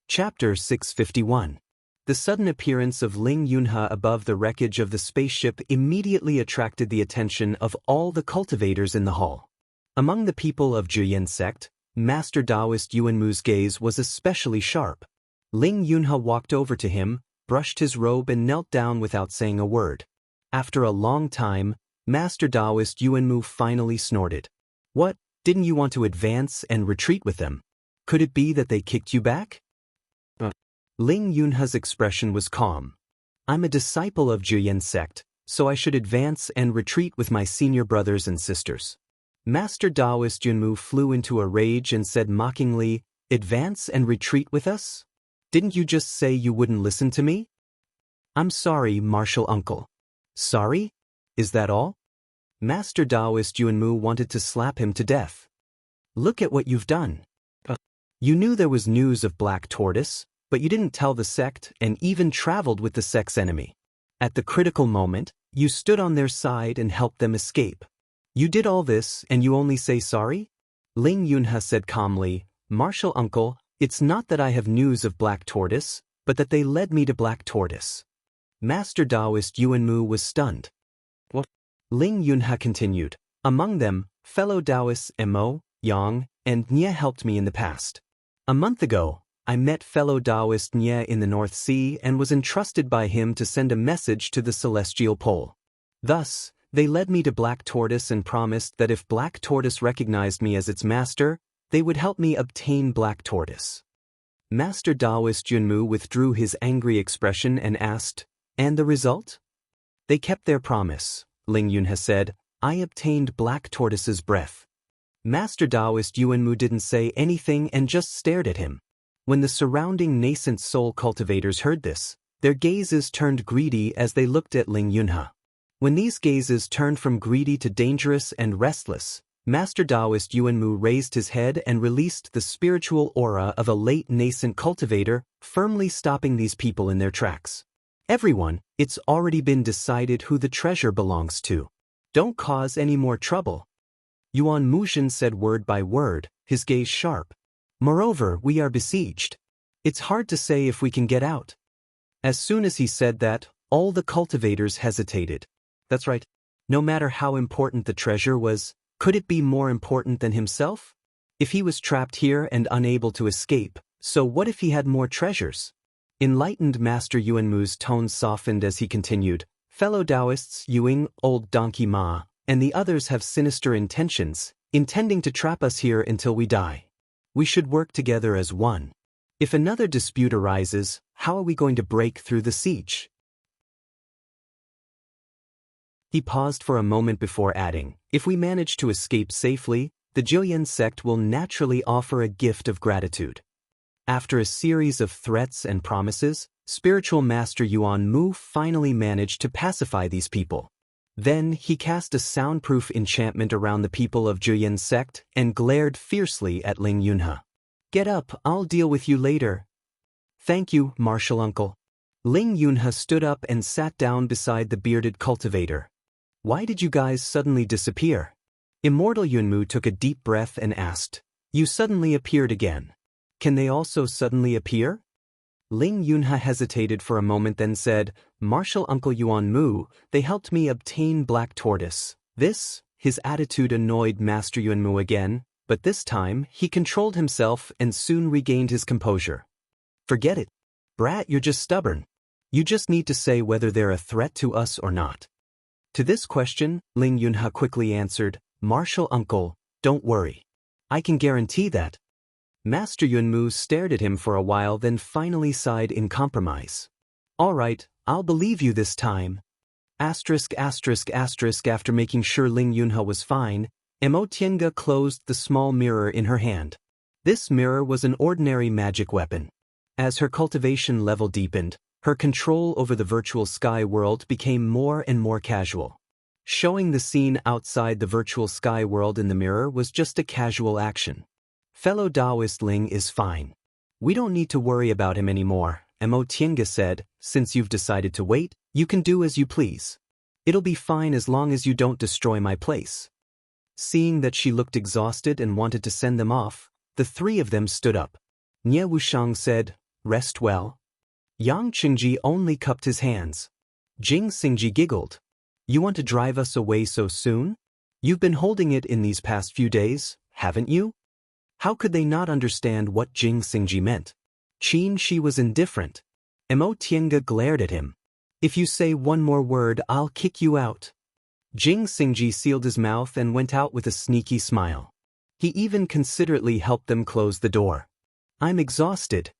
Chapter 651. The sudden appearance of Ling Yunhe above the wreckage of the spaceship immediately attracted the attention of all the cultivators in the hall. Among the people of Zhiyan's sect, Master Daoist Yuanmu's gaze was especially sharp. Ling Yunhe walked over to him, brushed his robe and knelt down without saying a word. After a long time, Master Daoist Yuanmu finally snorted. What, didn't you want to advance and retreat with them? Could it be that they kicked you back? Ling Yunhe's expression was calm. I'm a disciple of Zhiyan's sect, so I should advance and retreat with my senior brothers and sisters. Master Daoist Yuanmu flew into a rage and said mockingly, advance and retreat with us? Didn't you just say you wouldn't listen to me? I'm sorry, martial uncle. Sorry? Is that all? Master Daoist Yuanmu wanted to slap him to death. Look at what you've done. You knew there was news of Black Tortoise, but you didn't tell the sect and even traveled with the sect's enemy. At the critical moment, you stood on their side and helped them escape. You did all this and you only say sorry? Ling Yunhe said calmly, Martial uncle, it's not that I have news of Black Tortoise, but that they led me to Black Tortoise. Master Daoist Yuanmu was stunned. What? Ling Yunhe continued, among them, fellow Daoists Mo, Yang, and Nye helped me in the past. A month ago, I met fellow Daoist Nye in the North Sea and was entrusted by him to send a message to the Celestial Pole. Thus, they led me to Black Tortoise and promised that if Black Tortoise recognized me as its master, they would help me obtain Black Tortoise. Master Daoist Yuanmu withdrew his angry expression and asked, and the result? They kept their promise, Ling Yunhe said, I obtained Black Tortoise's breath. Master Daoist Yuanmu didn't say anything and just stared at him. When the surrounding nascent soul cultivators heard this, their gazes turned greedy as they looked at Ling Yunhe. When these gazes turned from greedy to dangerous and restless, Master Daoist Yuanmu raised his head and released the spiritual aura of a late nascent cultivator, firmly stopping these people in their tracks. Everyone, it's already been decided who the treasure belongs to. Don't cause any more trouble. Yuan Muzhen said word by word, his gaze sharp. Moreover, we are besieged. It's hard to say if we can get out. As soon as he said that, all the cultivators hesitated. That's right. No matter how important the treasure was, could it be more important than himself? If he was trapped here and unable to escape, so what if he had more treasures? Enlightened Master Yuanmu's tone softened as he continued, fellow Daoists Yuing, old donkey Ma, and the others have sinister intentions, intending to trap us here until we die. We should work together as one. If another dispute arises, how are we going to break through the siege? He paused for a moment before adding, if we manage to escape safely, the Zhiyan sect will naturally offer a gift of gratitude. After a series of threats and promises, spiritual master Yuan Mu finally managed to pacify these people. Then he cast a soundproof enchantment around the people of Zhiyan sect and glared fiercely at Ling Yunhe. Get up, I'll deal with you later. Thank you, martial uncle. Ling Yunhe stood up and sat down beside the bearded cultivator. Why did you guys suddenly disappear? Immortal Yuanmu took a deep breath and asked, you suddenly appeared again. Can they also suddenly appear? Ling Yunhe hesitated for a moment then said, Martial Uncle Yuan Mu, they helped me obtain Black Tortoise. His attitude annoyed Master Yuan Mu again, but this time he controlled himself and soon regained his composure. Forget it. Brat, you're just stubborn. You just need to say whether they're a threat to us or not. To this question, Ling Yunhe quickly answered, Martial Uncle, don't worry. I can guarantee that. Master Yunmu stared at him for a while then finally sighed in compromise. All right, I'll believe you this time. After making sure Ling Yunhe was fine, Emotienga closed the small mirror in her hand. This mirror was an ordinary magic weapon. As her cultivation level deepened, her control over the virtual sky world became more and more casual. Showing the scene outside the virtual sky world in the mirror was just a casual action. Fellow Daoist Ling is fine. We don't need to worry about him anymore, Emotienga said. Since you've decided to wait, you can do as you please. It'll be fine as long as you don't destroy my place. Seeing that she looked exhausted and wanted to send them off, the three of them stood up. Nie Wuxiang said, Rest well. Yang Qingji only cupped his hands. Jing Xingji giggled. You want to drive us away so soon? You've been holding it in these past few days, haven't you? How could they not understand what Jing Xingji meant? Qin Shi was indifferent. Emotienga glared at him. If you say one more word, I'll kick you out. Jing Xingji sealed his mouth and went out with a sneaky smile. He even considerately helped them close the door. I'm exhausted.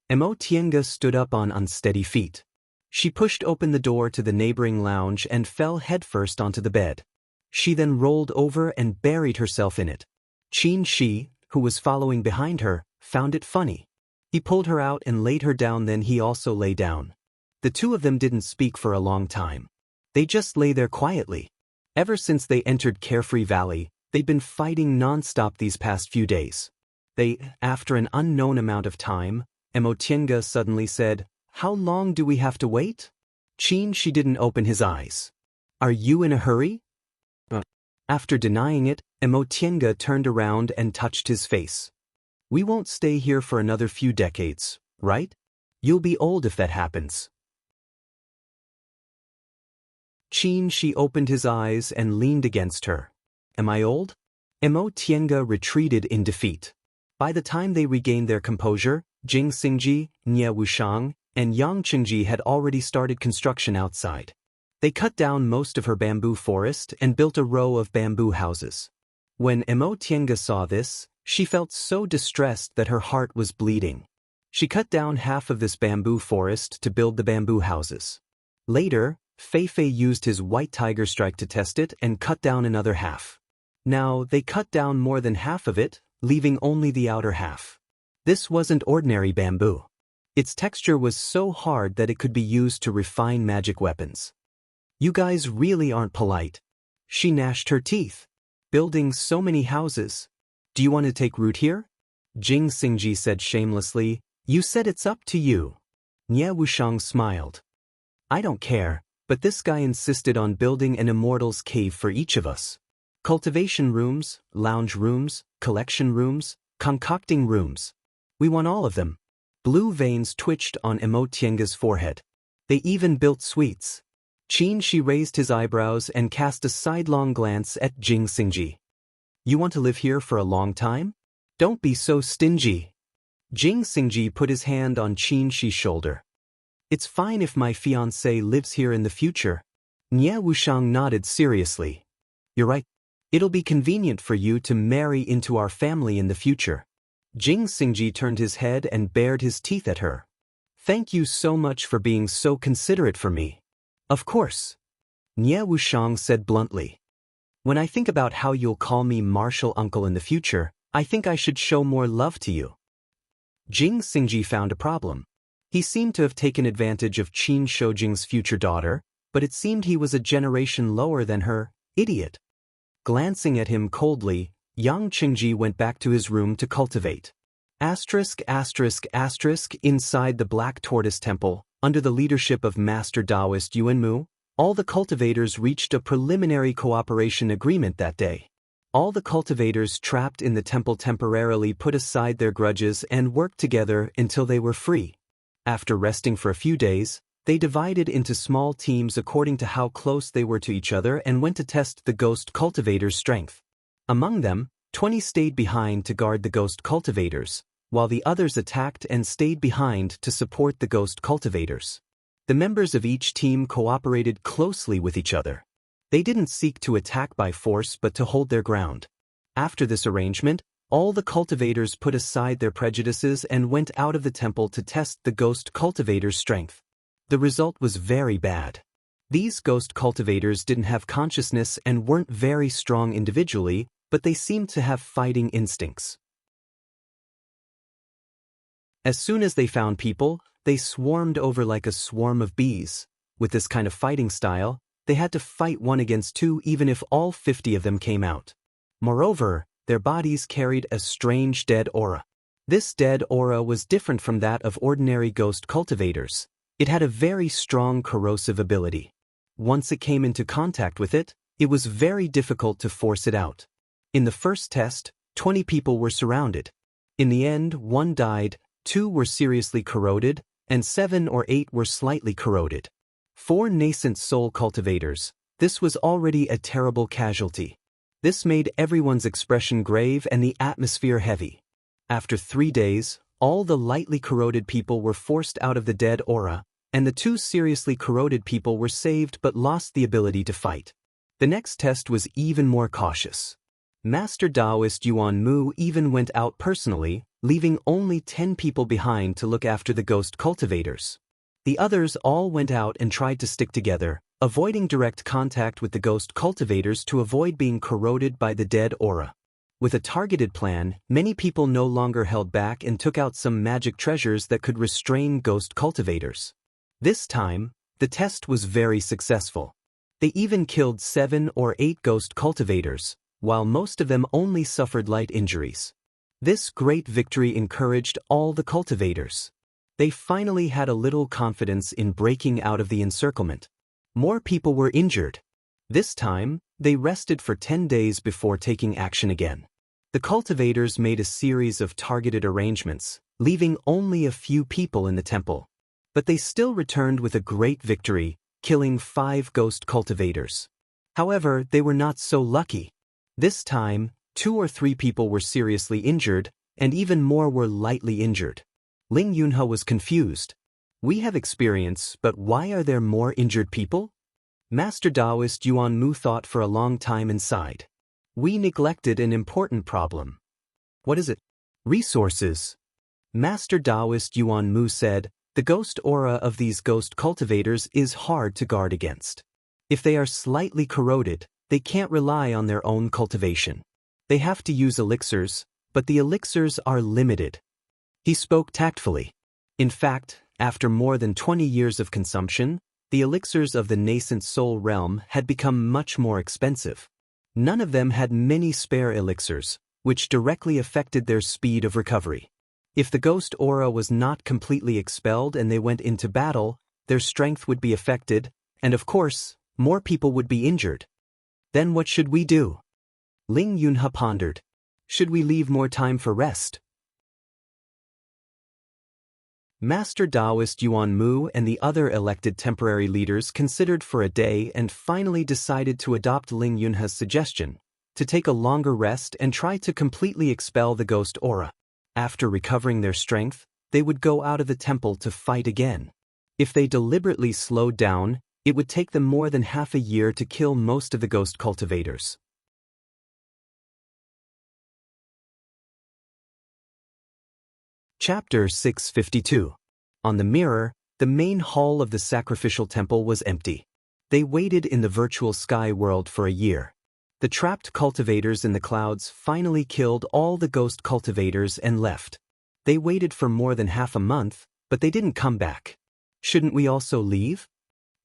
Emotienga stood up on unsteady feet. She pushed open the door to the neighboring lounge and fell headfirst onto the bed. She then rolled over and buried herself in it. Qin Shi, who was following behind her, found it funny. He pulled her out and laid her down, then he also lay down. The two of them didn't speak for a long time. They just lay there quietly. Ever since they entered Carefree Valley, they'd been fighting non-stop these past few days. After an unknown amount of time, Emotienga suddenly said, How long do we have to wait? Qin Shi didn't open his eyes. Are you in a hurry? After denying it, Emotienga turned around and touched his face. We won't stay here for another few decades, right? You'll be old if that happens. Qin Shi opened his eyes and leaned against her. Am I old? Emotienga retreated in defeat. By the time they regained their composure, Jing Xingji, Nie Wuxiang, and Yang Qingji had already started construction outside. They cut down most of her bamboo forest and built a row of bamboo houses. When Emotienga saw this, she felt so distressed that her heart was bleeding. She cut down half of this bamboo forest to build the bamboo houses. Later, Fei Fei used his white tiger strike to test it and cut down another half. Now, they cut down more than half of it, leaving only the outer half. This wasn't ordinary bamboo. Its texture was so hard that it could be used to refine magic weapons. You guys really aren't polite. She gnashed her teeth. Building so many houses. Do you want to take root here? Jing Xingji said shamelessly, You said it's up to you. Nie Wuxiang smiled. I don't care, but this guy insisted on building an immortal's cave for each of us. Cultivation rooms, lounge rooms, collection rooms, concocting rooms. We want all of them. Blue veins twitched on Emotienga's forehead. They even built suites. Qin Shi raised his eyebrows and cast a sidelong glance at Jing Xingji. You want to live here for a long time? Don't be so stingy. Jing Xingji put his hand on Qin Shi's shoulder. It's fine if my fiancé lives here in the future. Nie Wuxiang nodded seriously. You're right. It'll be convenient for you to marry into our family in the future. Jing Xingji turned his head and bared his teeth at her. Thank you so much for being so considerate for me. Of course. Nie Wuxiang said bluntly. When I think about how you'll call me Martial Uncle in the future, I think I should show more love to you. Jing Xingji found a problem. He seemed to have taken advantage of Qin Shoujing's future daughter, but it seemed he was a generation lower than her. Idiot. Glancing at him coldly, Yang Qingji went back to his room to cultivate. Inside the Black Tortoise Temple, under the leadership of Master Daoist Yuanmu, all the cultivators reached a preliminary cooperation agreement that day. All the cultivators trapped in the temple temporarily put aside their grudges and worked together until they were free. After resting for a few days, they divided into small teams according to how close they were to each other and went to test the ghost cultivators' strength. Among them, 20 stayed behind to guard the ghost cultivators, while the others attacked and stayed behind to support the ghost cultivators. The members of each team cooperated closely with each other. They didn't seek to attack by force but to hold their ground. After this arrangement, all the cultivators put aside their prejudices and went out of the temple to test the ghost cultivators' strength. The result was very bad. These ghost cultivators didn't have consciousness and weren't very strong individually, but they seemed to have fighting instincts. As soon as they found people, they swarmed over like a swarm of bees. With this kind of fighting style, they had to fight 1 against 2 even if all 50 of them came out. Moreover, their bodies carried a strange dead aura. This dead aura was different from that of ordinary ghost cultivators. It had a very strong corrosive ability. Once it came into contact with it, it was very difficult to force it out. In the first test, 20 people were surrounded. In the end, 1 died, 2 were seriously corroded, and 7 or 8 were slightly corroded. 4 nascent soul cultivators. This was already a terrible casualty. This made everyone's expression grave and the atmosphere heavy. After 3 days, all the lightly corroded people were forced out of the dead aura, and the 2 seriously corroded people were saved but lost the ability to fight. The next test was even more cautious. Master Daoist Yuan Mu even went out personally, leaving only 10 people behind to look after the ghost cultivators. The others all went out and tried to stick together, avoiding direct contact with the ghost cultivators to avoid being corroded by the dead aura. With a targeted plan, many people no longer held back and took out some magic treasures that could restrain ghost cultivators. This time, the test was very successful. They even killed 7 or 8 ghost cultivators, while most of them only suffered light injuries. This great victory encouraged all the cultivators. They finally had a little confidence in breaking out of the encirclement. More people were injured. This time, they rested for 10 days before taking action again. The cultivators made a series of targeted arrangements, leaving only a few people in the temple. But they still returned with a great victory, killing 5 ghost cultivators. However, they were not so lucky. This time, 2 or 3 people were seriously injured, and even more were lightly injured. Ling Yunhe was confused. We have experience, but why are there more injured people? Master Daoist Yuan Mu thought for a long time and sighed. We neglected an important problem. What is it? Resources. Master Daoist Yuan Mu said, the ghost aura of these ghost cultivators is hard to guard against. If they are slightly corroded, they can't rely on their own cultivation. They have to use elixirs, but the elixirs are limited. He spoke tactfully. In fact, after more than 20 years of consumption, the elixirs of the nascent soul realm had become much more expensive. None of them had many spare elixirs, which directly affected their speed of recovery. If the ghost aura was not completely expelled and they went into battle, their strength would be affected, and of course, more people would be injured. Then what should we do? Ling Yunhe pondered. Should we leave more time for rest? Master Daoist Yuan Mu and the other elected temporary leaders considered for a day and finally decided to adopt Ling Yunhe's suggestion, to take a longer rest and try to completely expel the ghost aura. After recovering their strength, they would go out of the temple to fight again. If they deliberately slowed down, it would take them more than half a year to kill most of the ghost cultivators. Chapter 652. On the mirror, the main hall of the sacrificial temple was empty. They waited in the virtual sky world for a year. The trapped cultivators in the clouds finally killed all the ghost cultivators and left. They waited for more than half a month, but they didn't come back. Shouldn't we also leave?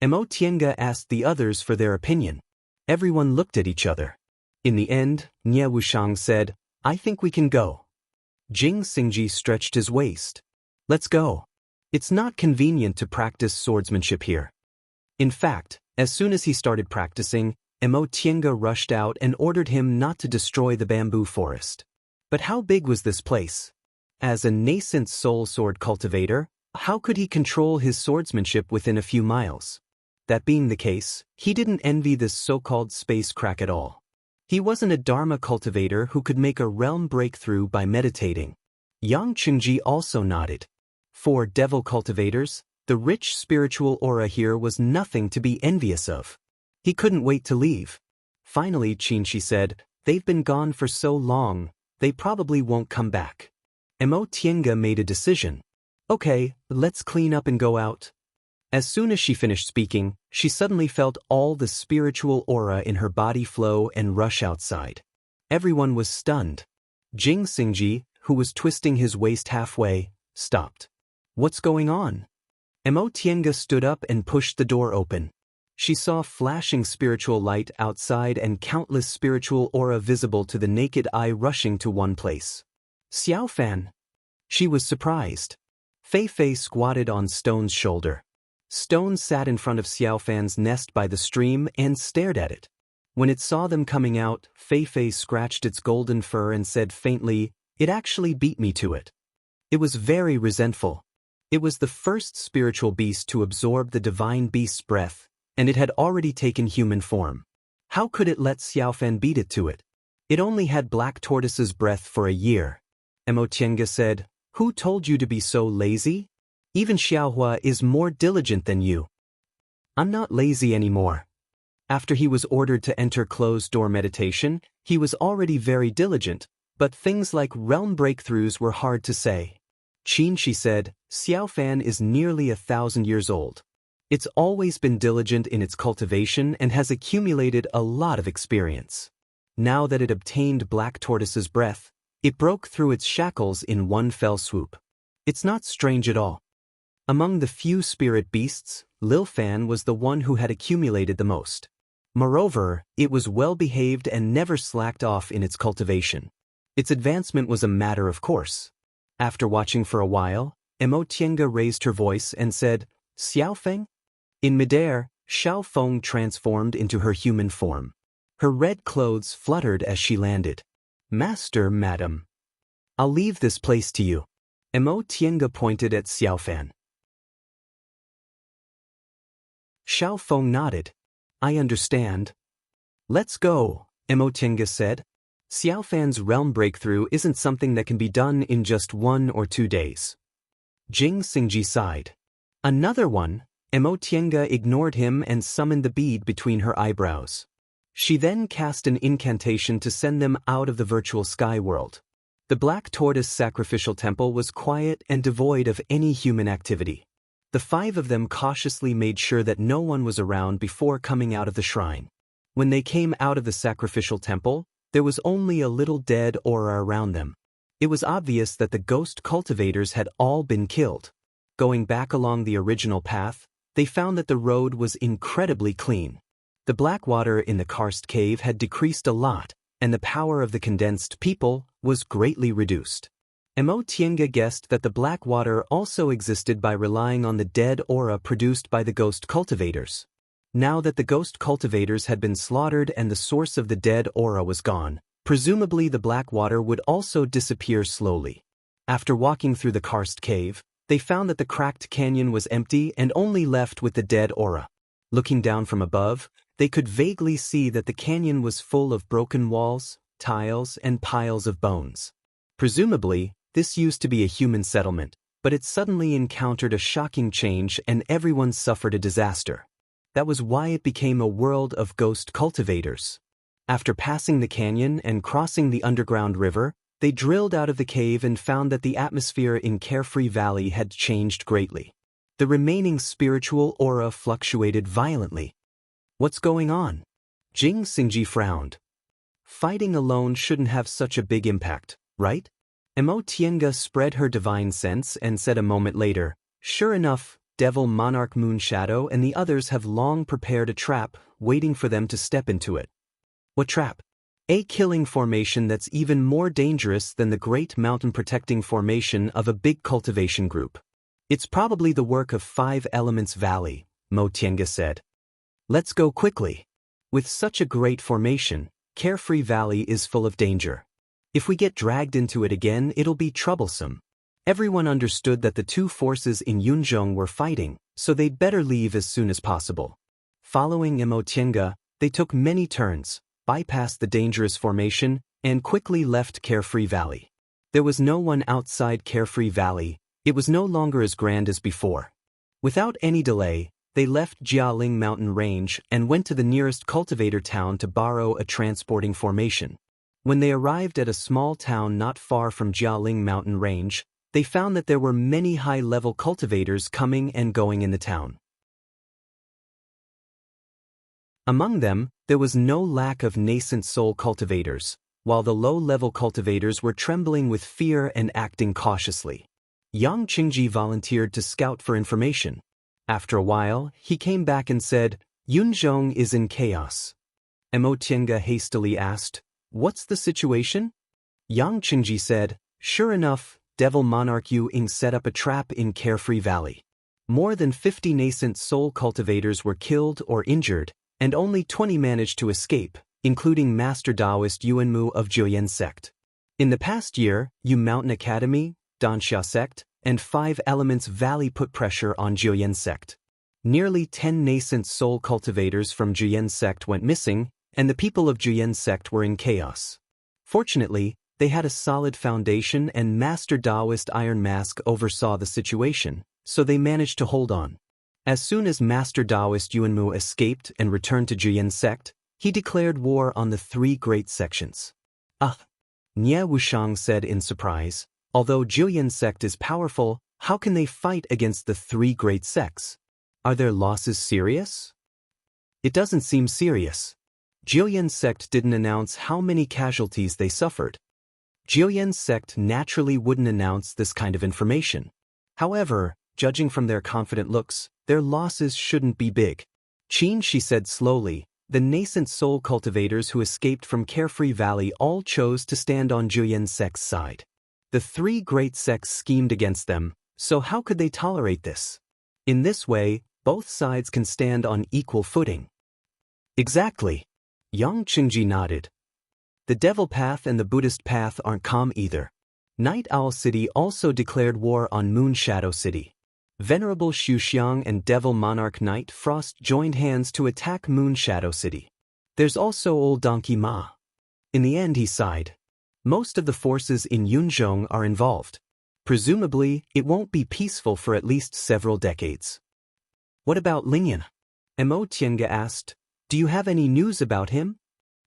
Tiange asked the others for their opinion. Everyone looked at each other. In the end, Nie Wushang said, I think we can go. Jing Xingji stretched his waist. Let's go. It's not convenient to practice swordsmanship here. In fact, as soon as he started practicing, Tiange rushed out and ordered him not to destroy the bamboo forest. But how big was this place? As a nascent soul sword cultivator, How could he control his swordsmanship within a few miles? That being the case, he didn't envy this so-called space crack at all. He wasn't a Dharma cultivator who could make a realm breakthrough by meditating. Yang Qingji also nodded. For devil cultivators, the rich spiritual aura here was nothing to be envious of. He couldn't wait to leave. Finally, Xianxia said, "They've been gone for so long, they probably won't come back." Mo Tiange made a decision. "Okay, let's clean up and go out." As soon as she finished speaking, she suddenly felt all the spiritual aura in her body flow and rush outside. Everyone was stunned. Jing Xingji, who was twisting his waist halfway, stopped. "What's going on?" Mo Tiange stood up and pushed the door open. She saw flashing spiritual light outside and countless spiritual aura visible to the naked eye rushing to one place. "Xiaofan." She was surprised. Fei Fei squatted on Stone's shoulder. Stone sat in front of Xiaofan's nest by the stream and stared at it. When it saw them coming out, Fei Fei scratched its golden fur and said faintly, "It actually beat me to it." It was very resentful. It was the first spiritual beast to absorb the divine beast's breath, and it had already taken human form. How could it let Xiaofan beat it to it? It only had Black Tortoise's breath for a year. Mo Tiange said, "Who told you to be so lazy? Even Xiaohua is more diligent than you." "I'm not lazy anymore." After he was ordered to enter closed-door meditation, he was already very diligent, but things like realm breakthroughs were hard to say. Xianxia said, "Xiaofan is nearly 1,000 years old. It's always been diligent in its cultivation and has accumulated a lot of experience. Now that it obtained Black Tortoise's breath, it broke through its shackles in one fell swoop. It's not strange at all." Among the few spirit beasts, Lilfan was the one who had accumulated the most. Moreover, it was well-behaved and never slacked off in its cultivation. Its advancement was a matter of course. After watching for a while, Mo Tiange raised her voice and said, "Xiaofeng?" In midair, Xiao Feng transformed into her human form. Her red clothes fluttered as she landed. "Master, madam. I'll leave this place to you." Mo Tiange pointed at Xiaofan. Xiao Feng nodded. "I understand." "Let's go," Mo Tiange said. "Xiaofan's realm breakthrough isn't something that can be done in just 1 or 2 days." Jing Xingji sighed. "Another one?" Mo Tiange ignored him and summoned the bead between her eyebrows. She then cast an incantation to send them out of the virtual sky world. The Black Tortoise sacrificial temple was quiet and devoid of any human activity. The 5 of them cautiously made sure that no one was around before coming out of the shrine. When they came out of the sacrificial temple, there was only a little dead aura around them. It was obvious that the ghost cultivators had all been killed. Going back along the original path, they found that the road was incredibly clean. The black water in the karst cave had decreased a lot, and the power of the condensed people was greatly reduced. Mo Tiange guessed that the black water also existed by relying on the dead aura produced by the ghost cultivators. Now that the ghost cultivators had been slaughtered and the source of the dead aura was gone, presumably the black water would also disappear slowly. After walking through the karst cave, they found that the cracked canyon was empty and only left with the dead aura. Looking down from above, they could vaguely see that the canyon was full of broken walls, tiles, and piles of bones. Presumably, this used to be a human settlement, but it suddenly encountered a shocking change and everyone suffered a disaster. That was why it became a world of ghost cultivators. After passing the canyon and crossing the underground river, they drilled out of the cave and found that the atmosphere in Carefree Valley had changed greatly. The remaining spiritual aura fluctuated violently. "What's going on?" Jing Xingji frowned. "Fighting alone shouldn't have such a big impact, right?" Mo Tiange spread her divine sense and said a moment later, "Sure enough, Devil Monarch Moonshadow and the others have long prepared a trap, waiting for them to step into it." "What trap?" "A killing formation that's even more dangerous than the great mountain protecting formation of a big cultivation group. It's probably the work of 5 Elements Valley," Mo Tiange said. "Let's go quickly. With such a great formation, Carefree Valley is full of danger. If we get dragged into it again, it'll be troublesome." Everyone understood that the two forces in Yunzhong were fighting, so they'd better leave as soon as possible. Following Imotienga, they took many turns, bypassed the dangerous formation, and quickly left Carefree Valley. There was no one outside Carefree Valley. It was no longer as grand as before. Without any delay, they left Jialing Mountain Range and went to the nearest cultivator town to borrow a transporting formation. When they arrived at a small town not far from Jialing Mountain Range, they found that there were many high-level cultivators coming and going in the town. Among them, there was no lack of nascent soul cultivators, while the low-level cultivators were trembling with fear and acting cautiously. Yang Qingji volunteered to scout for information. After a while, he came back and said, "Yunzhong is in chaos." Imotienga hastily asked, "What's the situation?" Yang Qingji said, "Sure enough, Devil Monarch Yu Ying set up a trap in Carefree Valley. More than 50 nascent soul cultivators were killed or injured, and only 20 managed to escape, including Master Daoist Yuanmu of Juyan Sect. In the past year, Yu Mountain Academy, Danxia Sect, and 5 Elements Valley put pressure on Juyan Sect. Nearly 10 nascent soul cultivators from Juyan Sect went missing, and the people of Juyan Sect were in chaos. Fortunately, they had a solid foundation and Master Daoist Iron Mask oversaw the situation, so they managed to hold on. As soon as Master Daoist Yuanmu escaped and returned to Juyan Sect, he declared war on the 3 great sections." "Ah," Nie Wuxiang said in surprise, "although Juyan Sect is powerful, how can they fight against the 3 great sects? Are their losses serious?" "It doesn't seem serious. Juyan Sect didn't announce how many casualties they suffered. Juyan Sect naturally wouldn't announce this kind of information. However, judging from their confident looks, their losses shouldn't be big." "Qin," she said slowly, "the nascent soul cultivators who escaped from Carefree Valley all chose to stand on Juyan Sect's side. The 3 great sects schemed against them, so how could they tolerate this? In this way, both sides can stand on equal footing." "Exactly." Yang Qingji nodded. "The Devil Path and the Buddhist Path aren't calm either. Night Owl City also declared war on Moon Shadow City. Venerable Xuxiang and Devil Monarch Knight Frost joined hands to attack Moon Shadow City. There's also old Donkey Ma." In the end, he sighed. "Most of the forces in Yunzhong are involved. Presumably, it won't be peaceful for at least several decades." "What about Lingyan?" Imotienga asked. "Do you have any news about him?"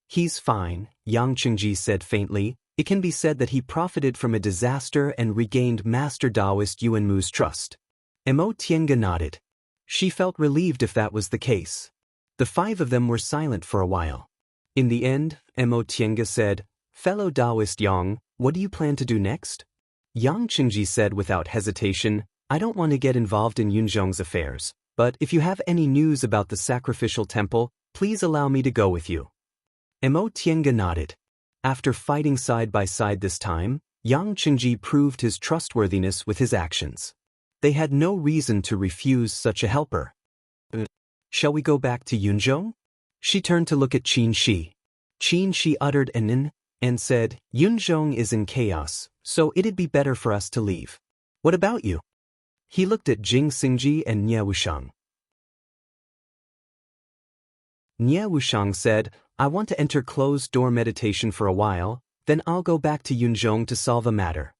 "He's fine," Yang Qingji said faintly. "It can be said that he profited from a disaster and regained Master Daoist Yuanmu's trust." Imotienga nodded. She felt relieved if that was the case. The 5 of them were silent for a while. In the end, Imotienga said, "Fellow Daoist Yang, what do you plan to do next?" Yang Qingji said without hesitation, "I don't want to get involved in Yunzhong's affairs, but if you have any news about the sacrificial temple, please allow me to go with you." Imotienga nodded. After fighting side by side this time, Yang Qingji proved his trustworthiness with his actions. They had no reason to refuse such a helper. "Shall we go back to Yunzhong?" She turned to look at Qin Shi. Qin Shi uttered an "n" and said, "Yunzhong is in chaos, so it'd be better for us to leave. What about you?" He looked at Jing Xingji and Nie Wuxiang. Nie Wuxiang said, "I want to enter closed-door meditation for a while, then I'll go back to Yunzhong to solve a matter."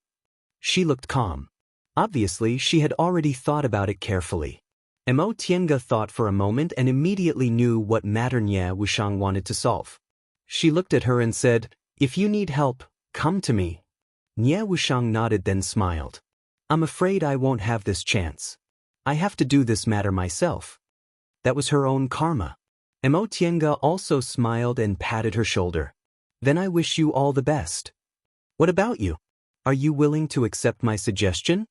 She looked calm. Obviously, she had already thought about it carefully. Imotienga thought for a moment and immediately knew what matter Nie Wuxiang wanted to solve. She looked at her and said, "If you need help, come to me." Nie Wuxiang nodded then smiled. "I'm afraid I won't have this chance. I have to do this matter myself." That was her own karma. Imotienga also smiled and patted her shoulder. "Then I wish you all the best. What about you? Are you willing to accept my suggestion?"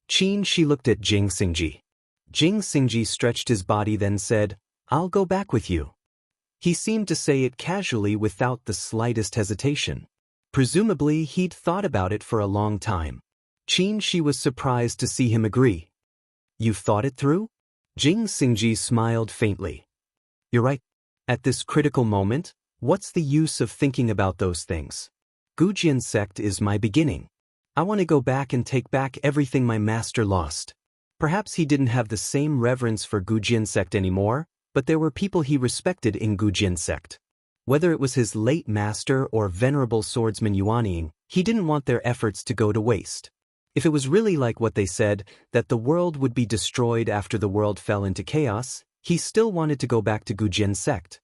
Qin Shi looked at Jing Xingji. Jing Xingji stretched his body then said, "I'll go back with you." He seemed to say it casually without the slightest hesitation. Presumably, he'd thought about it for a long time. Qin Shi was surprised to see him agree. "You've thought it through?" Jing Xingji smiled faintly. "You're right. At this critical moment, what's the use of thinking about those things? Gujian sect is my beginning. I want to go back and take back everything my master lost. Perhaps he didn't have the same reverence for Gujin sect anymore, but there were people he respected in Gujin sect. Whether it was his late master or venerable swordsman Yuanying, he didn't want their efforts to go to waste. If it was really like what they said, that the world would be destroyed after the world fell into chaos, he still wanted to go back to Gujin sect.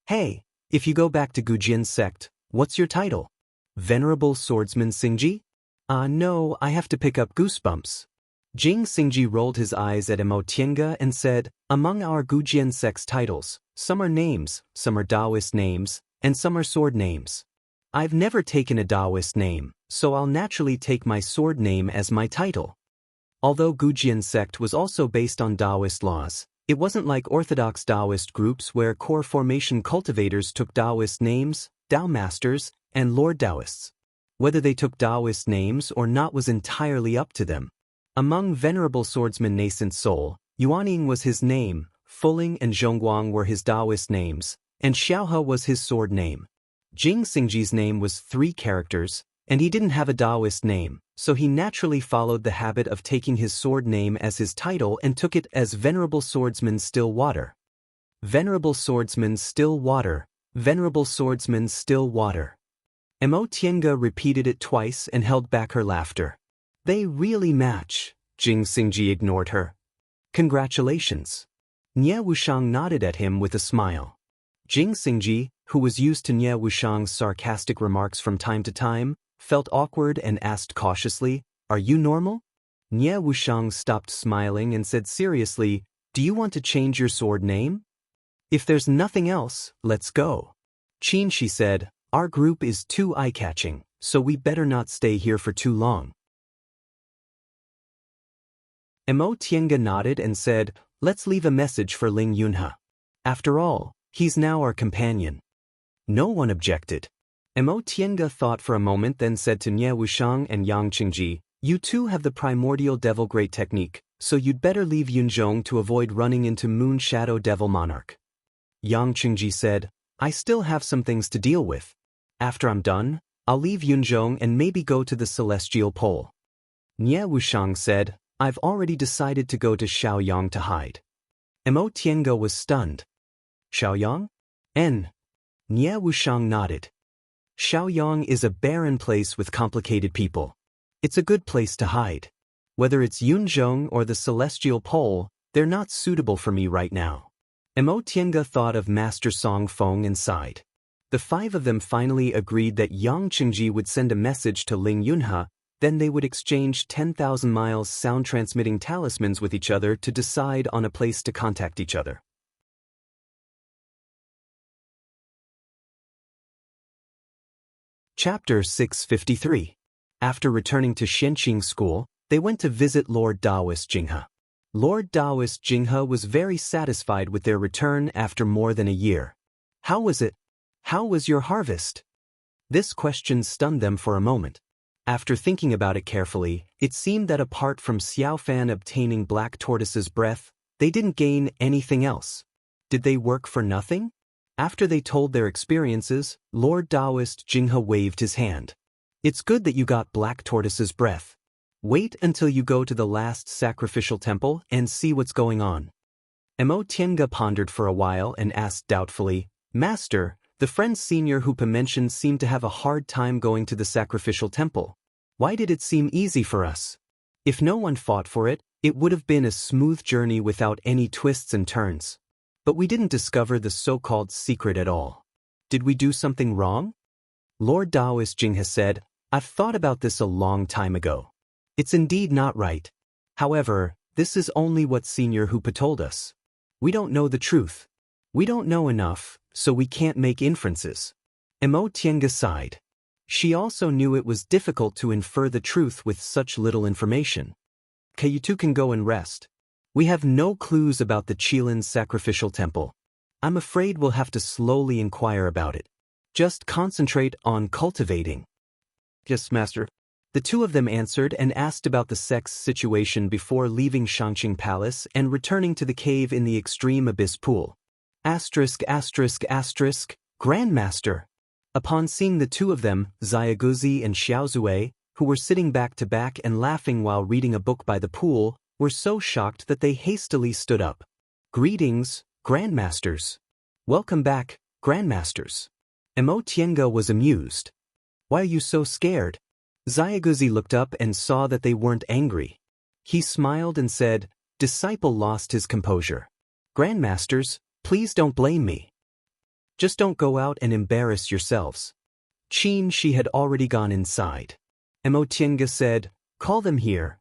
Hey, if you go back to Gujin sect, what's your title? Venerable Swordsman Xingji? No, I have to pick up goosebumps. Jing Xingji rolled his eyes at Imo Tiange and said, among our Gujin sect's titles, some are names, some are Daoist names, and some are sword names. I've never taken a Daoist name, so I'll naturally take my sword name as my title. Although Gujin sect was also based on Daoist laws, it wasn't like orthodox Daoist groups where core formation cultivators took Daoist names, Dao masters, and Lord Daoists. Whether they took Daoist names or not was entirely up to them. Among venerable swordsman Nascent Soul, Yuanying was his name, Fuling and Zhongguang were his Daoist names, and Xiaohe was his sword name. Jing Xingji's name was 3 characters, and he didn't have a Daoist name, so he naturally followed the habit of taking his sword name as his title and took it as Venerable Swordsman Still Water. Venerable Swordsman Still Water, Venerable Swordsman Still Water. Imo Tiange repeated it twice and held back her laughter. They really match. Jing Xingji ignored her. Congratulations. Nie Wushang nodded at him with a smile. Jing Xingji, who was used to Nie Wushang's sarcastic remarks from time to time, felt awkward and asked cautiously, are you normal? Nie Wushang stopped smiling and said seriously, do you want to change your sword name? If there's nothing else, let's go. Qin, she said, our group is too eye-catching, so we better not stay here for too long. Imo Tiange nodded and said, let's leave a message for Ling Yunhe. After all, he's now our companion. No one objected. Imo Tiange thought for a moment, then said to Nie Wushang and Yang Qingji, you two have the primordial devil great technique, so you'd better leave Yunzhong to avoid running into Moon Shadow Devil Monarch. Yang Qingji said, I still have some things to deal with. After I'm done, I'll leave Yunzhong and maybe go to the Celestial Pole. Nie Wushang said, I've already decided to go to Xiaoyang to hide. Imo Tiange was stunned. Xiaoyang? Nie Wushang nodded. Xiaoyang is a barren place with complicated people. It's a good place to hide. Whether it's Yunzhong or the Celestial Pole, they're not suitable for me right now. Imo Tiange thought of Master Song Feng and sighed. The 5 of them finally agreed that Yang Qingji would send a message to Ling Yunhe, then they would exchange 10,000 miles sound-transmitting talismans with each other to decide on a place to contact each other. Chapter 653. After returning to Xianxing School, they went to visit Lord Daoist Jinghe. Lord Daoist Jinghe was very satisfied with their return after more than a year. How was it? How was your harvest? This question stunned them for a moment. After thinking about it carefully, it seemed that apart from Xiaofan obtaining Black Tortoise's breath, they didn't gain anything else. Did they work for nothing? After they told their experiences, Lord Daoist Jinghe waved his hand. It's good that you got Black Tortoise's breath. Wait until you go to the last sacrificial temple and see what's going on. Imo Tiange pondered for a while and asked doubtfully, Master, the friend senior Hupa mentioned seemed to have a hard time going to the sacrificial temple. Why did it seem easy for us? If no one fought for it, it would have been a smooth journey without any twists and turns. But we didn't discover the so-called secret at all. Did we do something wrong? Lord Daoist Jinghe said, I've thought about this a long time ago. It's indeed not right. However, this is only what Senior Hupa told us. We don't know the truth. We don't know enough, so we can't make inferences. Imo Tiange sighed. She also knew it was difficult to infer the truth with such little information. Okay, you two can go and rest. We have no clues about the Qilin's sacrificial temple. I'm afraid we'll have to slowly inquire about it. Just concentrate on cultivating. Yes, Master. The 2 of them answered and asked about the sect's situation before leaving Shangqing Palace and returning to the cave in the extreme abyss pool. Grandmaster. Upon seeing the 2 of them, Xiaoguzi and Xiaozue, who were sitting back to back and laughing while reading a book by the pool, were so shocked that they hastily stood up. "Greetings, Grandmasters." "Welcome back, Grandmasters." Emotienga was amused. "Why are you so scared?" Xiaoguzi looked up and saw that they weren't angry. He smiled and said, "Disciple lost his composure. Grandmasters, please don't blame me. Just don't go out and embarrass yourselves." She had already gone inside. Emotienga said, "Call them here."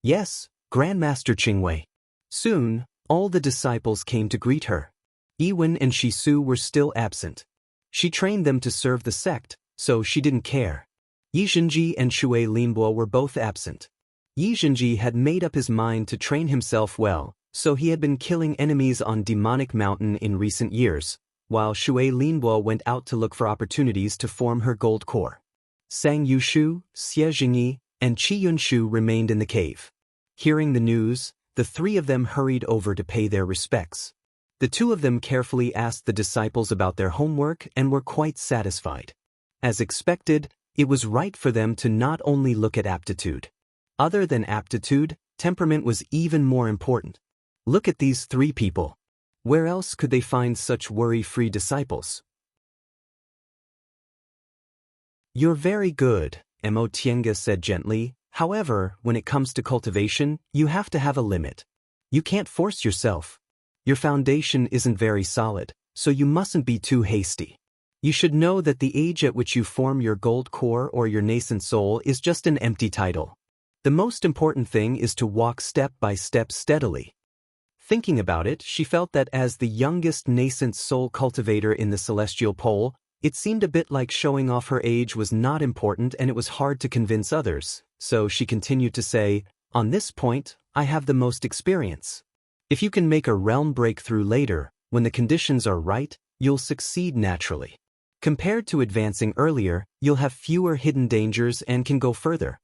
"Yes, Grandmaster Qingwei." Soon, all the disciples came to greet her. Yiwen and Shisu were still absent. She trained them to serve the sect, so she didn't care. Yizhenji and Shui Linbo were both absent. Yizhenji had made up his mind to train himself well, so he had been killing enemies on Demonic Mountain in recent years, while Shui Linbo went out to look for opportunities to form her gold core. Sang Yushu, Xie Jingyi, and Qi Yunshu remained in the cave. Hearing the news, the three of them hurried over to pay their respects. The two of them carefully asked the disciples about their homework and were quite satisfied. As expected, it was right for them to not only look at aptitude. Other than aptitude, temperament was even more important. Look at these three people. Where else could they find such worry-free disciples? "You're very good," Emotienga said gently. "However, when it comes to cultivation, you have to have a limit. You can't force yourself. Your foundation isn't very solid, so you mustn't be too hasty. You should know that the age at which you form your gold core or your nascent soul is just an empty title. The most important thing is to walk step by step steadily." Thinking about it, she felt that as the youngest nascent soul cultivator in the celestial pole, it seemed a bit like showing off her age was not important and it was hard to convince others, so she continued to say, "On this point, I have the most experience. If you can make a realm breakthrough later, when the conditions are right, you'll succeed naturally. Compared to advancing earlier, you'll have fewer hidden dangers and can go further."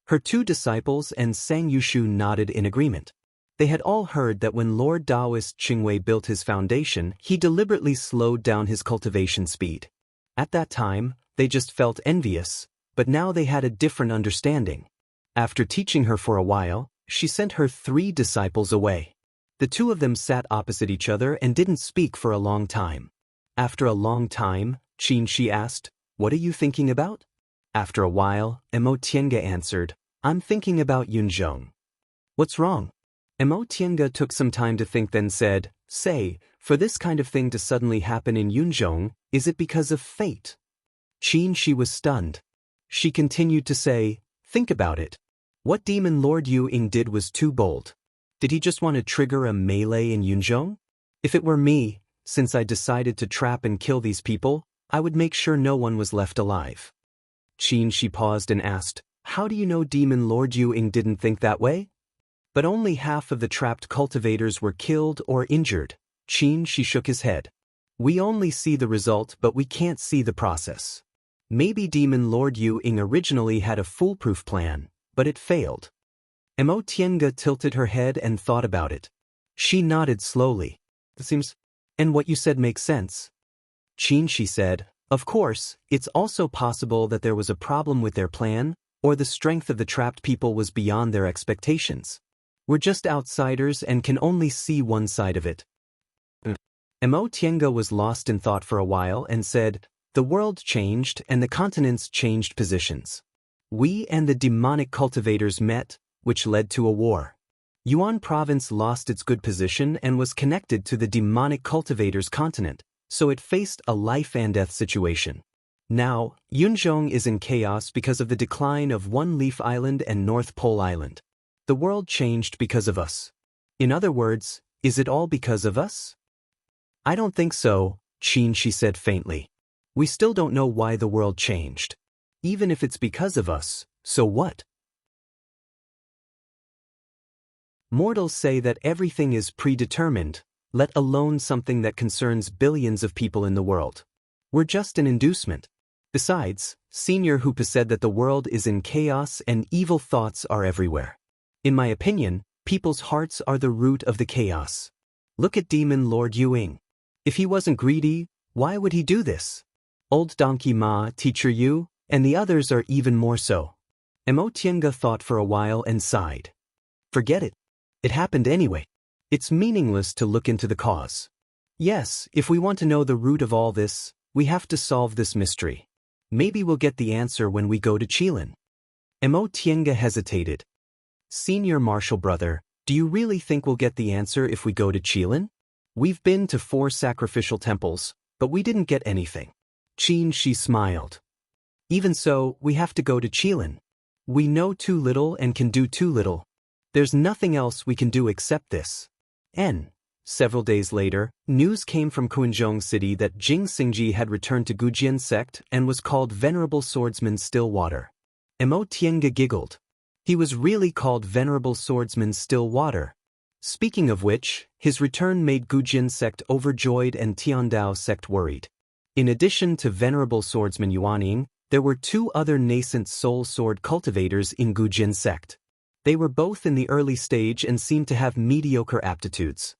Her two disciples and Sang Yushu nodded in agreement. They had all heard that when Lord Daoist Qingwei built his foundation, he deliberately slowed down his cultivation speed. At that time, they just felt envious, but now they had a different understanding. After teaching her for a while, she sent her 3 disciples away. The 2 of them sat opposite each other and didn't speak for a long time. After a long time, Xianxia asked, "What are you thinking about?" After a while, Emotienga answered, "I'm thinking about Yunzhong." "What's wrong?" Emotienga took some time to think, then said, "Say, for this kind of thing to suddenly happen in Yunzhong, is it because of fate?" Xianxia was stunned. She continued to say, "Think about it. What Demon Lord Yu Ying did was too bold. Did he just want to trigger a melee in Yunzhong? If it were me, since I decided to trap and kill these people, I would make sure no one was left alive." Xianxia paused and asked, "How do you know Demon Lord Yu Ying didn't think that way?" "But only half of the trapped cultivators were killed or injured." Xianxia shook his head. "We only see the result, but we can't see the process. Maybe Demon Lord Yu Ying originally had a foolproof plan, but it failed." Emotienga tilted her head and thought about it. She nodded slowly. "It seems, and what you said makes sense." Xianxia said, "Of course, it's also possible that there was a problem with their plan, or the strength of the trapped people was beyond their expectations. We're just outsiders and can only see one side of it." Emotienga was lost in thought for a while and said, "The world changed and the continents changed positions. We and the demonic cultivators met, which led to a war. Yuan province lost its good position and was connected to the demonic cultivators' continent, so it faced a life and death situation. Now, Yunzhong is in chaos because of the decline of One Leaf Island and North Pole Island. The world changed because of us. In other words, is it all because of us?" "I don't think so," Xianxia said faintly. "We still don't know why the world changed. Even if it's because of us, so what?" Mortals say that everything is predetermined, let alone something that concerns billions of people in the world. We're just an inducement. Besides, Senior Hoopa said that the world is in chaos and evil thoughts are everywhere. In my opinion, people's hearts are the root of the chaos. Look at Demon Lord Yu Ying. If he wasn't greedy, why would he do this? Old Donkey Ma, Teacher Yu, and the others are even more so. Tiange thought for a while and sighed. Forget it. It happened anyway. It's meaningless to look into the cause. Yes, if we want to know the root of all this, we have to solve this mystery. Maybe we'll get the answer when we go to Qilin. Tiange hesitated. Senior Marshal Brother, do you really think we'll get the answer if we go to Qilin? We've been to 4 sacrificial temples, but we didn't get anything. Xianxia smiled. Even so, we have to go to Qilin. We know too little and can do too little. There's nothing else we can do except this. Several days later, news came from Quanzhong City that Jing Xingji had returned to Gujian sect and was called Venerable Swordsman Stillwater. Tiange giggled. He was really called Venerable Swordsman Stillwater. Speaking of which, his return made Gujian sect overjoyed and Tiandao sect worried. In addition to Venerable Swordsman Yuanying, there were 2 other nascent soul sword cultivators in Gujian sect. They were both in the early stage and seemed to have mediocre aptitudes.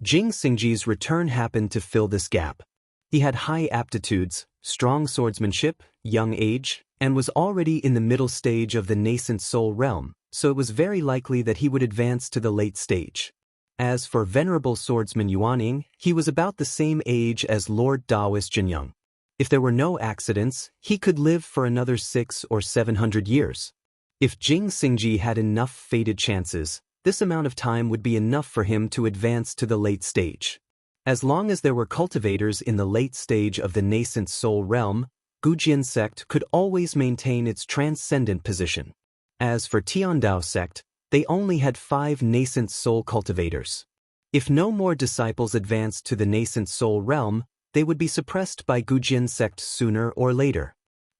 Jing Xingji's return happened to fill this gap. He had high aptitudes, strong swordsmanship, young age, and was already in the middle stage of the nascent soul realm, so it was very likely that he would advance to the late stage. As for Venerable Swordsman Yuanying, he was about the same age as Lord Daoist Jinyang. If there were no accidents, he could live for another 600 or 700 years. If Jing Xingji had enough fated chances, this amount of time would be enough for him to advance to the late stage. As long as there were cultivators in the late stage of the nascent soul realm, Gujian sect could always maintain its transcendent position. As for Tiandao sect, they only had 5 nascent soul cultivators. If no more disciples advanced to the nascent soul realm, they would be suppressed by Gujian sect sooner or later.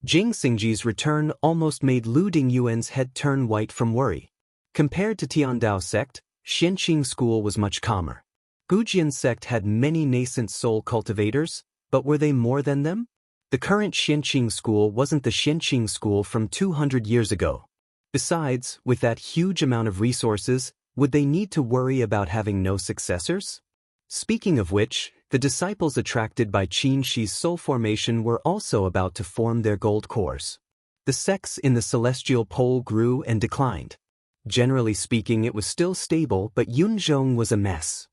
Jing Xingji's return almost made Lu Dingyuan's head turn white from worry. Compared to Tiandao sect, Xianxia school was much calmer. Gujian sect had many nascent soul cultivators, but were they more than them? The current Xianxia school wasn't the Xianxia school from 200 years ago. Besides, with that huge amount of resources, would they need to worry about having no successors? Speaking of which, the disciples attracted by Qianxi's soul formation were also about to form their gold cores. The sects in the celestial pole grew and declined. Generally speaking, it was still stable, but Yunzhong was a mess.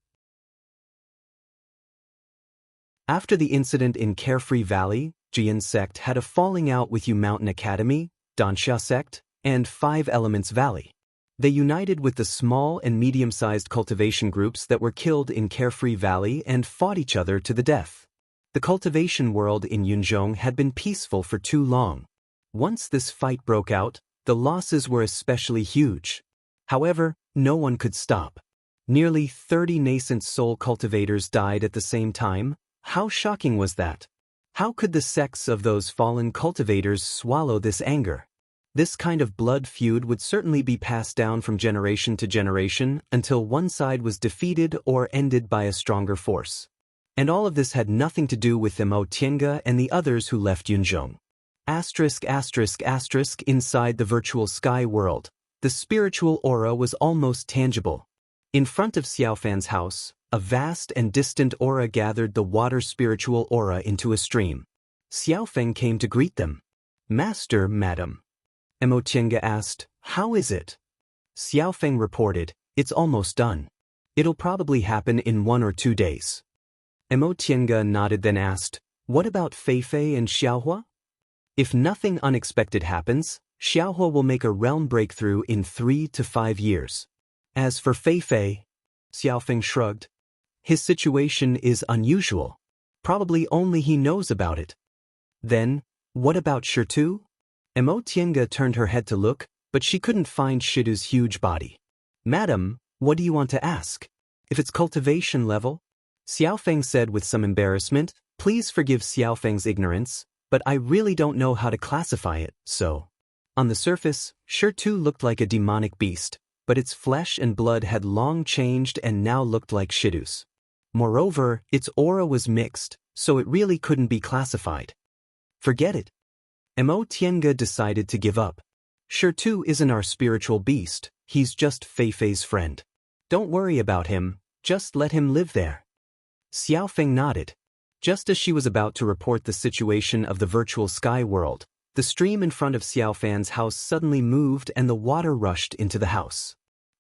After the incident in Carefree Valley, Jian sect had a falling out with Yu Mountain Academy, Danxia sect, and 5 Elements Valley. They united with the small and medium-sized cultivation groups that were killed in Carefree Valley and fought each other to the death. The cultivation world in Yunzhong had been peaceful for too long. Once this fight broke out, the losses were especially huge. However, no one could stop. Nearly 30 nascent soul cultivators died at the same time. How shocking was that? How could the sects of those fallen cultivators swallow this anger? This kind of blood feud would certainly be passed down from generation to generation until one side was defeated or ended by a stronger force. And all of this had nothing to do with Tiange and the others who left Yunzhong. ***** Inside the virtual sky world, the spiritual aura was almost tangible. In front of Xiaofan's house, a vast and distant aura gathered the water spiritual aura into a stream. Xiaofeng came to greet them. "Master, madam." Tiange asked, "How is it?" Xiaofeng reported, "It's almost done. It'll probably happen in 1 or 2 days." Tiange nodded, then asked, "What about Feifei and Xiaohua?" "If nothing unexpected happens, Xiaohua will make a realm breakthrough in 3 to 5 years. As for Feifei," Xiaofeng shrugged, "his situation is unusual. Probably only he knows about it." "Then, what about Shitu?" Tiange turned her head to look, but she couldn't find Shitu's huge body. "Madam, what do you want to ask? If it's cultivation level?" Xiaofeng said with some embarrassment, "Please forgive Xiaofeng's ignorance, but I really don't know how to classify it, so." On the surface, Shitu looked like a demonic beast, but its flesh and blood had long changed and now looked like Shitu's. Moreover, its aura was mixed, so it really couldn't be classified. Forget it. Tiange decided to give up. Shitu isn't our spiritual beast, he's just Feifei's friend. Don't worry about him, just let him live there. Xiaofeng nodded. Just as she was about to report the situation of the virtual sky world, The stream in front of Xiaofan's house suddenly moved and the water rushed into the house.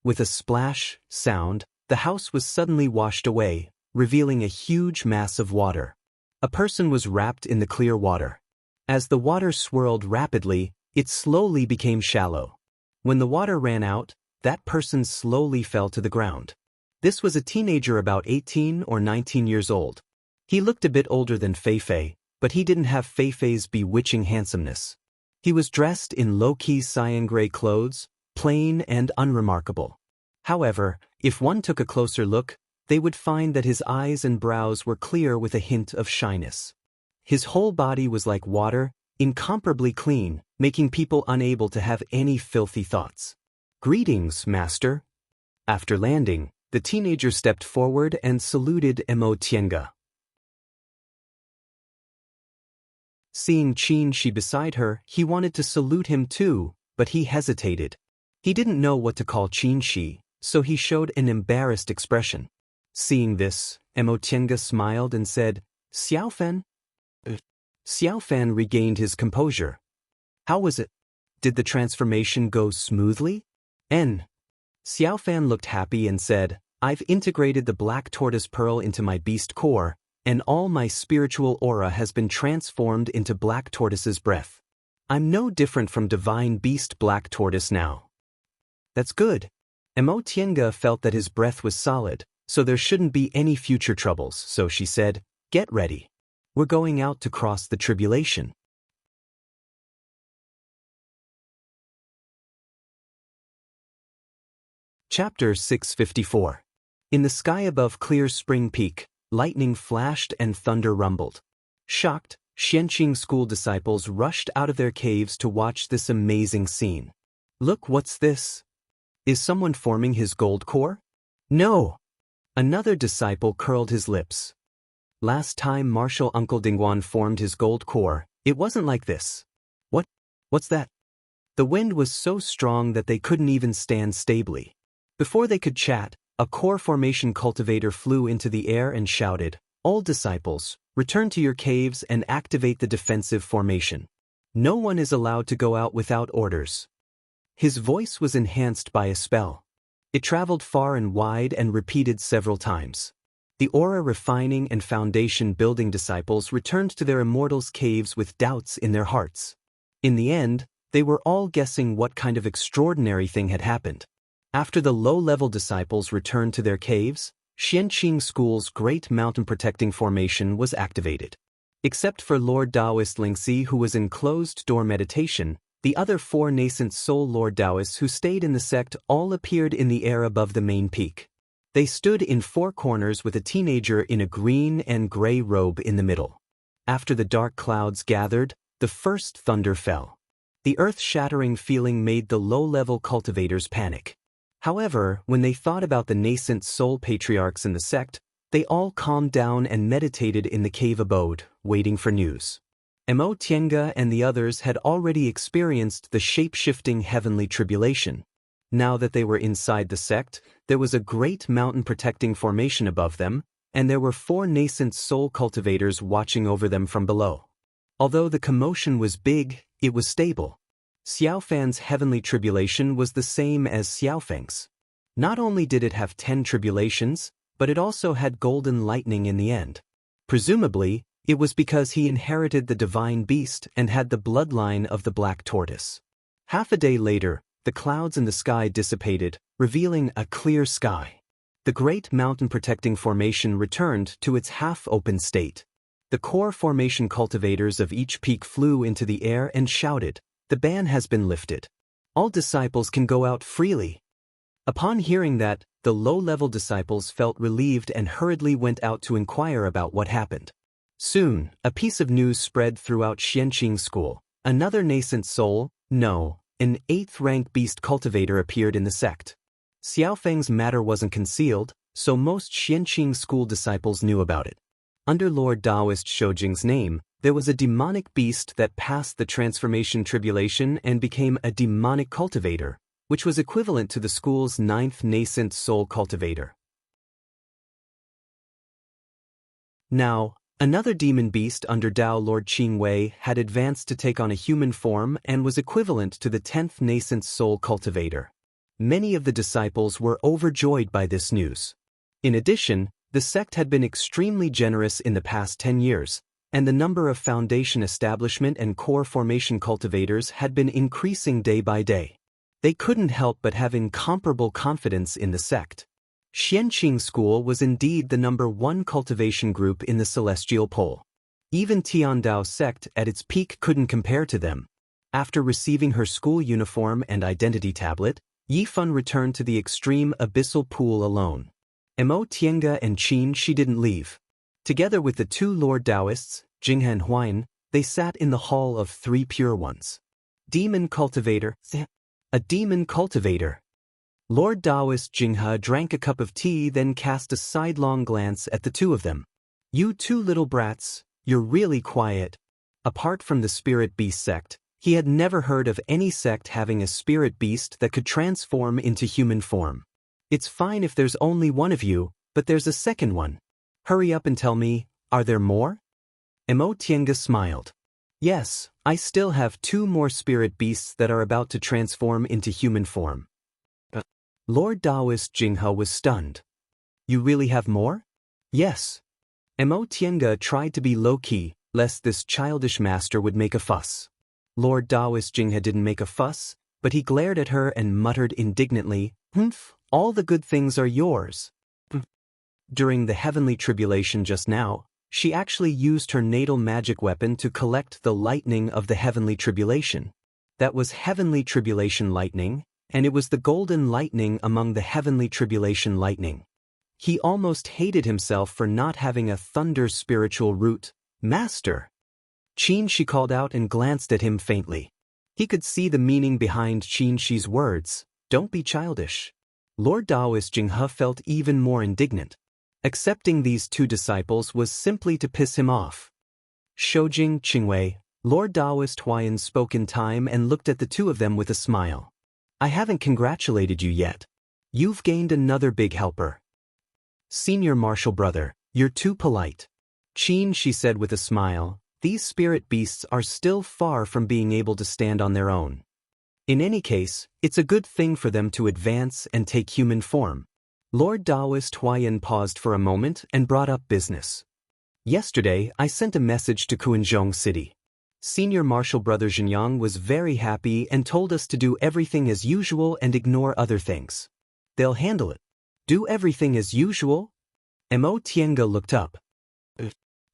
With a splash sound, the house was suddenly washed away, revealing a huge mass of water. A person was wrapped in the clear water. As the water swirled rapidly, it slowly became shallow. When the water ran out, that person slowly fell to the ground. This was a teenager about 18 or 19 years old. He looked a bit older than Fei, but he didn't have Fei's bewitching handsomeness. He was dressed in low-key cyan gray clothes, plain and unremarkable. However, if one took a closer look, they would find that his eyes and brows were clear with a hint of shyness. His whole body was like water, incomparably clean, making people unable to have any filthy thoughts. "Greetings, master." After landing, the teenager stepped forward and saluted Xianxia. Seeing Xianxia beside her, he wanted to salute him too, but he hesitated. He didn't know what to call Xianxia, so he showed an embarrassed expression. Seeing this, Xianxia smiled and said, "Xiaofan?" Xiaofan regained his composure. "How was it? Did the transformation go smoothly?" Xiaofan looked happy and said, "I've integrated the black tortoise pearl into my beast core, and all my spiritual aura has been transformed into black tortoise's breath. I'm no different from divine beast black tortoise now." "That's good." Xianxia felt that his breath was solid, so there shouldn't be any future troubles, so she said, "Get ready. We're going out to cross the tribulation." Chapter 654. In the sky above Clear Spring Peak, lightning flashed and thunder rumbled. Shocked, Xianxia school disciples rushed out of their caves to watch this amazing scene. "Look, what's this? Is someone forming his gold core?" "No!" Another disciple curled his lips. "Last time Martial Uncle Dingguan formed his gold core, it wasn't like this." What's that?" The wind was so strong that they couldn't even stand stably. Before they could chat, a core formation cultivator flew into the air and shouted, "All disciples, return to your caves and activate the defensive formation. No one is allowed to go out without orders." His voice was enhanced by a spell. It traveled far and wide and repeated several times. The aura refining and foundation building disciples returned to their immortal's caves with doubts in their hearts. In the end, they were all guessing what kind of extraordinary thing had happened. After the low-level disciples returned to their caves, Xianxia School's great mountain-protecting formation was activated. Except for Lord Daoist Lingxi, who was in closed-door meditation, the other 4 nascent soul Lord Daoists who stayed in the sect all appeared in the air above the main peak. They stood in 4 corners with a teenager in a green and gray robe in the middle. After the dark clouds gathered, the first thunder fell. The earth-shattering feeling made the low-level cultivators panic. However, when they thought about the nascent soul patriarchs in the sect, they all calmed down and meditated in the cave abode, waiting for news. Xianxia and the others had already experienced the shape-shifting heavenly tribulation. Now that they were inside the sect, there was a great mountain-protecting formation above them, and there were 4 nascent soul cultivators watching over them from below. Although the commotion was big, it was stable. Xiaofan's heavenly tribulation was the same as Xiaofeng's. Not only did it have 10 tribulations, but it also had golden lightning in the end. Presumably, it was because he inherited the divine beast and had the bloodline of the black tortoise. Half a day later, the clouds in the sky dissipated, revealing a clear sky. The great mountain-protecting formation returned to its half-open state. The core formation cultivators of each peak flew into the air and shouted, "The ban has been lifted. All disciples can go out freely." Upon hearing that, the low-level disciples felt relieved and hurriedly went out to inquire about what happened. Soon, a piece of news spread throughout Xianxia School. Another nascent soul, an 8th-rank beast cultivator appeared in the sect. Xiaofeng's matter wasn't concealed, so most Xianxia School disciples knew about it. Under Lord Daoist Shoujing's name, there was a demonic beast that passed the transformation tribulation and became a demonic cultivator, which was equivalent to the school's 9th nascent soul cultivator. Now, Another demon beast under Dao Lord Qingwei had advanced to take on a human form and was equivalent to the 10th nascent soul cultivator. Many of the disciples were overjoyed by this news. In addition, the sect had been extremely generous in the past 10 years, and the number of foundation establishment and core formation cultivators had been increasing day by day. They couldn't help but have incomparable confidence in the sect. Xianxia School was indeed the #1 cultivation group in the celestial pole. Even Tiandao sect at its peak couldn't compare to them. After receiving her school uniform and identity tablet, Yifan returned to the extreme abyssal pool alone. Mo Tiange and Qin she didn't leave. Together with the 2 Lord Daoists, Jinghe and Huayan, they sat in the Hall of 3 Pure Ones. Demon cultivator. A demon cultivator. Lord Daoist Jinghe drank a cup of tea, then cast a sidelong glance at the 2 of them. You 2 little brats, you're really quiet. Apart from the spirit beast sect, he had never heard of any sect having a spirit beast that could transform into human form. It's fine if there's only one of you, but there's a second one. Hurry up and tell me, are there more? Mo Tiange smiled. Yes, I still have 2 more spirit beasts that are about to transform into human form. Lord Daoist Jinghe was stunned. You really have more? Yes. Mo Tiange tried to be low-key, lest this childish master would make a fuss. Lord Daoist Jinghe didn't make a fuss, but he glared at her and muttered indignantly, "Humph, all the good things are yours." During the heavenly tribulation just now, she actually used her natal magic weapon to collect the lightning of the heavenly tribulation. That was heavenly tribulation lightning, and it was the golden lightning among the heavenly tribulation lightning. He almost hated himself for not having a thunder spiritual root. Master! Qin she called out and glanced at him faintly. He could see the meaning behind Qin she's words. Don't be childish. Lord Daoist Jinghe felt even more indignant. Accepting these 2 disciples was simply to piss him off. Shoujing Qingwei, Lord Daoist Huayan spoke in time and looked at the 2 of them with a smile. I haven't congratulated you yet. You've gained another big helper. Senior Martial Brother, you're too polite. Qin she said with a smile, these spirit beasts are still far from being able to stand on their own. In any case, it's a good thing for them to advance and take human form. Lord Daoist Huayan paused for a moment and brought up business. Yesterday, I sent a message to Kuanzhong City. Senior Martial Brother Zhenyang was very happy and told us to do everything as usual and ignore other things. They'll handle it. Do everything as usual? Mo Tiange looked up.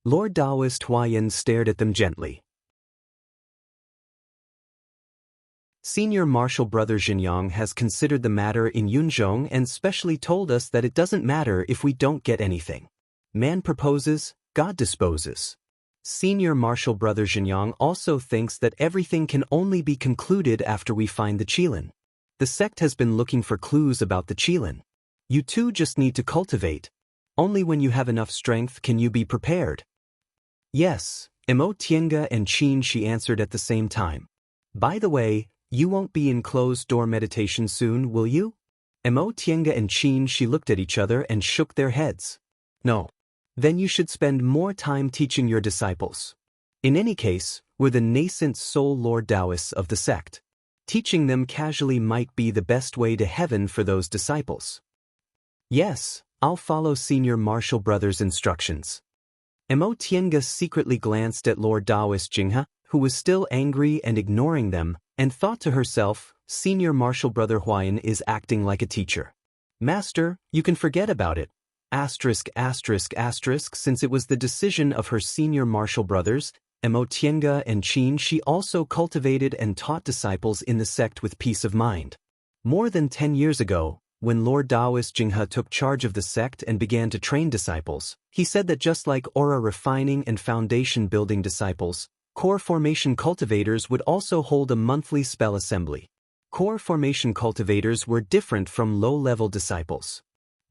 Lord Daoist Huayan stared at them gently. Senior Martial Brother Zhenyang has considered the matter in Yunzhong and specially told us that it doesn't matter if we don't get anything. Man proposes, God disposes. Senior Martial Brother Zhenyang also thinks that everything can only be concluded after we find the Qilin. The sect has been looking for clues about the Qilin. You 2 just need to cultivate. Only when you have enough strength can you be prepared. Yes, Mo Tiange and Qin she answered at the same time. By the way, you won't be in closed-door meditation soon, will you? Mo Tiange and Qin she looked at each other and shook their heads. No. Then you should spend more time teaching your disciples. In any case, we're the nascent soul Lord Daoists of the sect. Teaching them casually might be the best way to heaven for those disciples. Yes, I'll follow Senior Martial Brother's instructions. Mo Tiange secretly glanced at Lord Daoist Jinghe, who was still angry and ignoring them, and thought to herself, Senior Martial Brother Huayan is acting like a teacher. Master, you can forget about it. Since it was the decision of her senior martial brothers, Mo Tiange and Qin she also cultivated and taught disciples in the sect with peace of mind. More than 10 years ago, when Lord Daoist Jinghe took charge of the sect and began to train disciples, he said that just like aura refining and foundation building disciples, core formation cultivators would also hold a monthly spell assembly. Core formation cultivators were different from low-level disciples.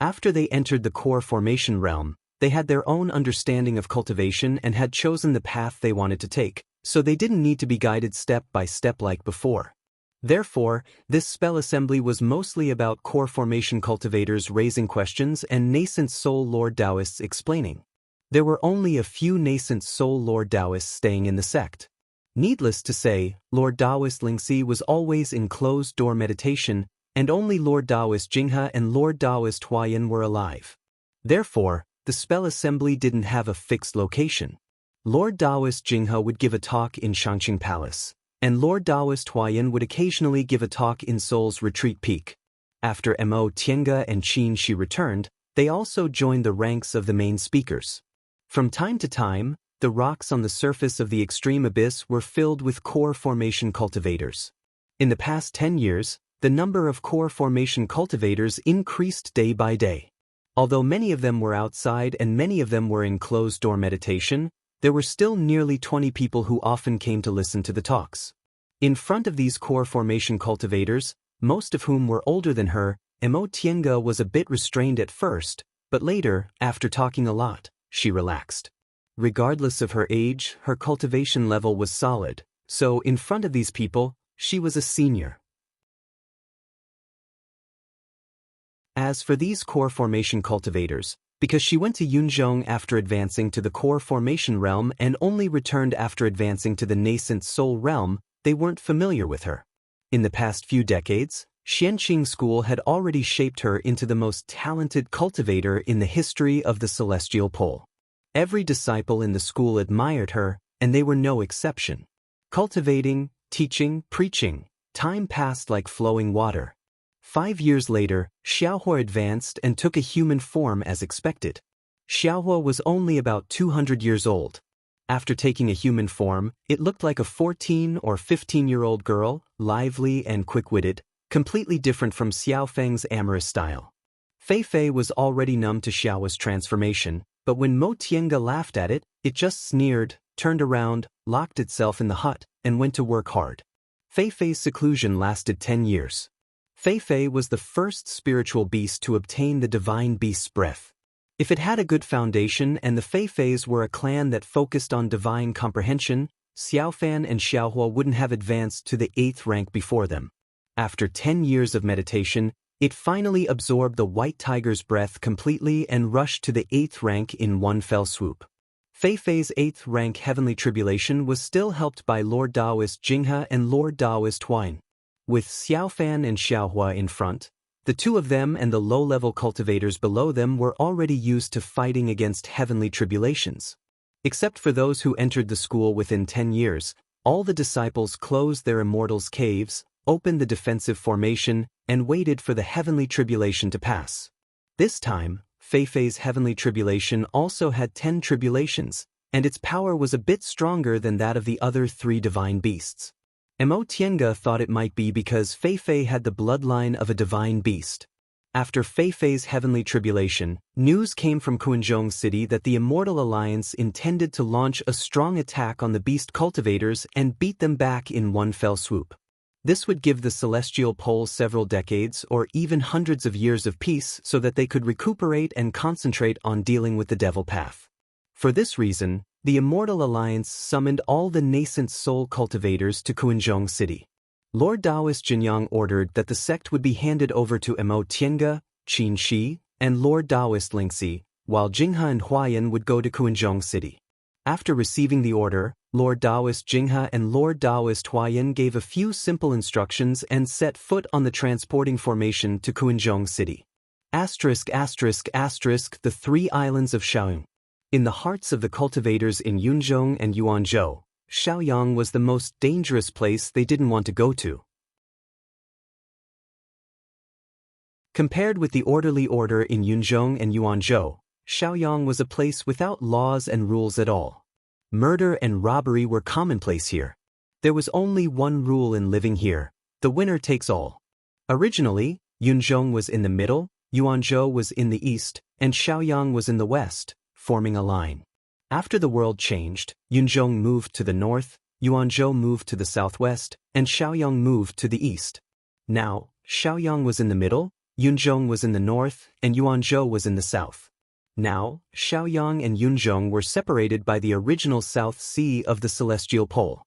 After they entered the core formation realm, they had their own understanding of cultivation and had chosen the path they wanted to take, so they didn't need to be guided step by step like before. Therefore, this spell assembly was mostly about core formation cultivators raising questions and nascent soul lord Daoists explaining. There were only a few nascent soul Lord Daoists staying in the sect. Needless to say, Lord Daoist Lingxi was always in closed-door meditation, and only Lord Daoist Jinghe and Lord Daoist Huayan were alive. Therefore, the spell assembly didn't have a fixed location. Lord Daoist Jinghe would give a talk in Shangqing Palace, and Lord Daoist Huayan would occasionally give a talk in Seoul's Retreat Peak. After Mo Tiange and Qin Shi returned, they also joined the ranks of the main speakers. From time to time, the rocks on the surface of the extreme abyss were filled with core formation cultivators. In the past 10 years, the number of core formation cultivators increased day by day. Although many of them were outside and many of them were in closed-door meditation, there were still nearly 20 people who often came to listen to the talks. In front of these core formation cultivators, most of whom were older than her, Mo Tiange was a bit restrained at first, but later, after talking a lot, she relaxed. Regardless of her age, her cultivation level was solid, so in front of these people, she was a senior. As for these core formation cultivators, because she went to Yunzhong after advancing to the core formation realm and only returned after advancing to the nascent soul realm, they weren't familiar with her. In the past few decades, Xianxing School had already shaped her into the most talented cultivator in the history of the celestial pole. Every disciple in the school admired her, and they were no exception. Cultivating, teaching, preaching, time passed like flowing water. 5 years later, Xiaohua advanced and took a human form as expected. Xiaohua was only about 200 years old. After taking a human form, it looked like a 14 or 15-year-old girl, lively and quick-witted, completely different from Xiaofeng's amorous style. Fei Fei was already numb to Xiaohua's transformation, but when Mo Tiange laughed at it, it just sneered, turned around, locked itself in the hut, and went to work hard. Fei Fei's seclusion lasted 10 years. Fei Fei was the first spiritual beast to obtain the divine beast's breath. If it had a good foundation and the Fei Feis were a clan that focused on divine comprehension, Xiaofan and Xiaohua wouldn't have advanced to the 8th rank before them. After 10 years of meditation, it finally absorbed the white tiger's breath completely and rushed to the 8th rank in one fell swoop. Fei Fei's 8th rank heavenly tribulation was still helped by Lord Daoist Jinghe and Lord Daoist Huayan. With Xiaofan and Xiaohua in front, the two of them and the low-level cultivators below them were already used to fighting against heavenly tribulations. Except for those who entered the school within 10 years, all the disciples closed their immortals' caves, opened the defensive formation, and waited for the heavenly tribulation to pass. This time, Fei Fei's heavenly tribulation also had 10 tribulations, and its power was a bit stronger than that of the other 3 divine beasts. Mo Tiange thought it might be because Fei Fei had the bloodline of a divine beast. After Fei Fei's heavenly tribulation, news came from Qinzhong City that the Immortal Alliance intended to launch a strong attack on the beast cultivators and beat them back in one fell swoop. This would give the celestial pole several decades or even hundreds of years of peace so that they could recuperate and concentrate on dealing with the devil path. For this reason, the Immortal Alliance summoned all the nascent soul cultivators to Qinzhong City. Lord Daoist Jinyang ordered that the sect would be handed over to Mo Tiange, Qin Shi, and Lord Daoist Lingxi, while Jinghe and Huayan would go to Qinzhong City. After receiving the order, Lord Daoist Jinghe and Lord Daoist Huayan gave a few simple instructions and set foot on the transporting formation to Qinzhong City. ******, the 3 islands of Shaoyang. In the hearts of the cultivators in Yunzhong and Yuanzhou, Shaoyang was the most dangerous place they didn't want to go to. Compared with the orderly order in Yunzhong and Yuanzhou, Shaoyang was a place without laws and rules at all. Murder and robbery were commonplace here. There was only one rule in living here: the winner takes all. Originally, Yunzhong was in the middle, Yuanzhou was in the east, and Shaoyang was in the west, forming a line. After the world changed, Yunzhong moved to the north, Yuanzhou moved to the southwest, and Shaoyang moved to the east. Now, Shaoyang was in the middle, Yunzhong was in the north, and Yuanzhou was in the south. Now, Shaoyang and Yunzhong were separated by the original South Sea of the Celestial Pole.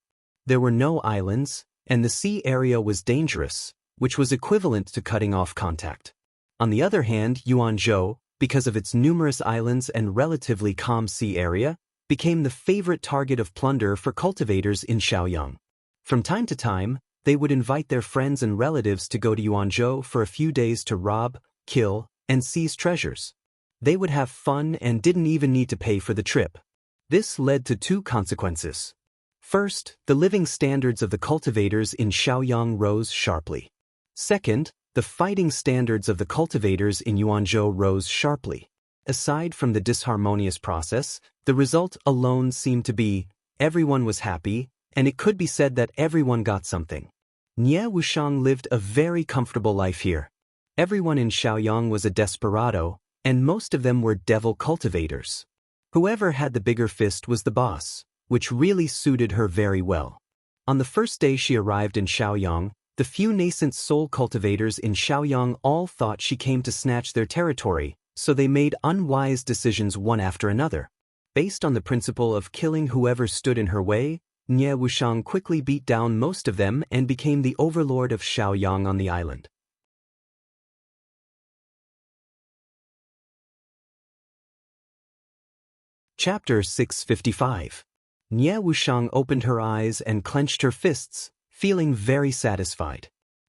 There were no islands, and the sea area was dangerous, which was equivalent to cutting off contact. On the other hand, Yuanzhou, because of its numerous islands and relatively calm sea area, became the favorite target of plunder for cultivators in Xiaoyang. From time to time, they would invite their friends and relatives to go to Yuanzhou for a few days to rob, kill, and seize treasures. They would have fun and didn't even need to pay for the trip. This led to two consequences. First, the living standards of the cultivators in Xiaoyang rose sharply. Second, the fighting standards of the cultivators in Yuanzhou rose sharply. Aside from the disharmonious process, the result alone seemed to be, everyone was happy, and it could be said that everyone got something. Nie Wuxiang lived a very comfortable life here. Everyone in Xiaoyang was a desperado, and most of them were devil cultivators. Whoever had the bigger fist was the boss, which really suited her very well. On the first day she arrived in Xiaoyang, the few nascent soul cultivators in Xiaoyang all thought she came to snatch their territory, so they made unwise decisions one after another. Based on the principle of killing whoever stood in her way, Nie Wuxiang quickly beat down most of them and became the overlord of Xiaoyang on the island. Chapter 655. Nie Wuxiang opened her eyes and clenched her fists, feeling very satisfied.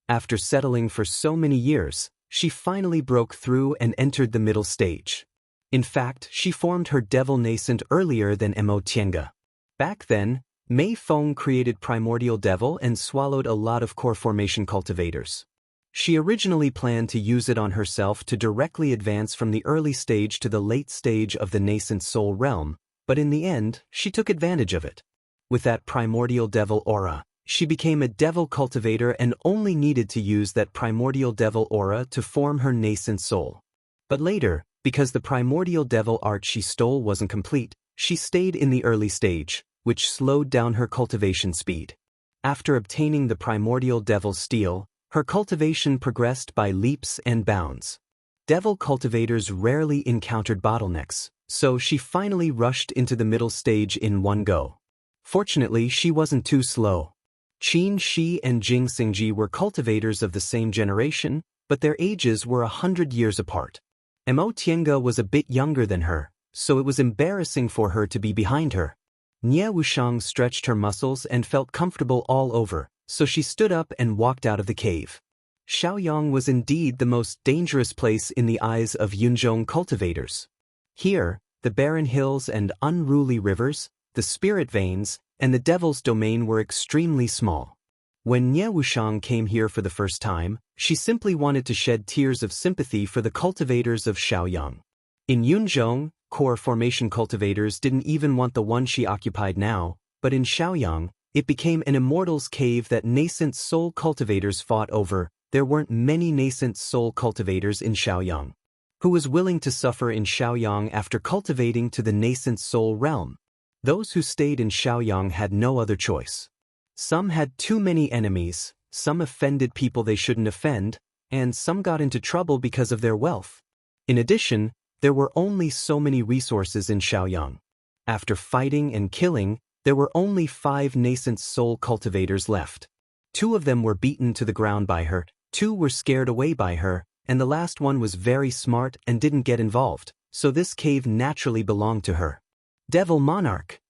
After settling for so many years, she finally broke through and entered the middle stage. In fact, she formed her devil nascent earlier than Mo Tiange. Back then, Mei Feng created primordial devil and swallowed a lot of core formation cultivators. She originally planned to use it on herself to directly advance from the early stage to the late stage of the nascent soul realm, but in the end, she took advantage of it. With that primordial devil aura, she became a devil cultivator and only needed to use that primordial devil aura to form her nascent soul. But later, because the primordial devil art she stole wasn't complete, she stayed in the early stage, which slowed down her cultivation speed. After obtaining the primordial devil steel, her cultivation progressed by leaps and bounds. Devil cultivators rarely encountered bottlenecks, so she finally rushed into the middle stage in one go. Fortunately, she wasn't too slow. Qin Shi and Jing Xingji were cultivators of the same generation, but their ages were 100 years apart. Mo Tiange was a bit younger than her, so it was embarrassing for her to be behind her. Nie Wuxiang stretched her muscles and felt comfortable all over, so she stood up and walked out of the cave. Xiaoyang was indeed the most dangerous place in the eyes of Yunzhong cultivators. Here, the barren hills and unruly rivers, the spirit veins, and the devil's domain were extremely small. When Nie Wuxiang came here for the first time, she simply wanted to shed tears of sympathy for the cultivators of Xiaoyang. In Yunzhong, core formation cultivators didn't even want the one she occupied now, but in Xiaoyang, it became an immortal's cave that nascent soul cultivators fought over. There weren't many nascent soul cultivators in Xiaoyang. Who was willing to suffer in Xiaoyang after cultivating to the nascent soul realm? Those who stayed in Xiaoyang had no other choice. Some had too many enemies, some offended people they shouldn't offend, and some got into trouble because of their wealth. In addition, there were only so many resources in Xiaoyang. After fighting and killing, there were only 5 nascent soul cultivators left. 2 of them were beaten to the ground by her, 2 were scared away by her, and the last one was very smart and didn't get involved, so this cave naturally belonged to her. Devil Monarch.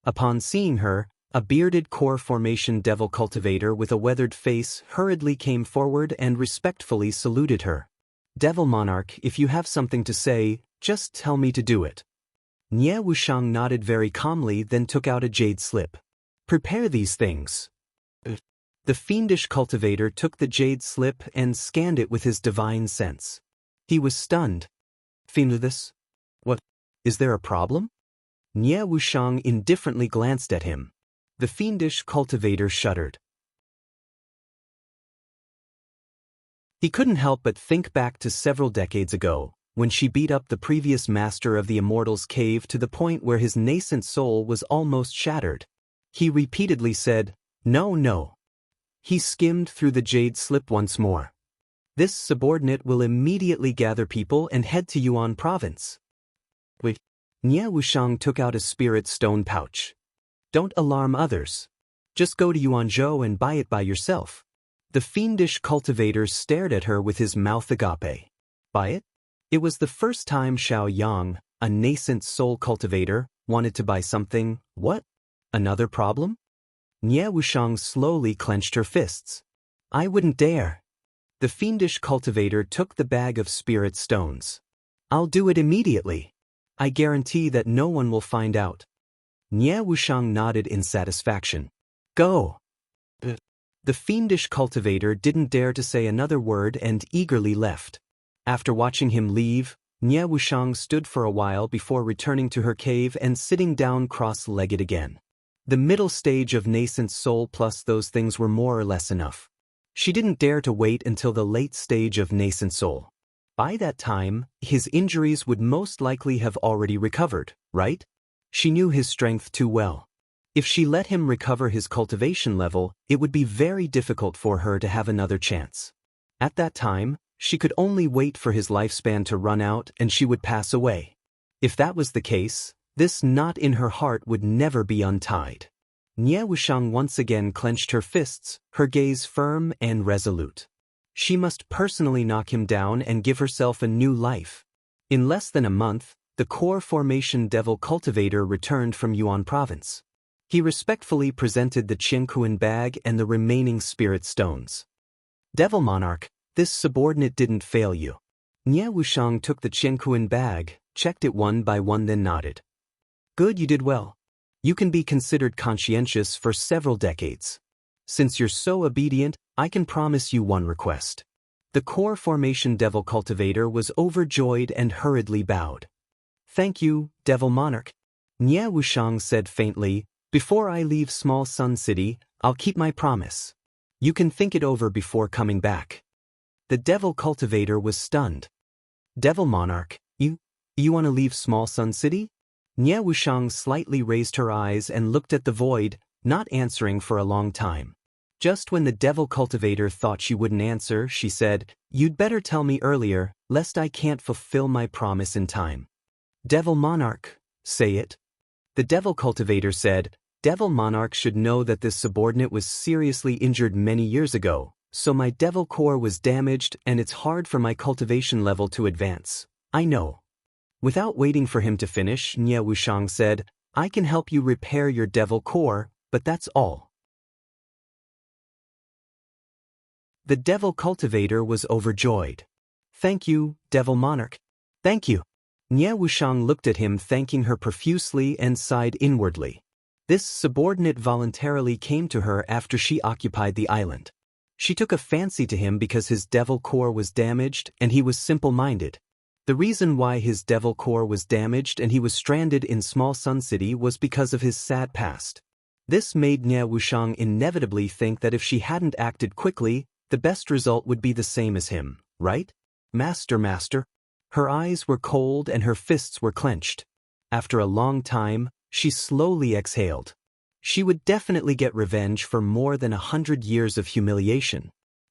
Upon seeing her, a bearded core formation devil cultivator with a weathered face hurriedly came forward and respectfully saluted her. Devil Monarch, if you have something to say, just tell me to do it. Nie Wuxiang nodded very calmly, then took out a jade slip. Prepare these things. The fiendish cultivator took the jade slip and scanned it with his divine sense. He was stunned. Fiendless? What? Is there a problem? Nie Wuxiang indifferently glanced at him. The fiendish cultivator shuddered. He couldn't help but think back to several decades ago, when she beat up the previous master of the Immortal's cave to the point where his nascent soul was almost shattered. He repeatedly said, "No, no." He skimmed through the jade slip once more. This subordinate will immediately gather people and head to Yuan province. Wait. Nie Wuxiang took out a spirit stone pouch. Don't alarm others. Just go to Yuanzhou and buy it by yourself. The fiendish cultivator stared at her with his mouth agape. Buy it? It was the first time Xiao Yang, a nascent soul cultivator, wanted to buy something. What? Another problem? Nie Wuxiang slowly clenched her fists. I wouldn't dare. The fiendish cultivator took the bag of spirit stones. I'll do it immediately. I guarantee that no one will find out. Nie Wuxiang nodded in satisfaction. Go. The fiendish cultivator didn't dare to say another word and eagerly left. After watching him leave, Nie Wuxiang stood for a while before returning to her cave and sitting down cross-legged again. The middle stage of nascent soul plus those things were more or less enough. She didn't dare to wait until the late stage of nascent soul. By that time, his injuries would most likely have already recovered, right? She knew his strength too well. If she let him recover his cultivation level, it would be very difficult for her to have another chance. At that time, she could only wait for his lifespan to run out and she would pass away. If that was the case, this knot in her heart would never be untied. Nie Wuxiang once again clenched her fists, her gaze firm and resolute. She must personally knock him down and give herself a new life. In less than a month, the core formation devil cultivator returned from Yuan province. He respectfully presented the Qianquan bag and the remaining spirit stones. Devil Monarch, this subordinate didn't fail you. Nie Wuxiang took the Qianquan bag, checked it one by one then nodded. Good, you did well. You can be considered conscientious for several decades. Since you're so obedient, I can promise you one request. The core formation devil cultivator was overjoyed and hurriedly bowed. Thank you, Devil Monarch. Nie Wuxiang said faintly, before I leave Small Sun City, I'll keep my promise. You can think it over before coming back. The devil cultivator was stunned. Devil Monarch, you want to leave Small Sun City? Nie Wuxiang slightly raised her eyes and looked at the void, not answering for a long time. Just when the devil cultivator thought she wouldn't answer, she said, You'd better tell me earlier, lest I can't fulfill my promise in time. Devil Monarch, say it. The devil cultivator said, Devil Monarch should know that this subordinate was seriously injured many years ago, so my devil core was damaged and it's hard for my cultivation level to advance. I know. Without waiting for him to finish, Nie Wuxiang said, I can help you repair your devil core, but that's all. The devil cultivator was overjoyed. Thank you, Devil Monarch. Thank you. Nie Wuxiang looked at him thanking her profusely and sighed inwardly. This subordinate voluntarily came to her after she occupied the island. She took a fancy to him because his devil core was damaged and he was simple-minded. The reason why his devil core was damaged and he was stranded in Small Sun City was because of his sad past. This made Nie Wuxiang inevitably think that if she hadn't acted quickly, the best result would be the same as him, right? Master. Her eyes were cold and her fists were clenched. After a long time, she slowly exhaled. She would definitely get revenge for more than 100 years of humiliation.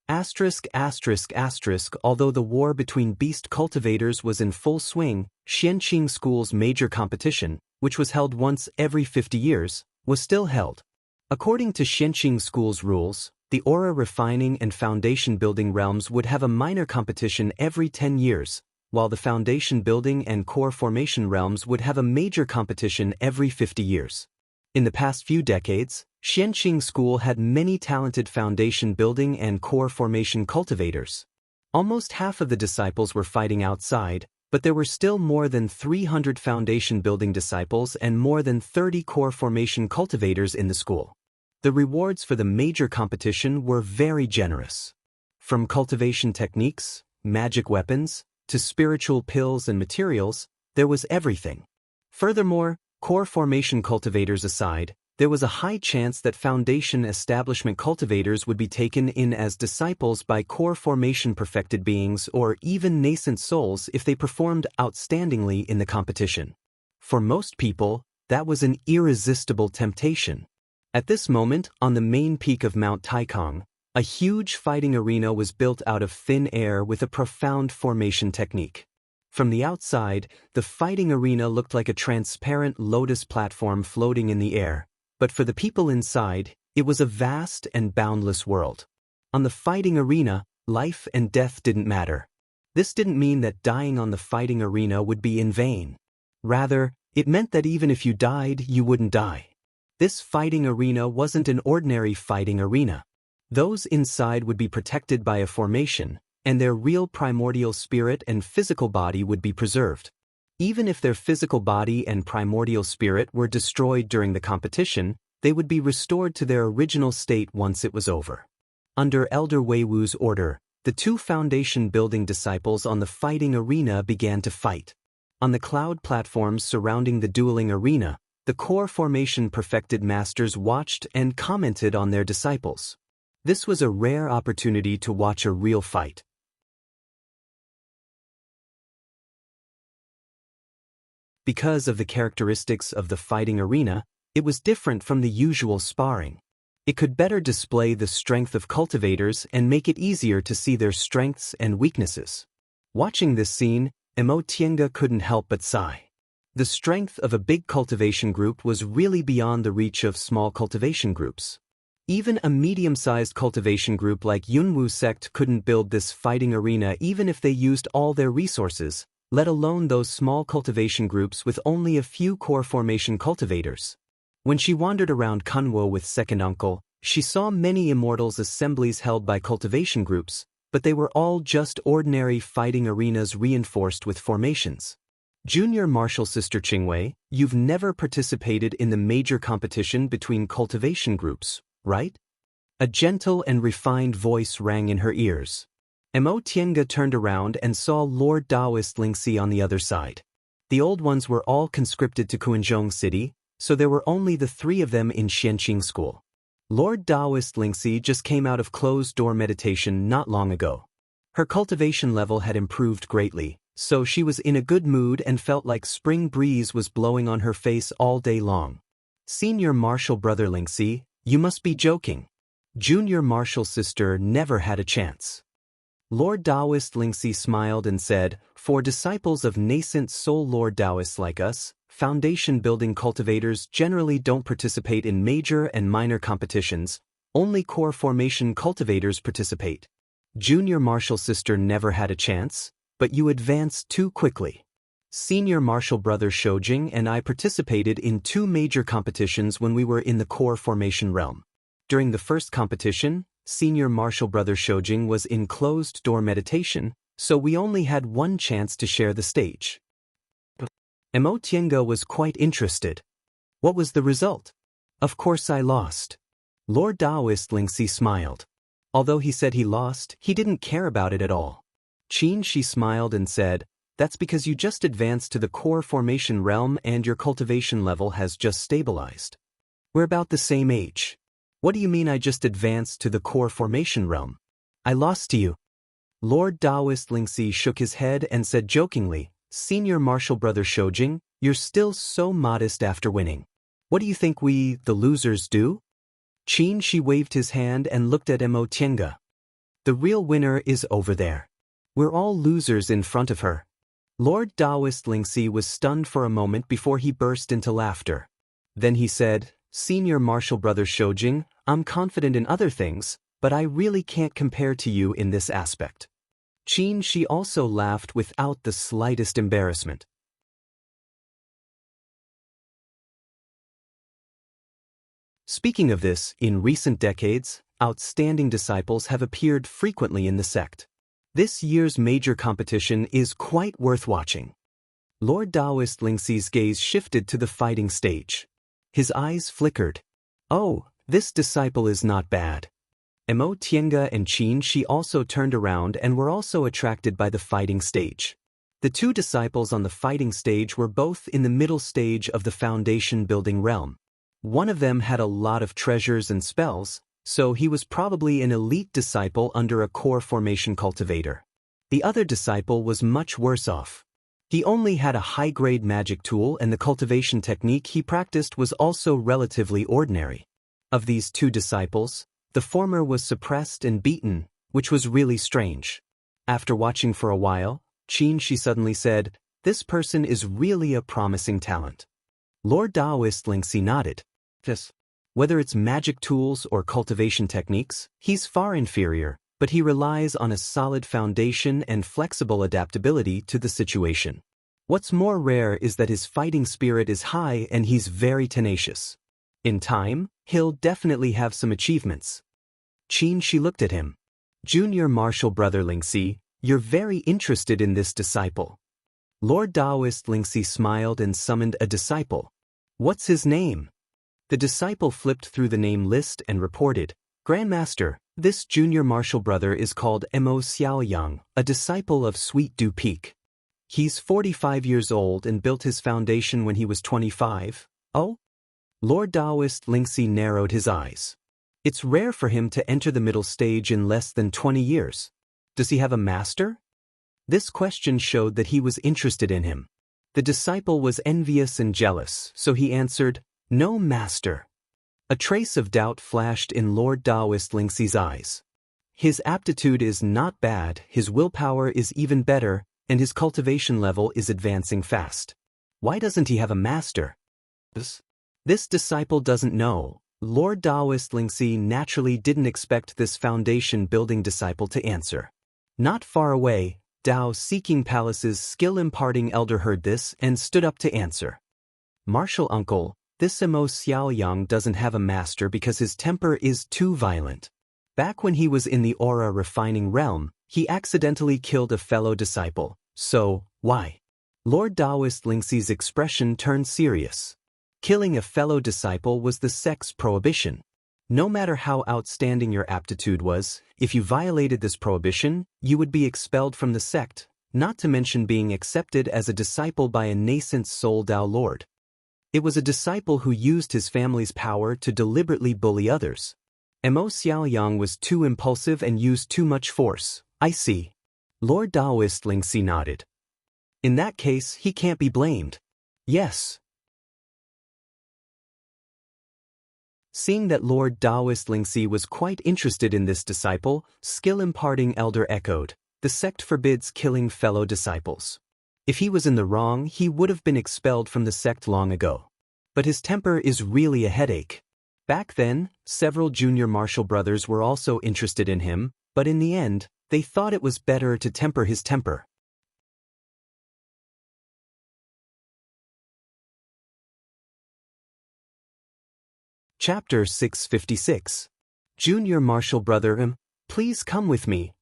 Although the war between beast cultivators was in full swing, Xianxia School's major competition, which was held once every 50 years, was still held. According to Xianxia School's rules, the aura refining and foundation building realms would have a minor competition every 10 years, while the foundation building and core formation realms would have a major competition every 50 years. In the past few decades, Xianxia School had many talented foundation building and core formation cultivators. Almost half of the disciples were fighting outside, but there were still more than 300 foundation building disciples and more than 30 core formation cultivators in the school. The rewards for the major competition were very generous. From cultivation techniques, magic weapons, to spiritual pills and materials, there was everything. Furthermore, core formation cultivators aside, there was a high chance that foundation establishment cultivators would be taken in as disciples by core formation perfected beings or even nascent souls if they performed outstandingly in the competition. For most people, that was an irresistible temptation. At this moment, on the main peak of Mount Taikong, a huge fighting arena was built out of thin air with a profound formation technique. From the outside, the fighting arena looked like a transparent lotus platform floating in the air, but for the people inside, it was a vast and boundless world. On the fighting arena, life and death didn't matter. This didn't mean that dying on the fighting arena would be in vain. Rather, it meant that even if you died, you wouldn't die. This fighting arena wasn't an ordinary fighting arena. Those inside would be protected by a formation, and their real primordial spirit and physical body would be preserved. Even if their physical body and primordial spirit were destroyed during the competition, they would be restored to their original state once it was over. Under Elder Wei Wu's order, the two foundation-building disciples on the fighting arena began to fight. On the cloud platforms surrounding the dueling arena, the core formation perfected masters watched and commented on their disciples. This was a rare opportunity to watch a real fight. Because of the characteristics of the fighting arena, it was different from the usual sparring. It could better display the strength of cultivators and make it easier to see their strengths and weaknesses. Watching this scene, Tiange couldn't help but sigh. The strength of a big cultivation group was really beyond the reach of small cultivation groups. Even a medium-sized cultivation group like Yunwu sect couldn't build this fighting arena even if they used all their resources, let alone those small cultivation groups with only a few core formation cultivators. When she wandered around Kunwo with second uncle, she saw many immortals assemblies held by cultivation groups, but they were all just ordinary fighting arenas reinforced with formations. Junior martial sister Qingwei, you've never participated in the major competition between cultivation groups, right? A gentle and refined voice rang in her ears. Tiange turned around and saw Lord Daoist Lingxi on the other side. The old ones were all conscripted to Kuanzhong City, so there were only the three of them in Xianxia school. Lord Daoist Lingxi just came out of closed-door meditation not long ago. Her cultivation level had improved greatly, so she was in a good mood and felt like spring breeze was blowing on her face all day long. Senior martial brother Lingxi, you must be joking. Junior martial sister never had a chance. Lord Daoist Lingxi smiled and said, for disciples of nascent soul Lord Daoists like us, foundation-building cultivators generally don't participate in major and minor competitions, only core formation cultivators participate. Junior martial sister never had a chance, but you advanced too quickly. Senior martial brother Shoujing and I participated in two major competitions when we were in the core formation realm. During the first competition, senior martial brother Shoujing was in closed-door meditation, so we only had one chance to share the stage. Tiange was quite interested. What was the result? Of course I lost. Lord Daoist Lingxi smiled. Although he said he lost, he didn't care about it at all. She smiled and said, that's because you just advanced to the core formation realm and your cultivation level has just stabilized. We're about the same age. What do you mean I just advanced to the core formation realm? I lost to you. Lord Daoist Lingxi shook his head and said jokingly, Senior martial brother Shoujing, you're still so modest after winning. What do you think we, the losers, do? She waved his hand and looked at Tiange. The real winner is over there. We're all losers in front of her. Lord Daoist Lingxi was stunned for a moment before he burst into laughter. Then he said, Senior martial brother Shoujing, I'm confident in other things, but I really can't compare to you in this aspect. She also laughed without the slightest embarrassment. Speaking of this, in recent decades, outstanding disciples have appeared frequently in the sect. This year's major competition is quite worth watching. Lord Daoist Lingxi's gaze shifted to the fighting stage. His eyes flickered. Oh, this disciple is not bad. Tiange and she also turned around and were also attracted by the fighting stage. The two disciples on the fighting stage were both in the middle stage of the foundation-building realm. One of them had a lot of treasures and spells, so he was probably an elite disciple under a core formation cultivator. The other disciple was much worse off. He only had a high-grade magic tool and the cultivation technique he practiced was also relatively ordinary. Of these two disciples, the former was suppressed and beaten, which was really strange. After watching for a while, she suddenly said, this person is really a promising talent. Lord Daoist Lingxi nodded. Yes. Whether it's magic tools or cultivation techniques, he's far inferior, but he relies on a solid foundation and flexible adaptability to the situation. What's more rare is that his fighting spirit is high and he's very tenacious. In time, he'll definitely have some achievements. She looked at him. Junior martial brother Lingxi, you're very interested in this disciple. Lord Daoist Lingxi smiled and summoned a disciple. What's his name? The disciple flipped through the name list and reported, Grandmaster, this junior martial brother is called Mo Xiaoyang, a disciple of Sweet Dew Peak. He's 45 years old and built his foundation when he was 25. Oh? Lord Daoist Lingxi narrowed his eyes. It's rare for him to enter the middle stage in less than 20 years. Does he have a master? This question showed that he was interested in him. The disciple was envious and jealous, so he answered, No master. A trace of doubt flashed in Lord Daoist Lingxi's eyes. His aptitude is not bad, his willpower is even better, and his cultivation level is advancing fast. Why doesn't he have a master? This disciple doesn't know. Lord Daoist Lingxi naturally didn't expect this foundation-building disciple to answer. Not far away, Dao Seeking Palace's skill-imparting elder heard this and stood up to answer. Martial uncle, this Mo Xiaoyang doesn't have a master because his temper is too violent. Back when he was in the aura refining realm, he accidentally killed a fellow disciple. So, why? Lord Daoist Lingxi's expression turned serious. Killing a fellow disciple was the sect's prohibition. No matter how outstanding your aptitude was, if you violated this prohibition, you would be expelled from the sect, not to mention being accepted as a disciple by a nascent soul Dao Lord. It was a disciple who used his family's power to deliberately bully others. Mo Xiaoyang was too impulsive and used too much force. I see. Lord Daoist Lingxi nodded. In that case, he can't be blamed. Yes. Seeing that Lord Daoist Lingxi was quite interested in this disciple, skill-imparting elder echoed, the sect forbids killing fellow disciples. If he was in the wrong, he would have been expelled from the sect long ago. But his temper is really a headache. Back then, several junior martial brothers were also interested in him, but in the end, they thought it was better to temper his temper. Chapter 656. Junior martial brother please come with me.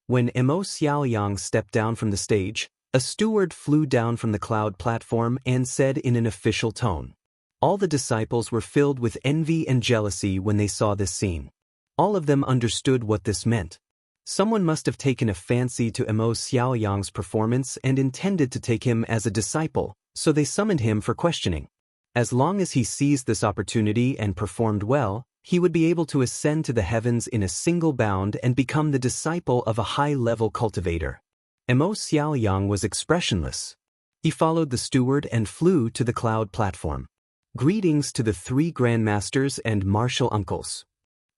When Mo Xiaoyang stepped down from the stage, a steward flew down from the cloud platform and said in an official tone. All the disciples were filled with envy and jealousy when they saw this scene. All of them understood what this meant. Someone must have taken a fancy to Mo Xiaoyang's performance and intended to take him as a disciple, so they summoned him for questioning. As long as he seized this opportunity and performed well, he would be able to ascend to the heavens in a single bound and become the disciple of a high-level cultivator. Mo Xiaoyang was expressionless. He followed the steward and flew to the cloud platform. Greetings to the three grandmasters and martial uncles.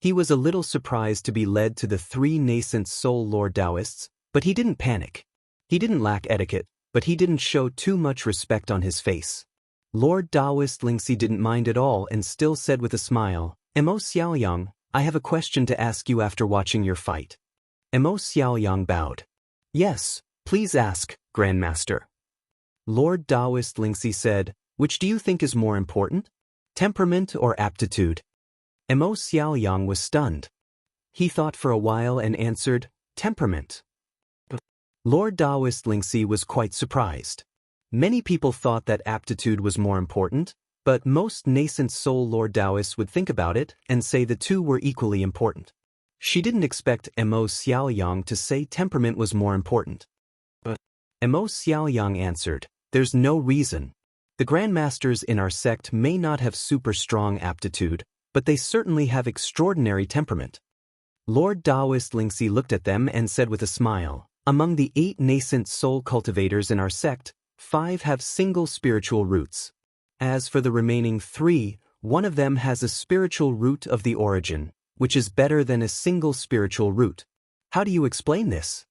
He was a little surprised to be led to the three nascent soul lord Daoists, but he didn't panic. He didn't lack etiquette, but he didn't show too much respect on his face. Lord Daoist Lingxi didn't mind at all and still said with a smile, Mo Xiaoyang, I have a question to ask you after watching your fight. Mo Xiaoyang bowed. Yes, please ask, Grandmaster. Lord Daoist Lingxi said, which do you think is more important? Temperament or aptitude? Mo Xiaoyang was stunned. He thought for a while and answered, temperament. Lord Daoist Lingxi was quite surprised. Many people thought that aptitude was more important, but most nascent soul Lord Daoists would think about it and say the two were equally important. She didn't expect Mo Xiaoyang to say temperament was more important. But Mo Xiaoyang answered, there's no reason. The grandmasters in our sect may not have super strong aptitude, but they certainly have extraordinary temperament. Lord Daoist Lingxi looked at them and said with a smile, among the 8 nascent soul cultivators in our sect, 5 have single spiritual roots. As for the remaining 3, one of them has a spiritual root of the origin, which is better than a single spiritual root. How do you explain this?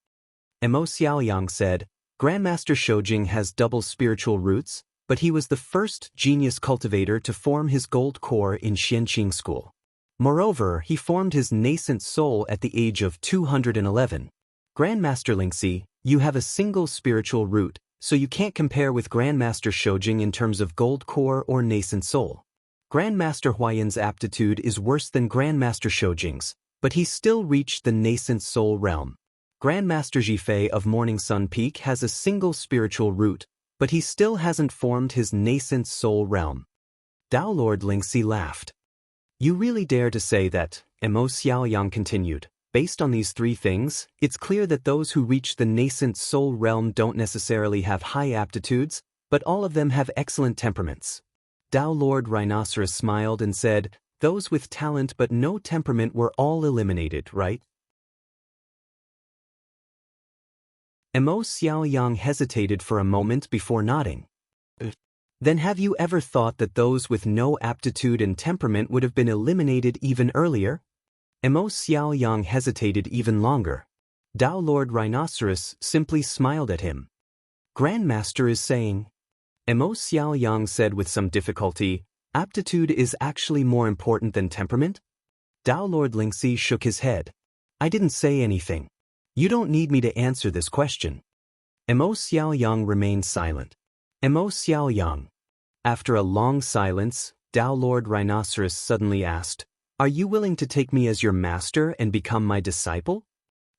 Mo Xiaoyang said, Grandmaster Shoujing has double spiritual roots, but he was the first genius cultivator to form his gold core in Xianxia school. Moreover, he formed his nascent soul at the age of 211. Grandmaster Lingxi, you have a single spiritual root, so you can't compare with Grandmaster Shoujing in terms of gold core or nascent soul. Grandmaster Huayan's aptitude is worse than Grandmaster Shoujing's, but he still reached the nascent soul realm. Grandmaster Zhifei of Morning Sun Peak has a single spiritual root, but he still hasn't formed his nascent soul realm. Dao Lord Lingxi laughed. You really dare to say that, Mo Xiaoyang continued. Based on these three things, it's clear that those who reach the nascent soul realm don't necessarily have high aptitudes, but all of them have excellent temperaments. Dao Lord Rhinoceros smiled and said, those with talent but no temperament were all eliminated, right? Mo Xiaoyang hesitated for a moment before nodding. Then have you ever thought that those with no aptitude and temperament would have been eliminated even earlier? Mo Xiaoyang hesitated even longer. Dao Lord Rhinoceros simply smiled at him. Grandmaster is saying. Mo Xiaoyang said with some difficulty, aptitude is actually more important than temperament? Dao Lord Lingxi shook his head. I didn't say anything. You don't need me to answer this question. Mo Xiaoyang remained silent. Mo Xiaoyang. After a long silence, Dao Lord Rhinoceros suddenly asked, are you willing to take me as your master and become my disciple?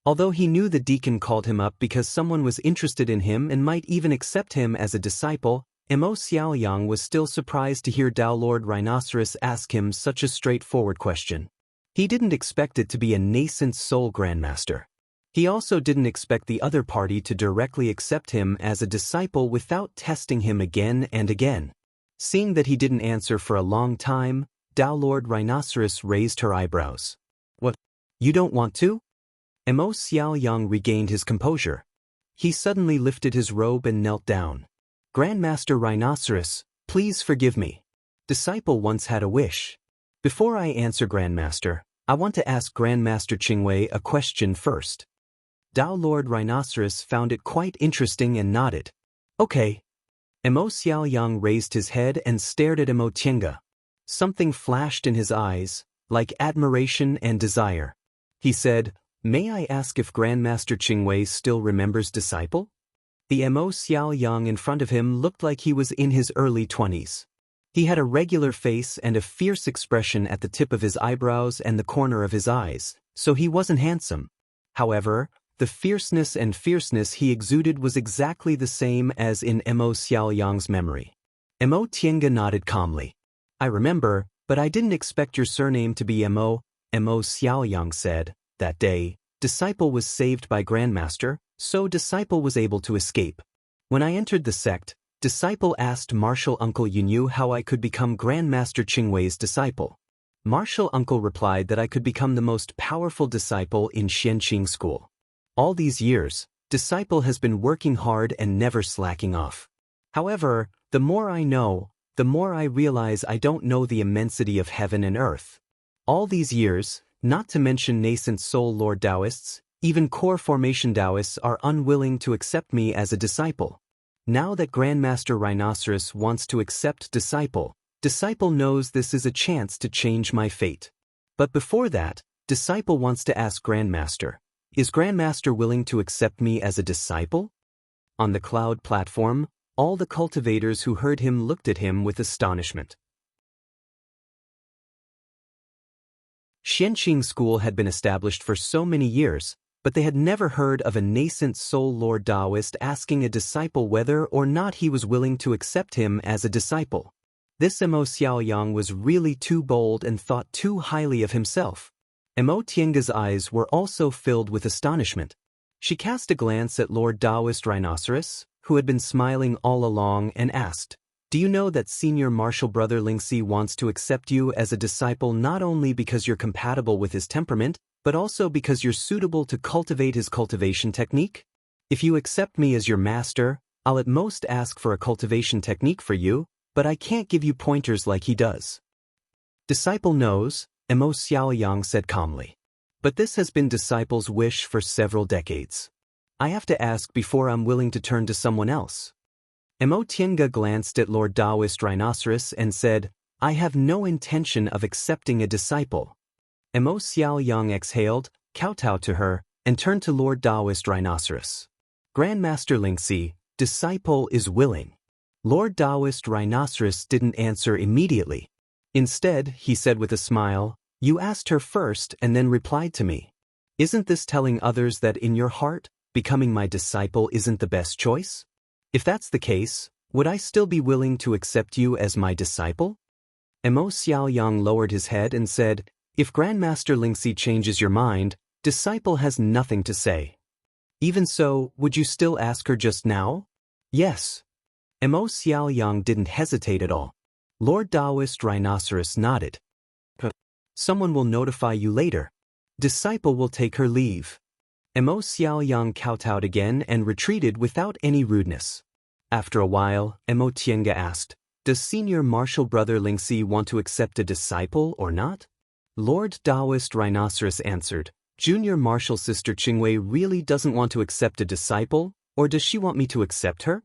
Although he knew the deacon called him up because someone was interested in him and might even accept him as a disciple, Mo Xiaoyang was still surprised to hear Dao Lord Rhinoceros ask him such a straightforward question. He didn't expect it to be a nascent soul grandmaster. He also didn't expect the other party to directly accept him as a disciple without testing him again and again. Seeing that he didn't answer for a long time, Dao Lord Rhinoceros raised her eyebrows. What? You don't want to? Mo Xiaoyang regained his composure. He suddenly lifted his robe and knelt down. Grandmaster Rhinoceros, please forgive me. Disciple once had a wish. Before I answer Grandmaster, I want to ask Grandmaster Qingwei a question first. Dao Lord Rhinoceros found it quite interesting and nodded. Okay. Mo Xiaoyang raised his head and stared at Mo Tiange. Something flashed in his eyes, like admiration and desire. He said, may I ask if Grandmaster Qingwei still remembers disciple? The Mo Xiaoyang in front of him looked like he was in his early 20s. He had a regular face and a fierce expression at the tip of his eyebrows and the corner of his eyes, so he wasn't handsome. However, the fierceness he exuded was exactly the same as in Mo Xiaoyang's memory. Mo Tiange nodded calmly. I remember, but I didn't expect your surname to be Mo Xiaoyang said. That day, Disciple was saved by Grandmaster, so Disciple was able to escape. When I entered the sect, Disciple asked Martial Uncle Yunyu how I could become Grandmaster Qingwei's disciple. Martial Uncle replied that I could become the most powerful disciple in Xianxia School. All these years, Disciple has been working hard and never slacking off. However, the more I know, the more I realize I don't know the immensity of heaven and earth. All these years, not to mention nascent soul lord Daoists, even core formation Daoists are unwilling to accept me as a disciple. Now that Grandmaster Rhinoceros wants to accept Disciple, Disciple knows this is a chance to change my fate. But before that, Disciple wants to ask Grandmaster, is Grandmaster willing to accept me as a disciple? On the cloud platform, all the cultivators who heard him looked at him with astonishment. Xianxia School had been established for so many years, but they had never heard of a nascent soul lord Daoist asking a disciple whether or not he was willing to accept him as a disciple. This Mo Xiaoyang was really too bold and thought too highly of himself. Mo Tiange's eyes were also filled with astonishment. She cast a glance at Lord Daoist Rhinoceros, who had been smiling all along, and asked, do you know that senior martial brother Lingxi wants to accept you as a disciple not only because you're compatible with his temperament, but also because you're suitable to cultivate his cultivation technique? If you accept me as your master, I'll at most ask for a cultivation technique for you, but I can't give you pointers like he does. Disciple knows, Mo Xiaoyang said calmly. But this has been Disciple's wish for several decades. I have to ask before I'm willing to turn to someone else. Mo Tiange glanced at Lord Daoist Rhinoceros and said, I have no intention of accepting a disciple. Mo Xiaoyang exhaled, kowtowed to her, and turned to Lord Daoist Rhinoceros. Grandmaster Lingxi, disciple is willing. Lord Daoist Rhinoceros didn't answer immediately. Instead, he said with a smile, "You asked her first and then replied to me. Isn't this telling others that in your heart, becoming my disciple isn't the best choice? If that's the case, would I still be willing to accept you as my disciple?" Mo Xiaoyang lowered his head and said, "If Grandmaster Lingxi changes your mind, disciple has nothing to say. Even so, would you still ask her just now?" "Yes." Mo Xiaoyang didn't hesitate at all. Lord Daoist Rhinoceros nodded. "Someone will notify you later. Disciple will take her leave." Mo Xiaoyang kowtowed again and retreated without any rudeness. After a while, Mo Tiange asked, "Does Senior Martial Brother Lingxi want to accept a disciple or not?" Lord Daoist Rhinoceros answered, "Junior Martial Sister Qingwei really doesn't want to accept a disciple, or does she want me to accept her?"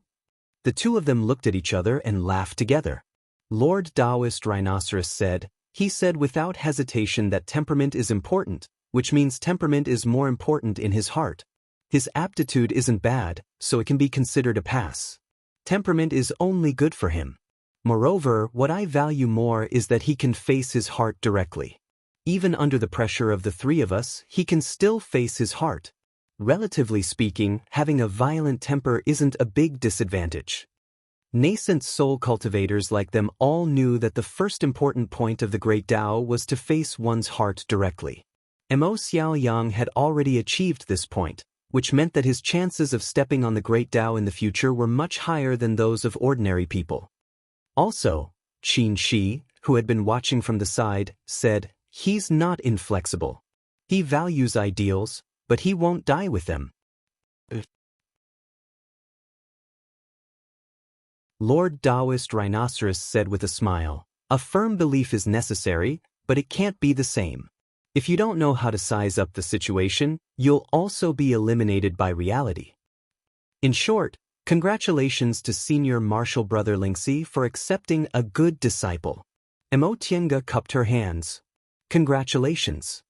The two of them looked at each other and laughed together. Lord Daoist Rhinoceros said, "He said without hesitation that temperament is important, which means temperament is more important in his heart. His aptitude isn't bad, so it can be considered a pass. Temperament is only good for him. Moreover, what I value more is that he can face his heart directly. Even under the pressure of the three of us, he can still face his heart. Relatively speaking, having a violent temper isn't a big disadvantage." Nascent soul cultivators like them all knew that the first important point of the Great Tao was to face one's heart directly. Mo Xiaoyang had already achieved this point, which meant that his chances of stepping on the Great Tao in the future were much higher than those of ordinary people. Also, Qin Shi, who had been watching from the side, said, "He's not inflexible. He values ideals, but he won't die with them." Lord Daoist Rhinoceros said with a smile, "A firm belief is necessary, but it can't be the same. If you don't know how to size up the situation, you'll also be eliminated by reality." In short, congratulations to Senior Martial Brother Lingxi for accepting a good disciple. Mo Tiange cupped her hands. "Congratulations."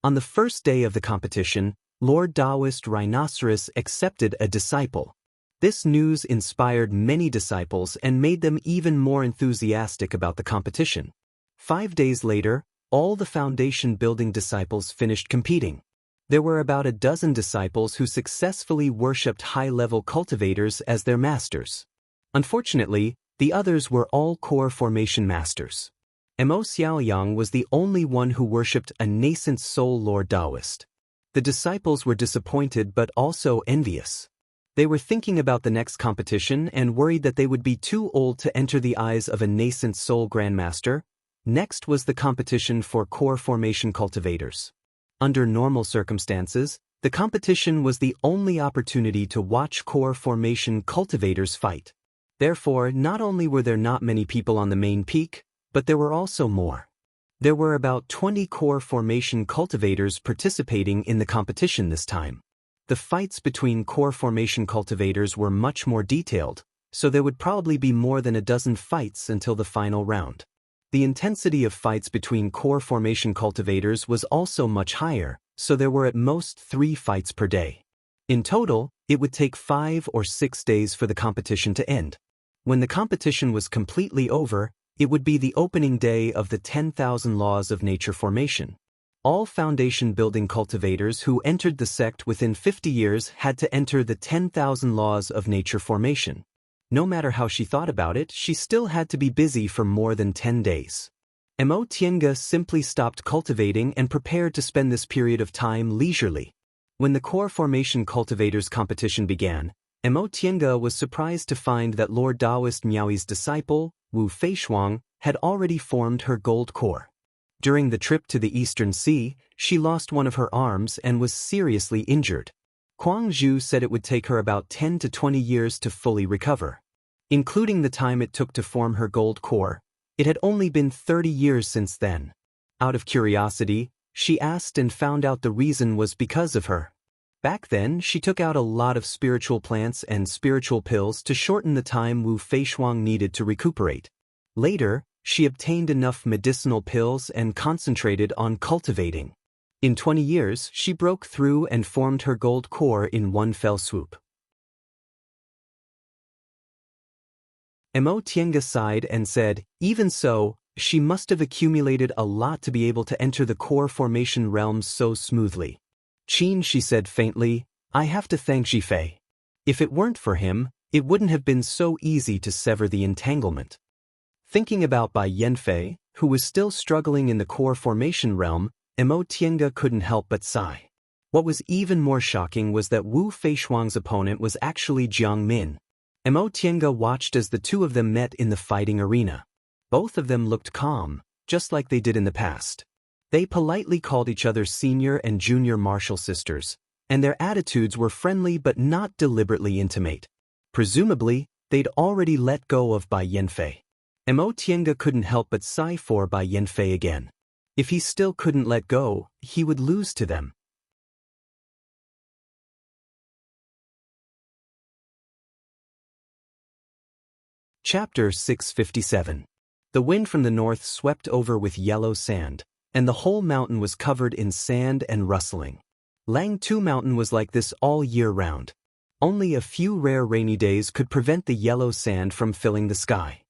On the first day of the competition, Lord Daoist Rhinoceros accepted a disciple. This news inspired many disciples and made them even more enthusiastic about the competition. 5 days later, all the foundation-building disciples finished competing. There were about a dozen disciples who successfully worshipped high-level cultivators as their masters. Unfortunately, the others were all core formation masters. Mo Xiaoyang was the only one who worshipped a nascent soul Lord Daoist. The disciples were disappointed but also envious. They were thinking about the next competition and worried that they would be too old to enter the eyes of a nascent soul grandmaster. Next was the competition for core formation cultivators. Under normal circumstances, the competition was the only opportunity to watch core formation cultivators fight. Therefore, not only were there not many people on the main peak, but there were also more. There were about 20 core formation cultivators participating in the competition this time. The fights between core formation cultivators were much more detailed, so there would probably be more than a dozen fights until the final round. The intensity of fights between core formation cultivators was also much higher, so there were at most 3 fights per day. In total, it would take 5 or 6 days for the competition to end. When the competition was completely over, it would be the opening day of the 10,000 Laws of Nature formation. All foundation-building cultivators who entered the sect within 50 years had to enter the 10,000 Laws of Nature formation. No matter how she thought about it, she still had to be busy for more than 10 days. Mo Tiange simply stopped cultivating and prepared to spend this period of time leisurely. When the core formation cultivators competition began, Mo Tiange was surprised to find that Lord Daoist Miaoi's disciple, Wu Feishuang, had already formed her gold core. During the trip to the Eastern Sea, she lost one of her arms and was seriously injured. Kuang Zhu said it would take her about 10 to 20 years to fully recover. Including the time it took to form her gold core, it had only been 30 years since then. Out of curiosity, she asked and found out the reason was because of her. Back then, she took out a lot of spiritual plants and spiritual pills to shorten the time Wu Feishuang needed to recuperate. Later, she obtained enough medicinal pills and concentrated on cultivating. In 20 years, she broke through and formed her gold core in one fell swoop. Mo Tiange sighed and said, even so, she must have accumulated a lot to be able to enter the core formation realms so smoothly. Qin, she said faintly, I have to thank Zhifei. If it weren't for him, it wouldn't have been so easy to sever the entanglement. Thinking about Bai Yanfei, who was still struggling in the core formation realm, Mo Tiange couldn't help but sigh. What was even more shocking was that Wu Feishuang's opponent was actually Jiang Min. Mo Tiange watched as the two of them met in the fighting arena. Both of them looked calm, just like they did in the past. They politely called each other senior and junior martial sisters, and their attitudes were friendly but not deliberately intimate. Presumably, they'd already let go of Bai Yanfei. Mo Tiange couldn't help but sigh for Bai Yanfei again. If he still couldn't let go, he would lose to them. Chapter 657. The wind from the north swept over with yellow sand, and the whole mountain was covered in sand and rustling. Langtu Mountain was like this all year round. Only a few rare rainy days could prevent the yellow sand from filling the sky.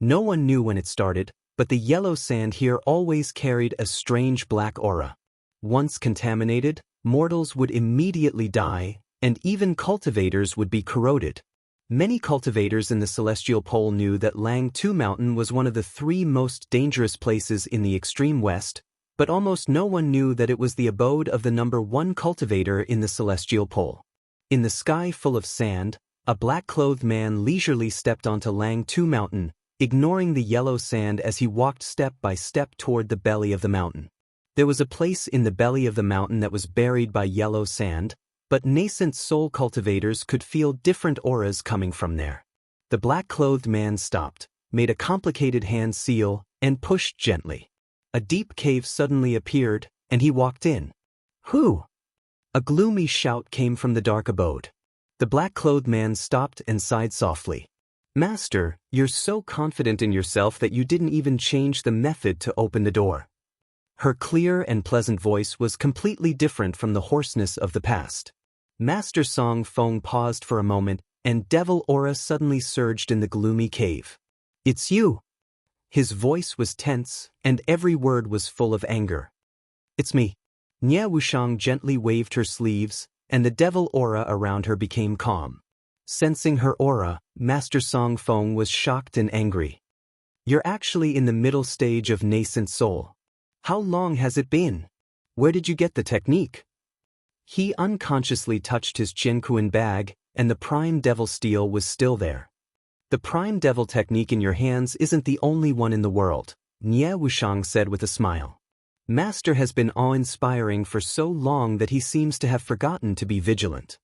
No one knew when it started, but the yellow sand here always carried a strange black aura. Once contaminated, mortals would immediately die, and even cultivators would be corroded. Many cultivators in the Celestial Pole knew that Langtu Mountain was one of the 3 most dangerous places in the extreme west, but almost no one knew that it was the abode of the number 1 cultivator in the Celestial Pole. In the sky full of sand, a black-clothed man leisurely stepped onto Langtu Mountain, ignoring the yellow sand as he walked step by step toward the belly of the mountain. There was a place in the belly of the mountain that was buried by yellow sand, but nascent soul cultivators could feel different auras coming from there. The black-clothed man stopped, made a complicated hand seal, and pushed gently. A deep cave suddenly appeared, and he walked in. Who? A gloomy shout came from the dark abode. The black-clothed man stopped and sighed softly. Master, you're so confident in yourself that you didn't even change the method to open the door. Her clear and pleasant voice was completely different from the hoarseness of the past. Master Song Feng paused for a moment, and devil aura suddenly surged in the gloomy cave. It's you. His voice was tense, and every word was full of anger. It's me. Nie Wuxiang gently waved her sleeves, and the devil aura around her became calm. Sensing her aura, Master Song Feng was shocked and angry. You're actually in the middle stage of nascent soul. How long has it been? Where did you get the technique? He unconsciously touched his Qianquan bag, and the prime devil steel was still there. The prime devil technique in your hands isn't the only one in the world, Nie Wuxiang said with a smile. Master has been awe-inspiring for so long that he seems to have forgotten to be vigilant.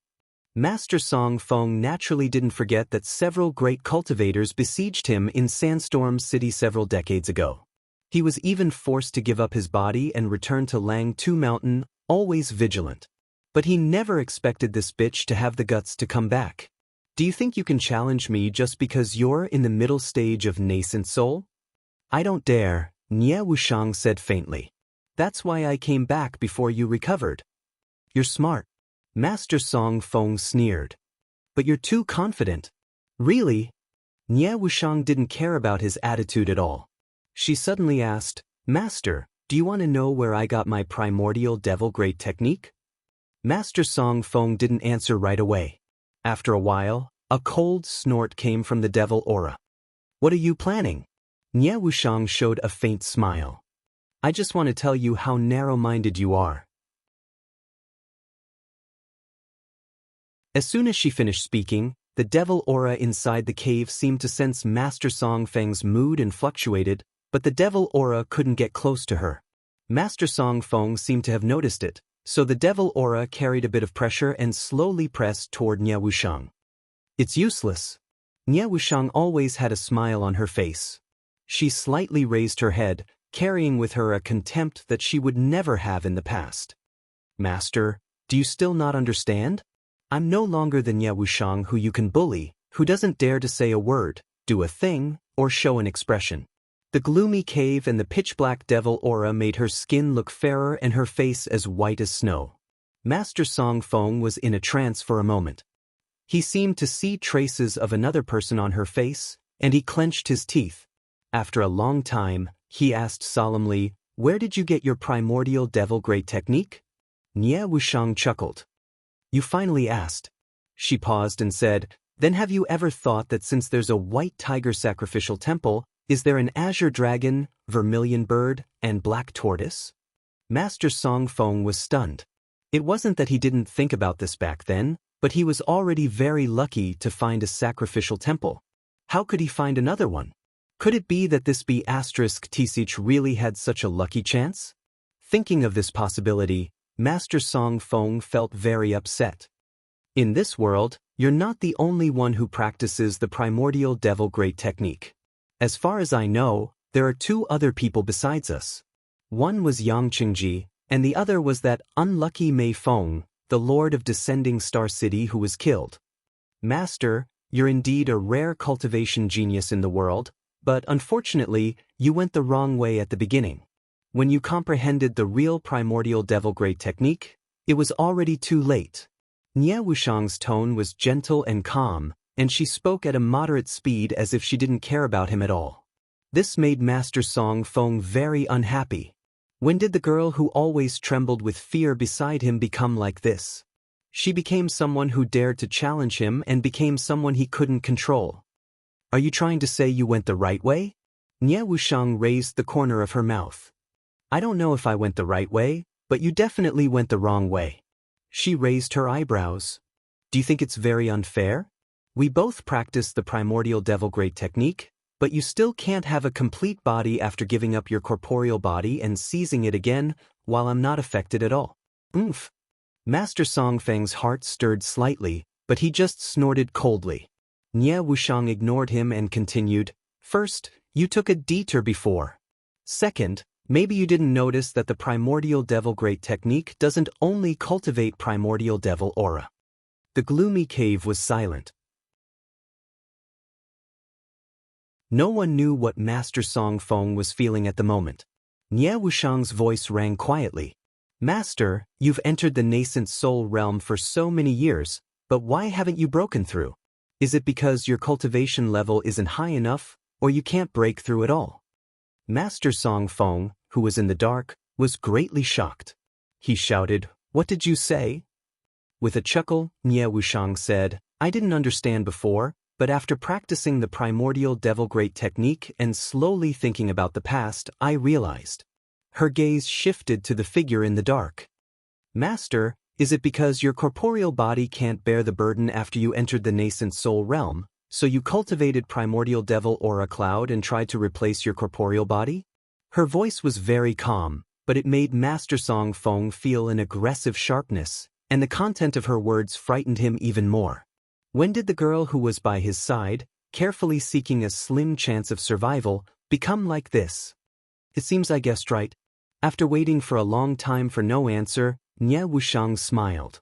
Master Song Feng naturally didn't forget that several great cultivators besieged him in Sandstorm City several decades ago. He was even forced to give up his body and return to Langtu Mountain, always vigilant. But he never expected this bitch to have the guts to come back. Do you think you can challenge me just because you're in the middle stage of nascent soul? I don't dare, Nie Wuxiang said faintly. That's why I came back before you recovered. You're smart. Master Song Feng sneered. But you're too confident. Really? Nie Wuxiang didn't care about his attitude at all. She suddenly asked, Master, do you want to know where I got my primordial devil great technique? Master Song Feng didn't answer right away. After a while, a cold snort came from the devil aura. What are you planning? Nie Wuxiang showed a faint smile. I just want to tell you how narrow-minded you are. As soon as she finished speaking, the devil aura inside the cave seemed to sense Master Song Feng's mood and fluctuated, but the devil aura couldn't get close to her. Master Song Feng seemed to have noticed it, so the devil aura carried a bit of pressure and slowly pressed toward Nie Wuxiang. It's useless. Nie Wuxiang always had a smile on her face. She slightly raised her head, carrying with her a contempt that she would never have in the past. Master, do you still not understand? I'm no longer the Nie Wuxiang who you can bully, who doesn't dare to say a word, do a thing, or show an expression. The gloomy cave and the pitch-black devil aura made her skin look fairer and her face as white as snow. Master Song Feng was in a trance for a moment. He seemed to see traces of another person on her face, and he clenched his teeth. After a long time, he asked solemnly, "Where did you get your primordial devil great technique?" Nie Wuxiang chuckled. "You finally asked." She paused and said, "Then have you ever thought that since there's a white tiger sacrificial temple, is there an azure dragon, vermilion bird, and black tortoise?" Master Song Feng was stunned. It wasn't that he didn't think about this back then, but he was already very lucky to find a sacrificial temple. How could he find another one? Could it be that this B*Tsich really had such a lucky chance? Thinking of this possibility, Master Song Feng felt very upset. In this world, you're not the only one who practices the primordial devil great technique. As far as I know, there are 2 other people besides us. One was Yang Qingji, and the other was that unlucky Mei Feng, the Lord of Descending Star City who was killed. Master, you're indeed a rare cultivation genius in the world, but unfortunately, you went the wrong way at the beginning. When you comprehended the real primordial devil great technique, it was already too late. Nie Wuxiang's tone was gentle and calm, and she spoke at a moderate speed as if she didn't care about him at all. This made Master Song Feng very unhappy. When did the girl who always trembled with fear beside him become like this? She became someone who dared to challenge him and became someone he couldn't control. Are you trying to say you went the right way? Nie Wuxiang raised the corner of her mouth. I don't know if I went the right way, but you definitely went the wrong way. She raised her eyebrows. Do you think it's very unfair? We both practice the primordial devil great technique, but you still can't have a complete body after giving up your corporeal body and seizing it again, while I'm not affected at all. Oomph. Master Song Feng's heart stirred slightly, but he just snorted coldly. Nie Wuxiang ignored him and continued, "First, you took a detour before. Second, maybe you didn't notice that the primordial devil great technique doesn't only cultivate primordial devil aura." The gloomy cave was silent. No one knew what Master Song Feng was feeling at the moment. Nie Wuxiang's voice rang quietly. "Master, you've entered the nascent soul realm for so many years, but why haven't you broken through? Is it because your cultivation level isn't high enough, or you can't break through at all?" Master Song Feng, who was in the dark, was greatly shocked. He shouted, "What did you say?" With a chuckle, Nie Wuxiang said, "I didn't understand before, but after practicing the primordial devil great technique and slowly thinking about the past, I realized." Her gaze shifted to the figure in the dark. "Master, is it because your corporeal body can't bear the burden after you entered the nascent soul realm, so you cultivated primordial devil aura cloud and tried to replace your corporeal body?" Her voice was very calm, but it made Master Song Feng feel an aggressive sharpness, and the content of her words frightened him even more. When did the girl who was by his side, carefully seeking a slim chance of survival, become like this? It seems I guessed right. After waiting for a long time for no answer, Nie Wuxiang smiled.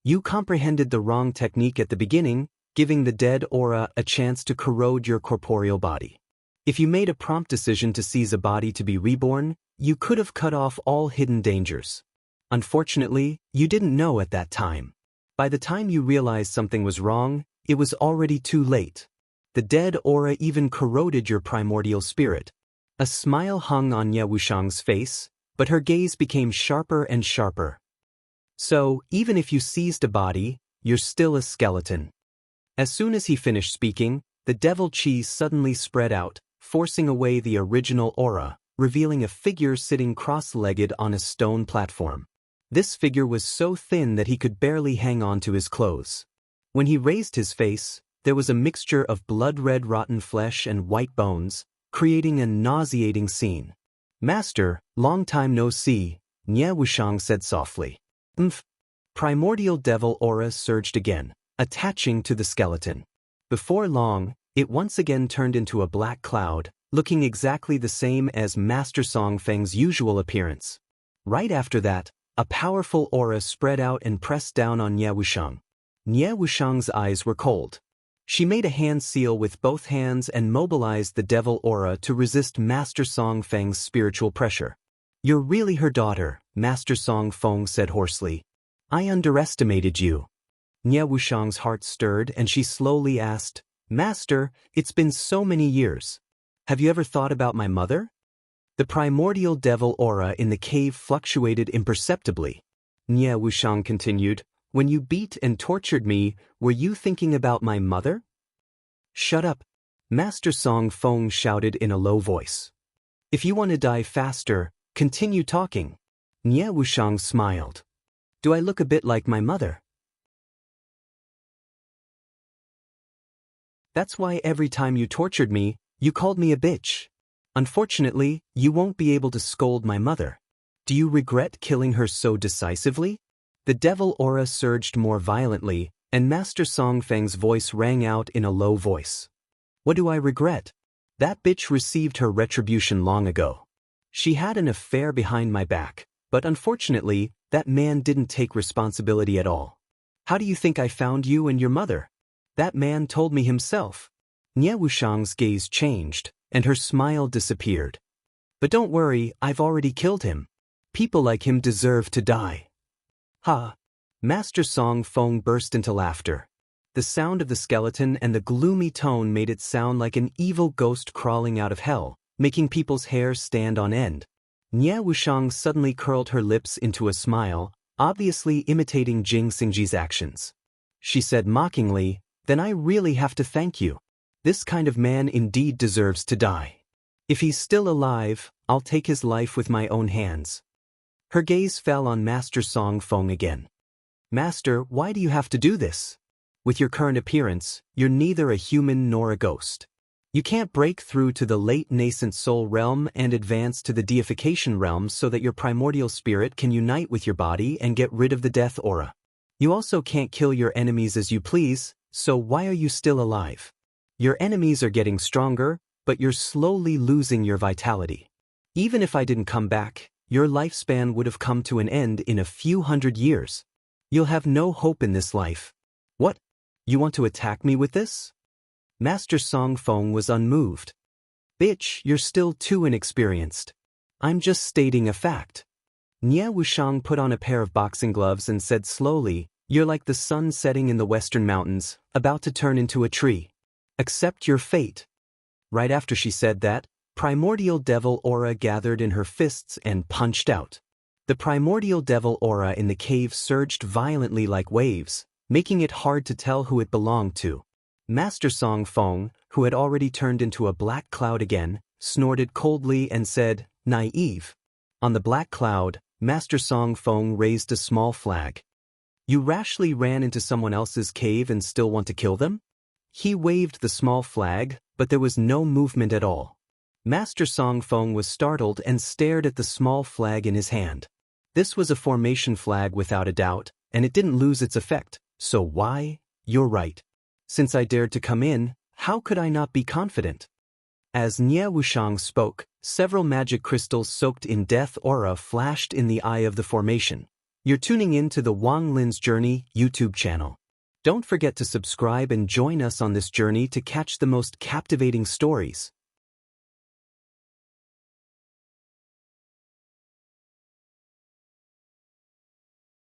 "You comprehended the wrong technique at the beginning, giving the dead aura a chance to corrode your corporeal body. If you made a prompt decision to seize a body to be reborn, you could have cut off all hidden dangers. Unfortunately, you didn't know at that time. By the time you realized something was wrong, it was already too late. The dead aura even corroded your primordial spirit." A smile hung on Nie Wuxiang's face, but her gaze became sharper and sharper. "So, even if you seized a body, you're still a skeleton." As soon as he finished speaking, the devil chi suddenly spread out, forcing away the original aura, revealing a figure sitting cross-legged on a stone platform. This figure was so thin that he could barely hang on to his clothes. When he raised his face, there was a mixture of blood-red rotten flesh and white bones, creating a nauseating scene. "Master, long time no see," Nie Wuxiang said softly. "Umph." Primordial devil aura surged again, attaching to the skeleton. Before long, it once again turned into a black cloud, looking exactly the same as Master Song Feng's usual appearance. Right after that, a powerful aura spread out and pressed down on Nie Wuxiang. Nie Wuxiang's eyes were cold. She made a hand seal with both hands and mobilized the devil aura to resist Master Song Feng's spiritual pressure. "You're really her daughter," Master Song Feng said hoarsely. "I underestimated you." Nie Wuxiang's heart stirred and she slowly asked, "Master, it's been so many years. Have you ever thought about my mother?" The primordial devil aura in the cave fluctuated imperceptibly. Nie Wuxiang continued, "When you beat and tortured me, were you thinking about my mother?" "Shut up," Master Song Feng shouted in a low voice. "If you want to die faster, continue talking." Nie Wuxiang smiled. "Do I look a bit like my mother?" "That's why every time you tortured me, you called me a bitch. Unfortunately, you won't be able to scold my mother. Do you regret killing her so decisively?" The devil aura surged more violently, and Master Song Feng's voice rang out in a low voice. "What do I regret? That bitch received her retribution long ago. She had an affair behind my back, but unfortunately, that man didn't take responsibility at all. How do you think I found you and your mother? That man told me himself." Nie Wuxiang's gaze changed, and her smile disappeared. "But don't worry, I've already killed him. People like him deserve to die." "Ha!" Master Song Feng burst into laughter. The sound of the skeleton and the gloomy tone made it sound like an evil ghost crawling out of hell, making people's hair stand on end. Nie Wuxiang suddenly curled her lips into a smile, obviously imitating Jing Xingji's actions. She said mockingly, "Then I really have to thank you. This kind of man indeed deserves to die. If he's still alive, I'll take his life with my own hands." Her gaze fell on Master Song Feng again. "Master, why do you have to do this? With your current appearance, you're neither a human nor a ghost. You can't break through to the late nascent soul realm and advance to the deification realm so that your primordial spirit can unite with your body and get rid of the death aura. You also can't kill your enemies as you please, so why are you still alive? Your enemies are getting stronger, but you're slowly losing your vitality. Even if I didn't come back, your lifespan would have come to an end in a few hundred years. You'll have no hope in this life. What? You want to attack me with this?" Master Song Feng was unmoved. "Bitch, you're still too inexperienced. I'm just stating a fact." Nie Wuxiang put on a pair of boxing gloves and said slowly, "You're like the sun setting in the western mountains, about to turn into a tree. Accept your fate." Right after she said that, primordial devil aura gathered in her fists and punched out. The primordial devil aura in the cave surged violently like waves, making it hard to tell who it belonged to. Master Song Feng, who had already turned into a black cloud again, snorted coldly and said, "Naive." On the black cloud, Master Song Feng raised a small flag. "You rashly ran into someone else's cave and still want to kill them?" He waved the small flag, but there was no movement at all. Master Song Feng was startled and stared at the small flag in his hand. This was a formation flag without a doubt, and it didn't lose its effect, so why? You're right. Since I dared to come in, how could I not be confident? As Nie Wuxiang spoke, several magic crystals soaked in death aura flashed in the eye of the formation. You're tuning in to the Wang Lin's Journey YouTube channel. Don't forget to subscribe and join us on this journey to catch the most captivating stories.